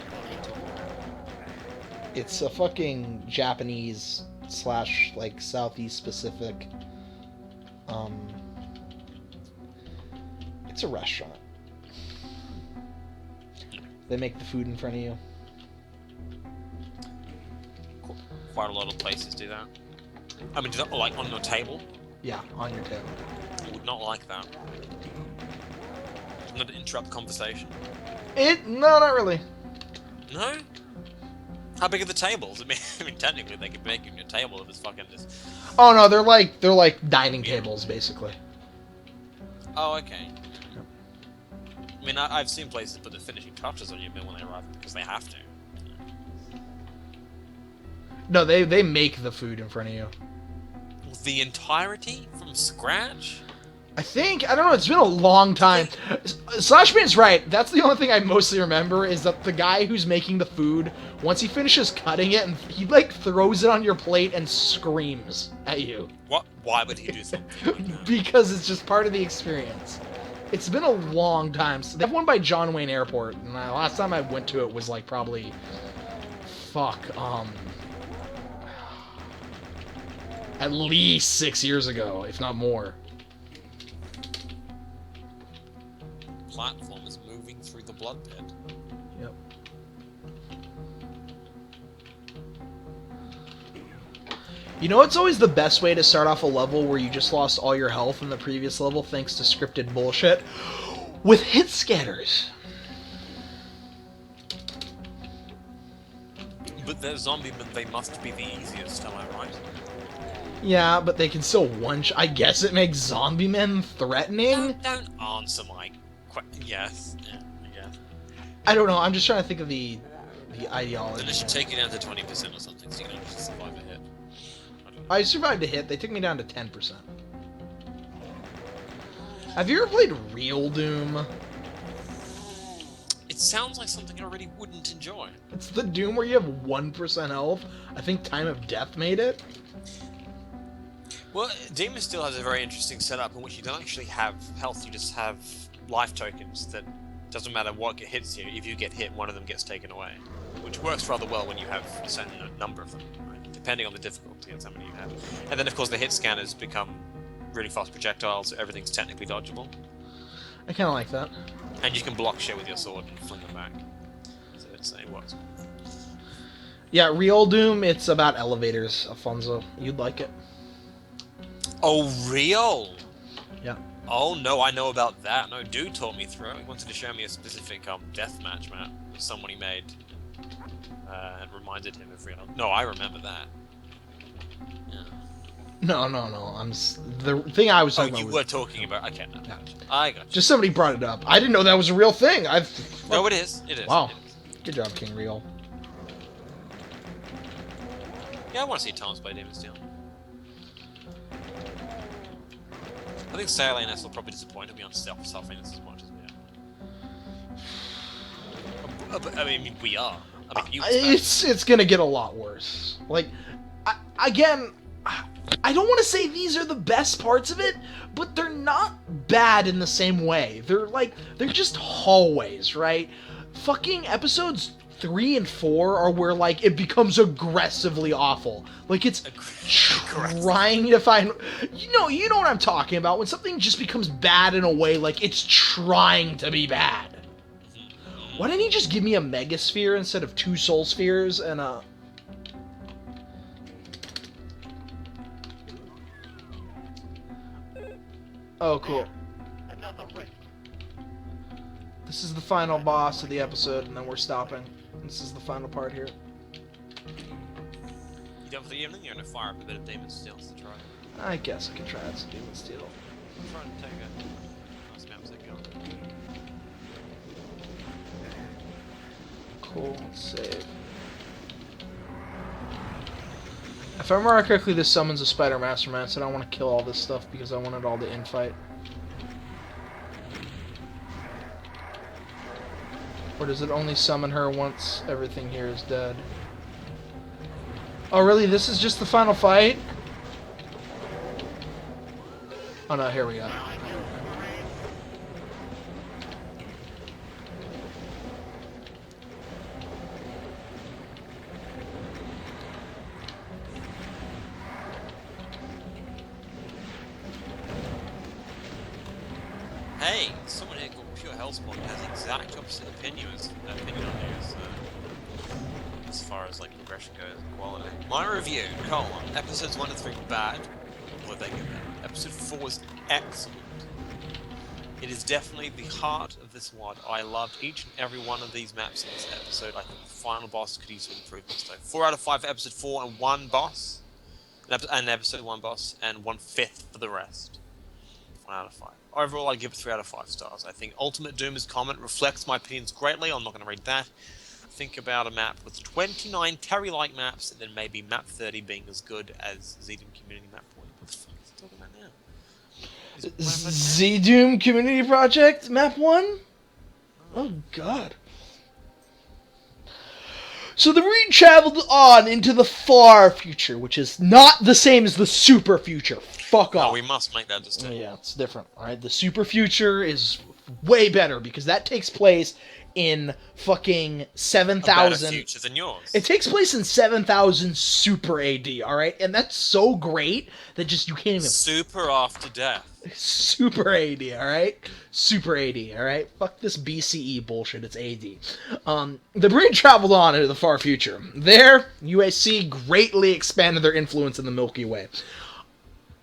Speaker 2: It's a fucking Japanese / like Southeast Pacific. It's a restaurant. They make the food in front of you.
Speaker 1: Quite a lot of places do that. I mean, do that like on your table?
Speaker 2: Yeah, on your table.
Speaker 1: I would not like that. Not to interrupt conversation.
Speaker 2: No, not really.
Speaker 1: No? How big are the tables? I mean, technically they could make you your table if it's fucking just...
Speaker 2: Oh no, they're like dining tables basically.
Speaker 1: Oh, okay. I mean, I've seen places put the finishing touches on your meal when they arrive because they have to.
Speaker 2: No, they make the food in front of you.
Speaker 1: The entirety from scratch?
Speaker 2: I don't know, it's been a long time. Slashman's right. That's the only thing I mostly remember is that the guy who's making the food, once he finishes cutting it, and he like throws it on your plate and screams at you.
Speaker 1: What? Why would he do something like that?
Speaker 2: Because it's just part of the experience. It's been a long time. So they have one by John Wayne Airport, and last time I went to it was like probably... at least 6 years ago, if not more.
Speaker 1: Platform is moving through the blood pit.
Speaker 2: Yep. You know, it's always the best way to start off a level where you just lost all your health in the previous level thanks to scripted bullshit? With hit scanners.
Speaker 1: But they're zombie, but they must be the easiest, am I right?
Speaker 2: Yeah, but they can still I guess it makes zombie men threatening?
Speaker 1: Don't answer my question. Yes. Yeah, I guess.
Speaker 2: I don't know, I'm just trying to think of the ideology.
Speaker 1: Then it should take you down to 20% or something, so you can actually survive a hit.
Speaker 2: I survived a hit, they took me down to 10%. Have you ever played real Doom?
Speaker 1: It sounds like something I really wouldn't enjoy.
Speaker 2: It's the Doom where you have 1% health. I think Time of Death made it.
Speaker 1: Well, Demon still has a very interesting setup in which you don't actually have health, you just have life tokens that doesn't matter what hits you, if you get hit, one of them gets taken away. Which works rather well when you have a certain number of them, right? Depending on the difficulty and how many you have. And then, of course, the hit scanners become really fast projectiles, so everything's technically dodgeable.
Speaker 2: I kind of like that.
Speaker 1: And you can block shit with your sword and fling them back. So it works.
Speaker 2: Yeah, real Doom, it's about elevators, Alfonso. You'd like it.
Speaker 1: Oh, real?
Speaker 2: Yeah.
Speaker 1: Oh, no, I know about that. No, dude taught me through it. He wanted to show me a specific deathmatch map that someone he made. And reminded him of real. No, I remember that. Yeah.
Speaker 2: No. The thing I was talking
Speaker 1: Oh,
Speaker 2: about
Speaker 1: you were talking about... Okay, no.
Speaker 2: Yeah.
Speaker 1: I got you.
Speaker 2: Just somebody brought it up. I didn't know that was a real thing.
Speaker 1: No, it is. It is.
Speaker 2: Wow.
Speaker 1: It is.
Speaker 2: Good job, King Real.
Speaker 1: Yeah, I want to see Tom's play Demon Steel. I think Sailor will probably disappoint me on Self-Venus as much as we are. But, I mean, we are. I mean, you
Speaker 2: It's gonna get a lot worse. Like, I don't want to say these are the best parts of it, but they're not bad in the same way. They're just hallways, right? Fucking episodes 3 and 4 are where, like, it becomes aggressively awful. Like, it's trying to find... You know what I'm talking about. When something just becomes bad in a way, like, it's trying to be bad. Why didn't he just give me a Megasphere instead of 2 Soul Spheres and a... Oh, cool. This is the final boss of the episode, and then we're stopping. This is the final part here.
Speaker 1: You done for the evening? You're gonna fire up a bit of Demon Steel to try.
Speaker 2: I guess I could try out some Demon Steel.
Speaker 1: I'm trying to take a nice map that going.
Speaker 2: Cool, let's save. If I remember correctly, this summons a Spider Mastermind, so I don't want to kill all this stuff because I want it all to infight. Or does it only summon her once everything here is dead? Oh really, this is just the final fight? Oh no, here we go.
Speaker 1: Hey, someone here called Pure Hellspawn has the exact opposite opinion on you, as far as like progression goes and quality. My review: episodes 1 and 3 bad, or they get better. Episode 4 is excellent. It is definitely the heart of this WOD. I loved each and every one of these maps in this episode. I think the final boss could easily improve this though. 4 out of 5 for episode 4 and 1 boss, and episode 1 boss, and 1/5 for the rest. 1 out of 5. Overall, I give it 3 out of 5 stars. I think Ultimate Doom's comment reflects my opinions greatly. I'm not going to read that. Think about a map with 29 Terry-like maps, and then maybe map 30 being as good as Z-Doom Community Map 40. What the fuck is he talking about now?
Speaker 2: Z-Doom Community Project Map 1? Oh god. So the Reed traveled on into the far future, which is not the same as the super future. Fuck off.
Speaker 1: Oh, we must make that distinction.
Speaker 2: Yeah, it's different. Alright, the super future is way better because that takes place in fucking
Speaker 1: A better
Speaker 2: 7000.
Speaker 1: future than yours.
Speaker 2: It takes place in 7000 Super AD, all right, and that's so great that just you can't even
Speaker 1: Super after death.
Speaker 2: Super AD, all right? Super AD, all right? Fuck this BCE bullshit. It's AD. The Breen traveled on into the far future. There, UAC greatly expanded their influence in the Milky Way.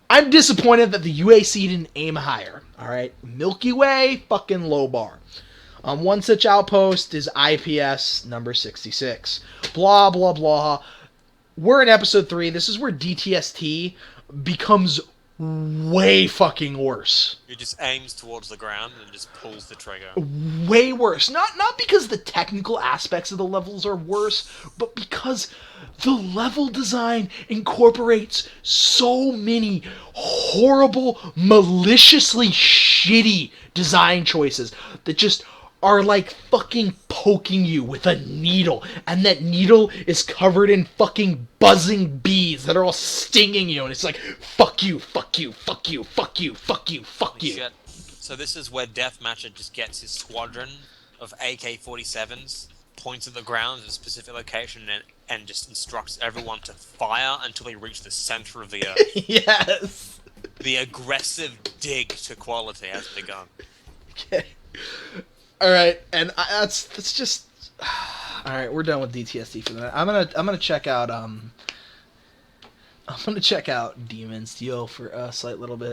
Speaker 2: I'm disappointed that the UAC didn't aim higher, all right? Milky Way, fucking low bar. One such outpost is IPS number 66. Blah, blah, blah. We're in episode 3. This is where DTST becomes way fucking worse.
Speaker 1: It just aims towards the ground and just pulls the trigger.
Speaker 2: Way worse. Not because the technical aspects of the levels are worse, but because the level design incorporates so many horrible, maliciously shitty design choices that just are like fucking poking you with a needle, and that needle is covered in fucking buzzing bees that are all stinging you, and it's like, fuck you, fuck you, fuck you, fuck you, fuck you, fuck you.
Speaker 1: Shit. So this is where Deathmatcher just gets his squadron of AK-47s, points at the ground at a specific location, and just instructs everyone to fire until they reach the center of the earth.
Speaker 2: Yes.
Speaker 1: The aggressive dig to quality has begun.
Speaker 2: Okay. All right, and that's just. All right, we're done with DTST for the night. I'm gonna check out Demon Steel for a slight little bit.